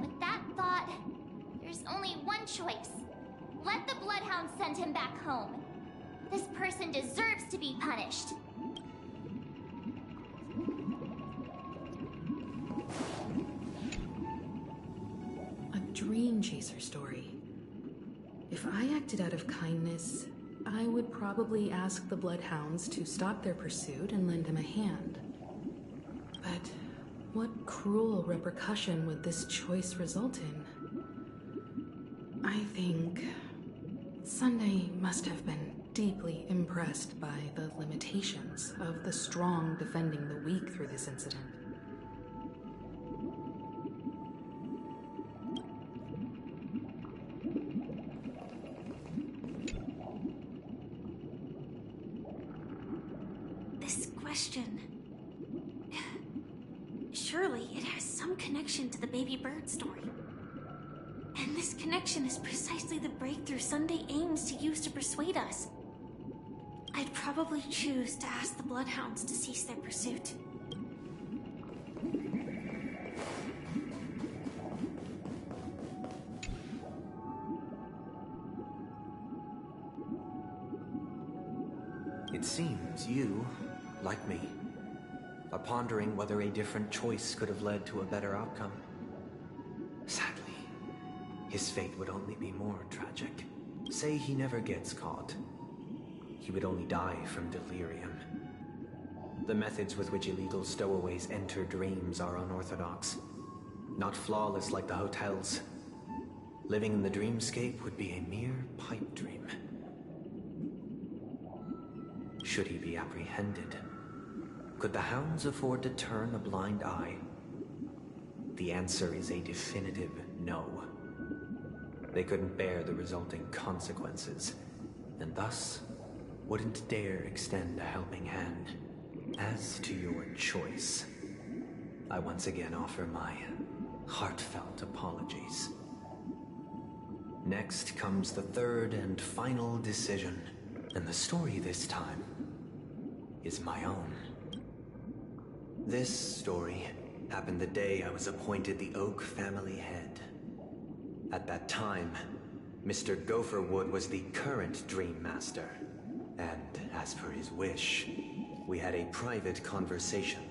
With that thought, there's There's only one choice. Let the Bloodhound send him back home. This person deserves to be punished.
A dream chaser story. If I acted out of kindness, I would probably ask the Bloodhounds to stop their pursuit and lend him a hand. But what cruel repercussion would this choice result in? I think Sunday must have been deeply impressed by the limitations of the strong defending the weak through this incident.
This question... Surely it has some connection to the baby bird story. And this connection is precisely the breakthrough Sunday aims to use to persuade us. I'd probably choose to ask the Bloodhounds to cease their pursuit.
It seems you, like me, are pondering whether a different choice could have led to a better outcome. Sadly, his fate would only be more tragic. Say he never gets caught. He would only die from delirium. The methods with which illegal stowaways enter dreams are unorthodox. Not flawless like the hotels. Living in the dreamscape would be a mere pipe dream. Should he be apprehended? Could the hounds afford to turn a blind eye? The answer is a definitive no. They couldn't bear the resulting consequences, and thus wouldn't dare extend a helping hand. As to your choice, I once again offer my heartfelt apologies. Next comes the third and final decision, and the story this time is my own. This story happened the day I was appointed the Oak family head. At that time, Mr. Gopherwood was the current Dream Master, and as per his wish, we had a private conversation.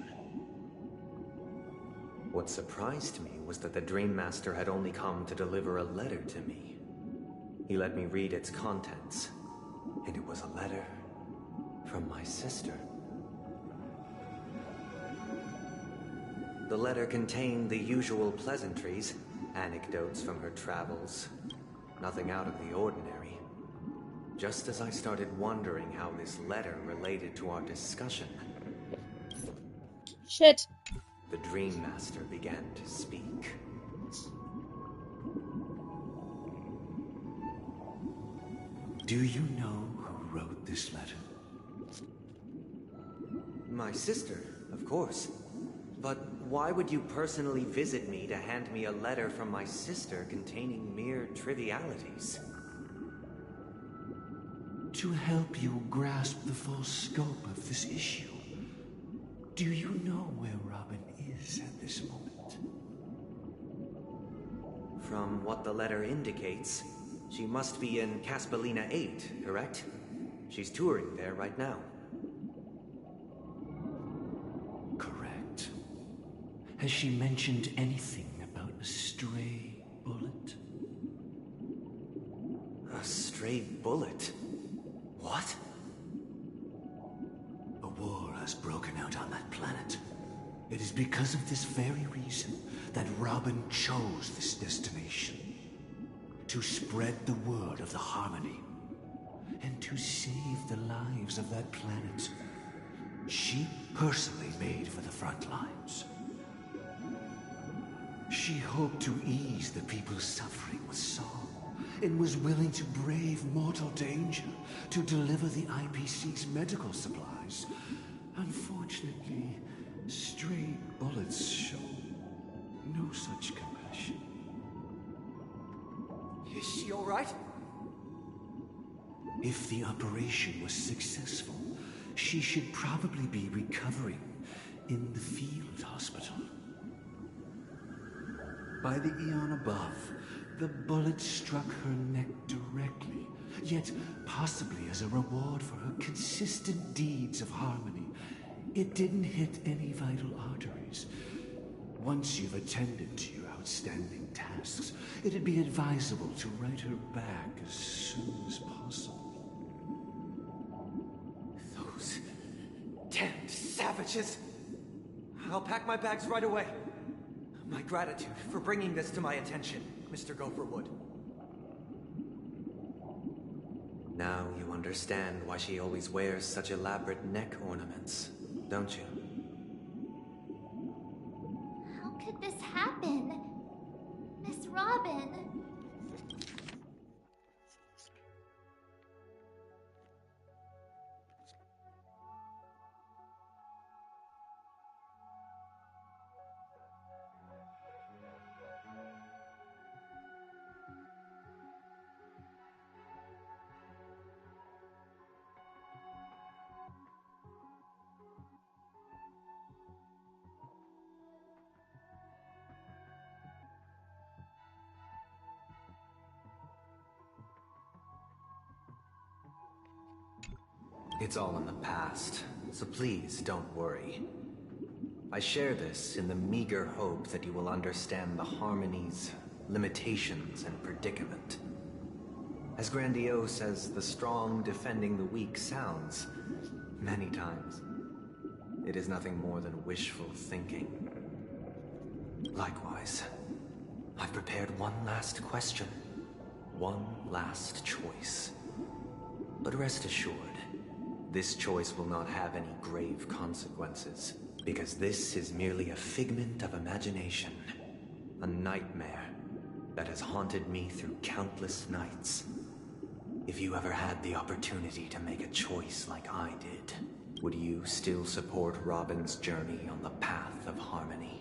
What surprised me was that the Dream Master had only come to deliver a letter to me. He let me read its contents, and it was a letter from my sister. The letter contained the usual pleasantries, anecdotes from her travels. Nothing out of the ordinary. Just as I started wondering how this letter related to our discussion...
Shit.
The Dream Master began to speak.
Do you know who wrote this letter?
My sister, of course. But why would you personally visit me to hand me a letter from my sister containing mere trivialities?
To help you grasp the full scope of this issue. Do you know where Robin is at this moment?
From what the letter indicates, she must be in Caspelina 8, correct? She's touring there right now.
Correct. Has she mentioned anything about a stray bullet?
A stray bullet? What?
A war has broken out on that planet. It is because of this very reason that Robin chose this destination. To spread the word of the Harmony. And to save the lives of that planet. She personally made for the front lines. She hoped to ease the people's suffering with song, and was willing to brave mortal danger to deliver the IPC's medical supplies. Unfortunately, stray bullets show no such compassion.
Is she all right?
If the operation was successful, she should probably be recovering in the field hospital. By the eon above, The bullet struck her neck directly, yet possibly as a reward for her consistent deeds of harmony. It didn't hit any vital arteries. Once you've attended to your outstanding tasks, it'd be advisable to write her back as soon as possible.
Those damned savages! I'll pack my bags right away. My gratitude for bringing this to my attention, Mr. Gopherwood. Now you understand why she always wears such elaborate neck ornaments, don't you?
How could this happen? Miss Robin?
It's all in the past, so please don't worry. I share this in the meager hope that you will understand the harmony's limitations and predicament. As grandiose as the strong defending the weak sounds, many times, it is nothing more than wishful thinking. Likewise, I've prepared one last question, one last choice. But rest assured, this choice will not have any grave consequences, because this is merely a figment of imagination, a nightmare that has haunted me through countless nights. If you ever had the opportunity to make a choice like I did, would you still support Robin's journey on the path of harmony?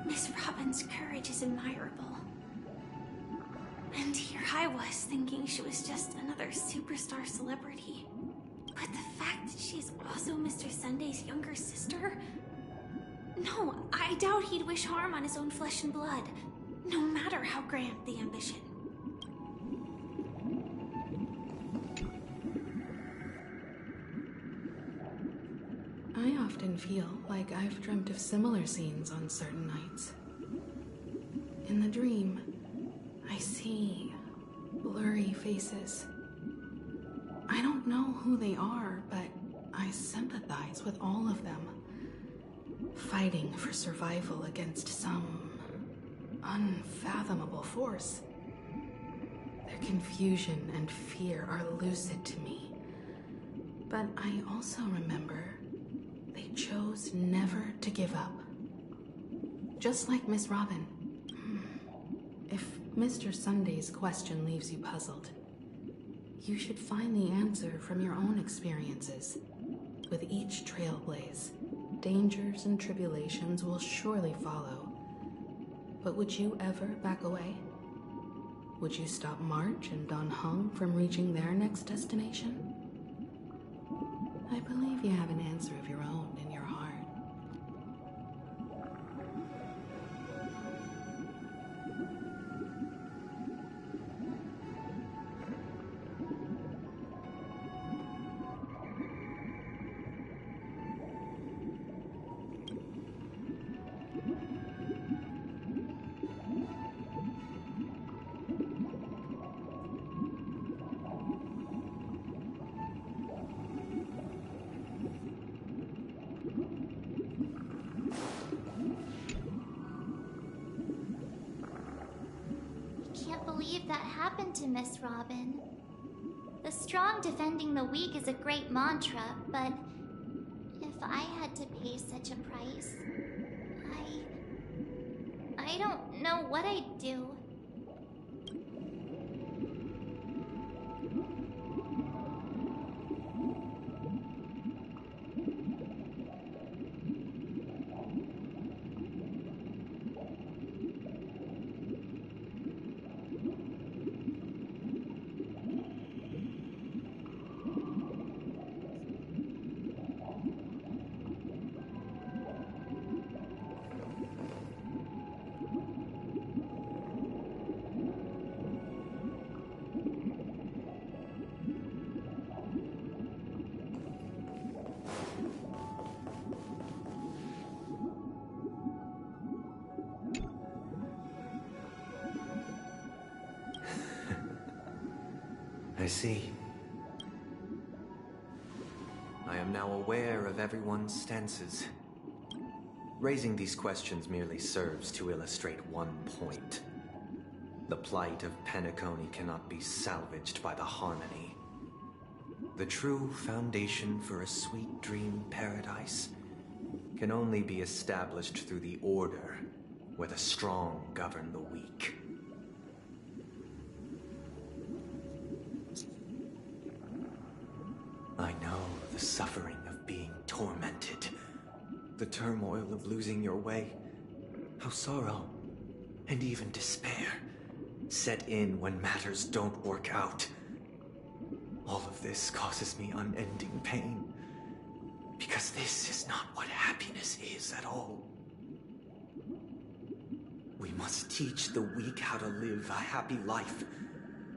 Miss Robin's courage is admirable. And here I was thinking she was just another superstar celebrity. But the fact that she's also Mr. Sunday's younger sister? No, I doubt he'd wish harm on his own flesh and blood, no matter how grand the ambition.
I often feel like I've dreamt of similar scenes on certain nights. In the dream, I see blurry faces. I don't know who they are, but I sympathize with all of them, fighting for survival against some unfathomable force. Their confusion and fear are lucid to me, but I also remember they chose never to give up. Just like Miss Robin. If Mr. Sunday's question leaves you puzzled, you should find the answer from your own experiences. With each trailblaze, dangers and tribulations will surely follow. But would you ever back away? Would you stop March and Don Hung from reaching their next destination? I believe you have an answer of your own in your heart.
That happened to Miss Robin. The strong defending the weak is a great mantra, but if I had to pay such a price, I don't know what I'd do.
I see. I am now aware of everyone's stances. Raising these questions merely serves to illustrate one point. The plight of Panecony cannot be salvaged by the Harmony. The true foundation for a sweet dream paradise can only be established through the Order, where the strong govern the weak. I know the suffering of being tormented, the turmoil of losing your way, how sorrow, and even despair, set in when matters don't work out. All of this causes me unending pain, because this is not what happiness is at all. We must teach the weak how to live a happy life.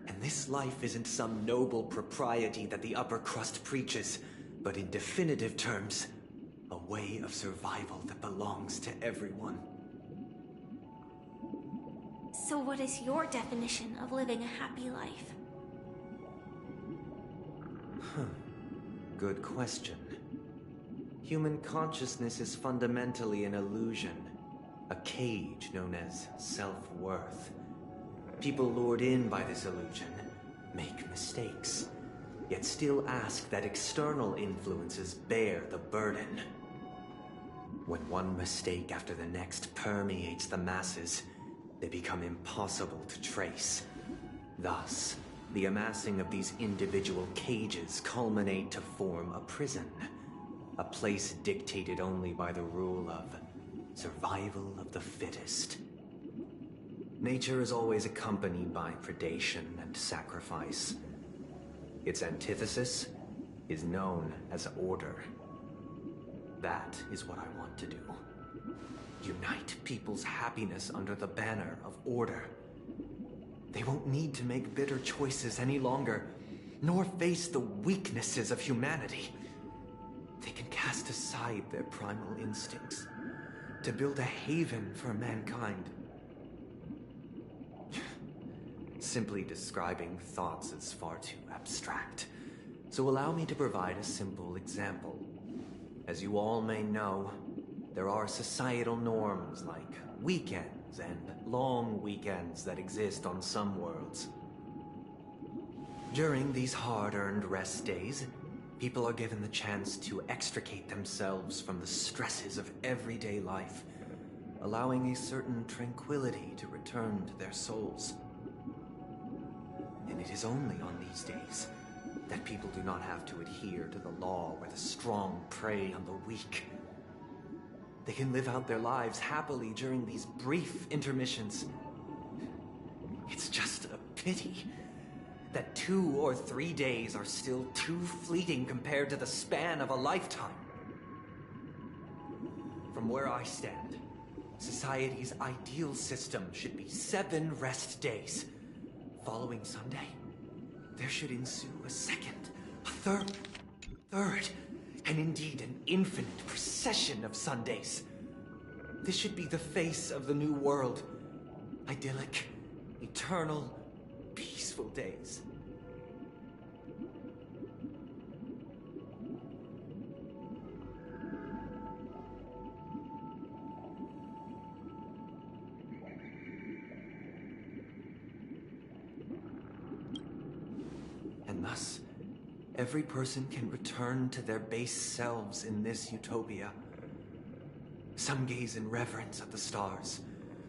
And this life isn't some noble propriety that the upper crust preaches, but in definitive terms, a way of survival that belongs to everyone.
So what is your definition of living a happy life?
Good question. Human consciousness is fundamentally an illusion, a cage known as self-worth. People lured in by this illusion make mistakes, yet still ask that external influences bear the burden. When one mistake after the next permeates the masses, they become impossible to trace. Thus, the amassing of these individual cages culminate to form a prison, a place dictated only by the rule of survival of the fittest. Nature is always accompanied by predation and sacrifice. Its antithesis is known as order. That is what I want to do. Unite people's happiness under the banner of order. They won't need to make bitter choices any longer, nor face the weaknesses of humanity. They can cast aside their primal instincts to build a haven for mankind. Simply describing thoughts is far too abstract, so allow me to provide a simple example. As you all may know, there are societal norms like weekends and long weekends that exist on some worlds. During these hard-earned rest days, people are given the chance to extricate themselves from the stresses of everyday life, allowing a certain tranquility to return to their souls. And it is only on these days that people do not have to adhere to the law where the strong prey on the weak. They can live out their lives happily during these brief intermissions. It's just a pity that 2 or 3 days are still too fleeting compared to the span of a lifetime. From where I stand, society's ideal system should be 7 rest days. Following Sunday, there should ensue a second, a third, and indeed an infinite procession of Sundays. This should be the face of the new world. Idyllic, eternal, peaceful days. And thus, every person can return to their base selves in this utopia. Some gaze in reverence at the stars,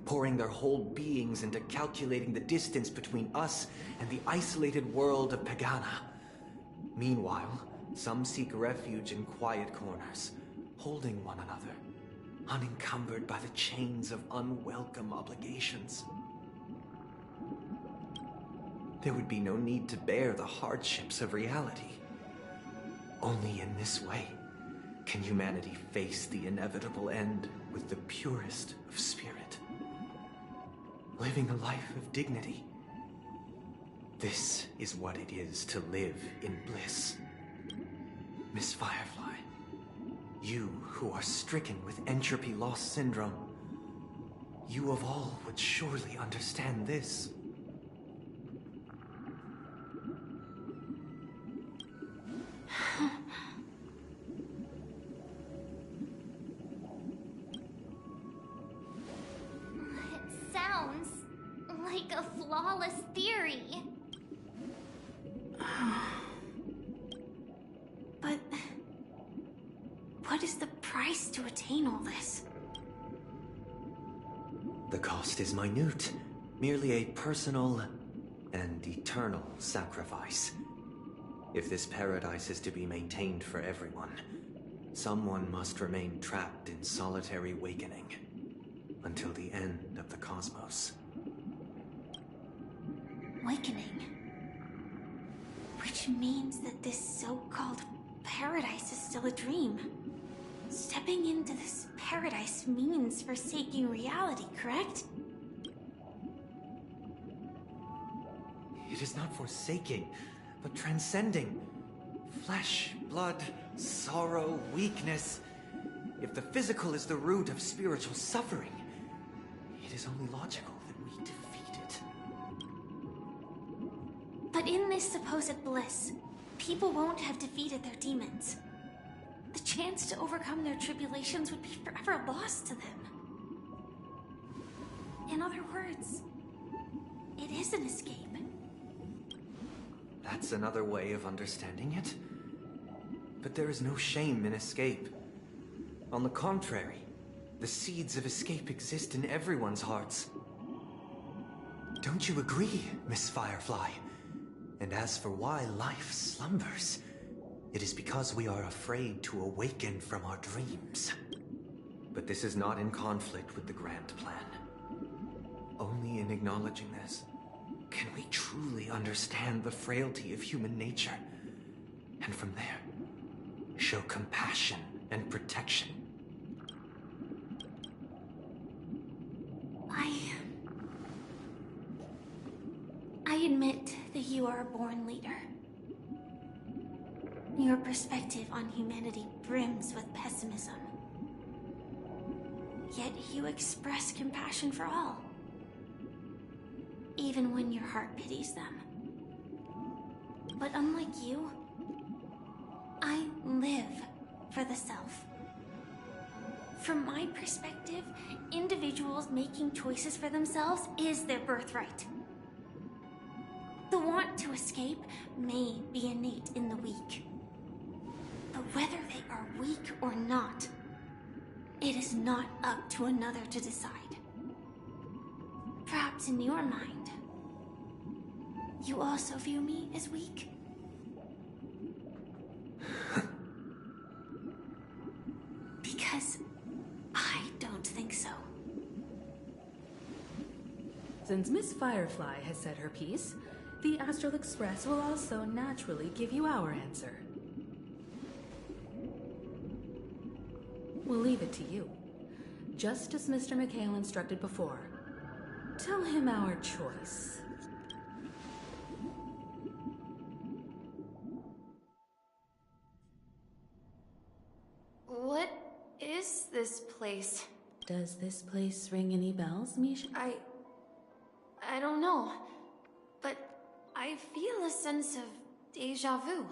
pouring their whole beings into calculating the distance between us and the isolated world of Pagana. Meanwhile, some seek refuge in quiet corners, holding one another, unencumbered by the chains of unwelcome obligations. There would be no need to bear the hardships of reality. Only in this way can humanity face the inevitable end with the purest of spirit, living a life of dignity. This is what it is to live in bliss. Miss Firefly, you who are stricken with entropy loss syndrome, you of all would surely understand this.
flawless theory. But what is the price to attain all this?
The cost is minute, merely a personal and eternal sacrifice. If this paradise is to be maintained for everyone, someone must remain trapped in solitary awakening until the end of the cosmos.
Awakening. Which means that this so-called paradise is still a dream. Stepping into this paradise means forsaking reality, correct?
It is not forsaking, but transcending. Flesh, blood, sorrow, weakness. If the physical is the root of spiritual suffering, it is only logical that we defeat it.
But in this supposed bliss, people won't have defeated their demons. The chance to overcome their tribulations would be forever lost to them. In other words, it is an escape.
That's another way of understanding it. But there is no shame in escape. On the contrary, the seeds of escape exist in everyone's hearts. Don't you agree, Miss Firefly? And as for why life slumbers, it is because we are afraid to awaken from our dreams. But this is not in conflict with the grand plan. Only in acknowledging this can we truly understand the frailty of human nature, and from there, show compassion and protection.
I admit that you are a born leader. Your perspective on humanity brims with pessimism. Yet you express compassion for all, even when your heart pities them. But unlike you, I live for the self. From my perspective, individuals making choices for themselves is their birthright. The want to escape may be innate in the weak. But whether they are weak or not, it is not up to another to decide. Perhaps in your mind, you also view me as weak? Because I don't think so.
Since Miss Firefly has said her piece, the Astral Express will also naturally give you our answer. We'll leave it to you. Just as Mr. McHale instructed before. Tell him our choice.
What is this place?
Does this place ring any bells, Misha?
I don't know, but I feel a sense of déjà vu.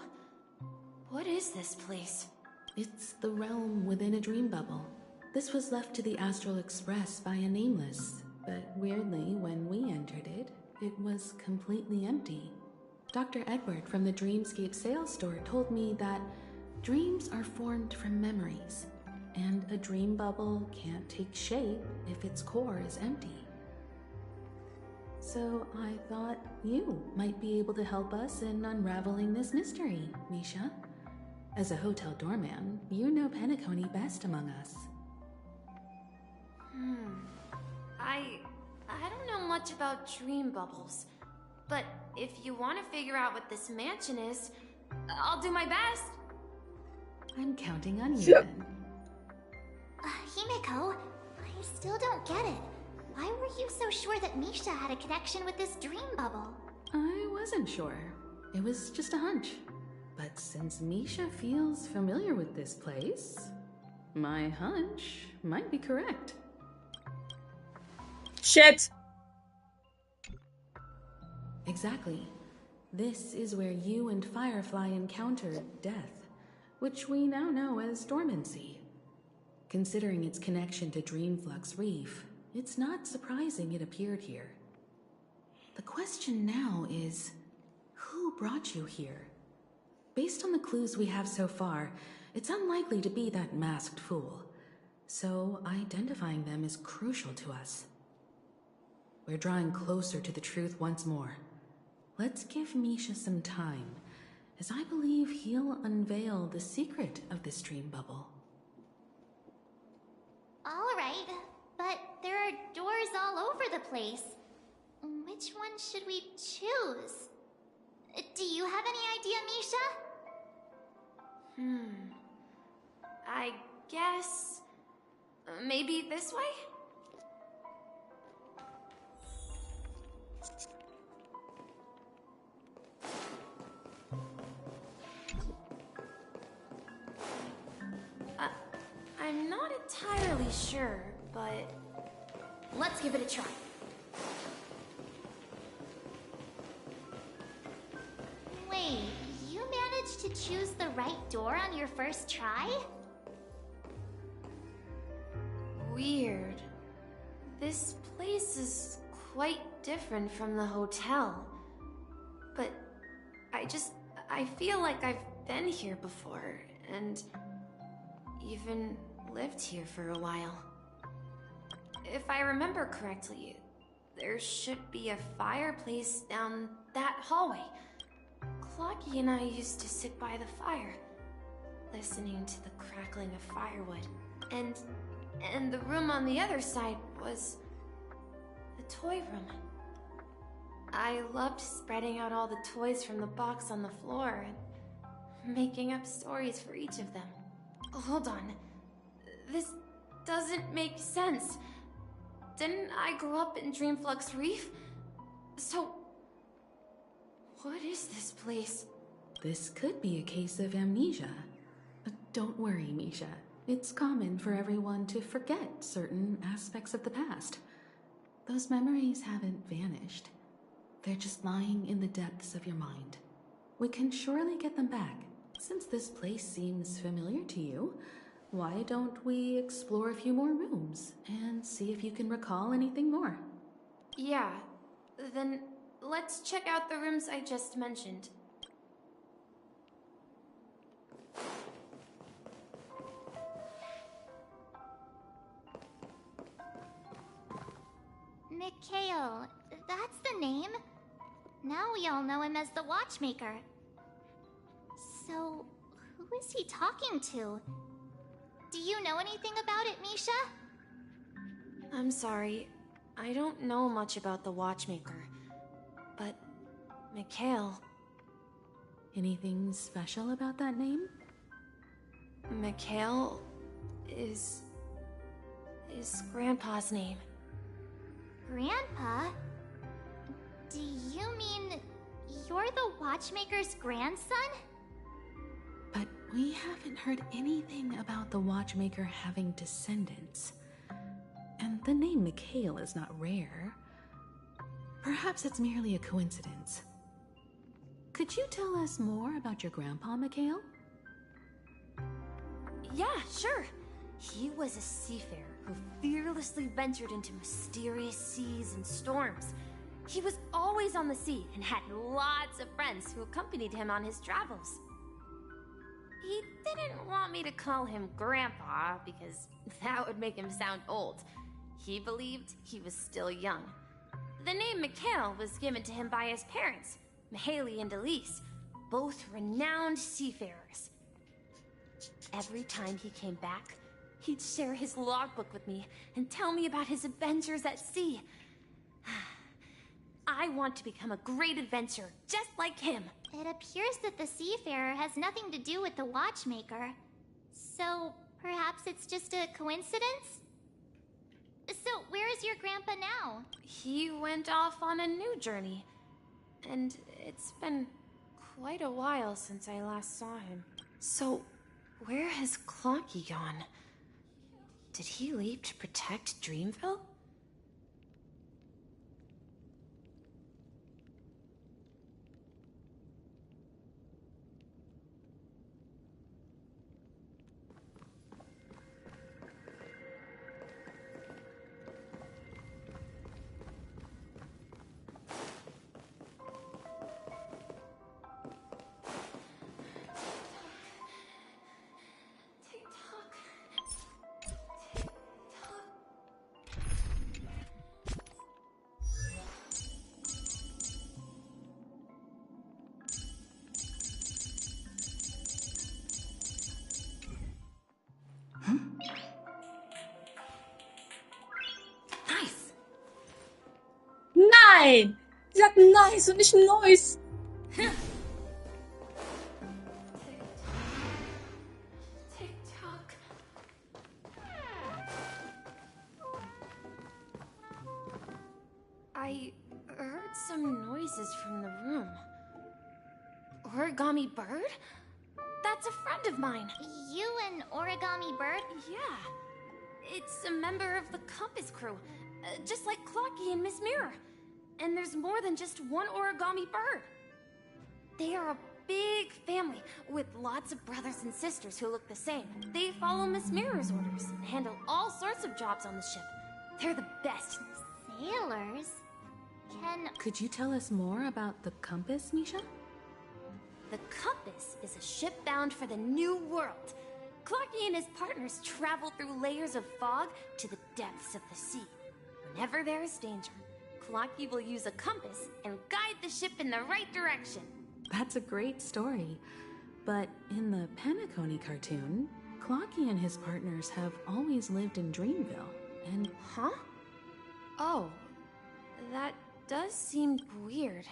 What is this place?
It's the realm within a dream bubble. This was left to the Astral Express by a nameless, but weirdly, when we entered it, it was completely empty. Dr. Edward from the Dreamscape sales store told me that dreams are formed from memories, and a dream bubble can't take shape if its core is empty. So I thought you might be able to help us in unraveling this mystery, Misha. As a hotel doorman, you know Panecony best among us.
I don't know much about dream bubbles, but if you want to figure out what this mansion is, I'll do my best.
I'm counting on you then.
Himeko, I still don't get it. Why were you so sure that Misha had a connection with this dream bubble?
I wasn't sure. It was just a hunch. But since Misha feels familiar with this place, my hunch might be correct.
Shit!
Exactly. This is where you and Firefly encountered death, which we now know as dormancy. Considering its connection to Dreamflux Reef, it's not surprising it appeared here. The question now is, who brought you here? Based on the clues we have so far, it's unlikely to be that masked fool. So identifying them is crucial to us. We're drawing closer to the truth once more. Let's give Misha some time, as I believe he'll unveil the secret of this dream bubble.
All right, but there are doors all over the place. Which one should we choose? Do you have any idea, Misha?
I guess... maybe this way? I'm not entirely sure, but... let's give it a try.
Wait, you managed to choose the right door on your first try?
Weird. This place is quite different from the hotel. But I feel like I've been here before, and even lived here for a while. If I remember correctly, there should be a fireplace down that hallway. Clocky and I used to sit by the fire, listening to the crackling of firewood. And the room on the other side was the toy room. I loved spreading out all the toys from the box on the floor and making up stories for each of them. Hold on. This doesn't make sense. Didn't I grow up in Dreamflux Reef? So, what is this place?
This could be a case of amnesia. Don't worry, Misha. It's common for everyone to forget certain aspects of the past. Those memories haven't vanished. They're just lying in the depths of your mind. We can surely get them back. Since this place seems familiar to you, why don't we explore a few more rooms and see if you can recall anything more?
Yeah, then let's check out the rooms I just mentioned.
Mikhail, that's the name. Now we all know him as the Watchmaker. So, who is he talking to? Do you know anything about it, Misha?
I'm sorry, I don't know much about the Watchmaker, but Mikhail...
Anything special about that name?
Mikhail is Grandpa's name.
Grandpa? Do you mean you're the Watchmaker's grandson?
But we haven't heard anything about the Watchmaker having descendants. And the name Mikhail is not rare. Perhaps it's merely a coincidence. Could you tell us more about your grandpa, Mikhail?
Yeah, sure. He was a seafarer who fearlessly ventured into mysterious seas and storms. He was always on the sea and had lots of friends who accompanied him on his travels. He didn't want me to call him Grandpa because that would make him sound old. He believed he was still young. The name Mikhail was given to him by his parents, Mihaly and Elise, both renowned seafarers. Every time he came back, he'd share his logbook with me and tell me about his adventures at sea. I want to become a great adventurer, just like him.
It appears that the seafarer has nothing to do with the Watchmaker. So, perhaps it's just a coincidence? So, where is your grandpa now?
He went off on a new journey. And it's been quite a while since I last saw him. So, where has Clocky gone? Did he leave to protect Dreamville?
Nein! Sie sagt nice und nicht noise.
I heard some noises from the room. Origami Bird? That's a friend of mine.
You an Origami Bird?
Yeah. It's a member of the Compass crew, just like Clocky and Miss Mirror. And there's more than just one Origami Bird. They are a big family with lots of brothers and sisters who look the same. They follow Miss Mirror's orders and handle all sorts of jobs on the ship. They're the best.
Sailors?
Could you tell us more about the Compass, Misha?
The Compass is a ship bound for the New World. Clocky and his partners travel through layers of fog to the depths of the sea. Whenever there is danger, Clocky will use a compass and guide the ship in the right direction.
That's a great story. But in the Panecony cartoon, Clocky and his partners have always lived in Dreamville, and...
Huh? Oh, that does seem weird.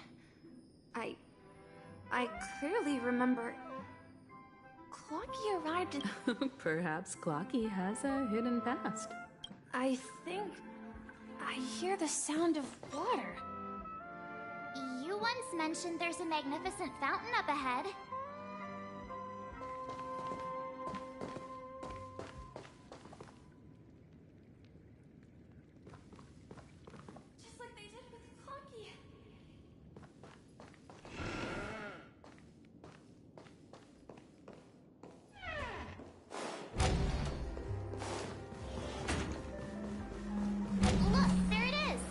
I clearly remember... Clocky arrived in...
Perhaps Clocky has a hidden past.
I think... I hear the sound of water.
You once mentioned there's a magnificent fountain up ahead.
Just like they did with Clocky.
Look, there it is!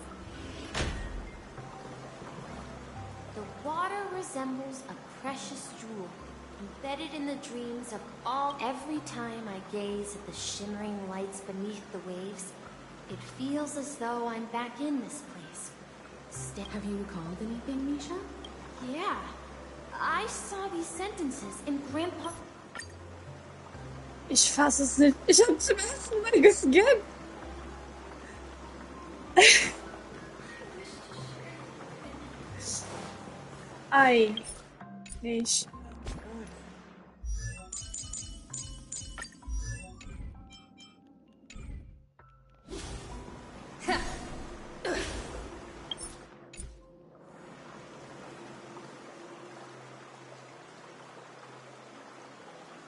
The water resembles a precious jewel, embedded in the dreams of all. Every time I gaze at the shimmering lights beneath the waves, it feels as though I'm back in this place.
Have you recalled anything, Misha?
Yeah. I saw these sentences in Grandpa...
Ich fasse es nicht. Ich hab zum ersten Mal geskippt. Ei. Nicht.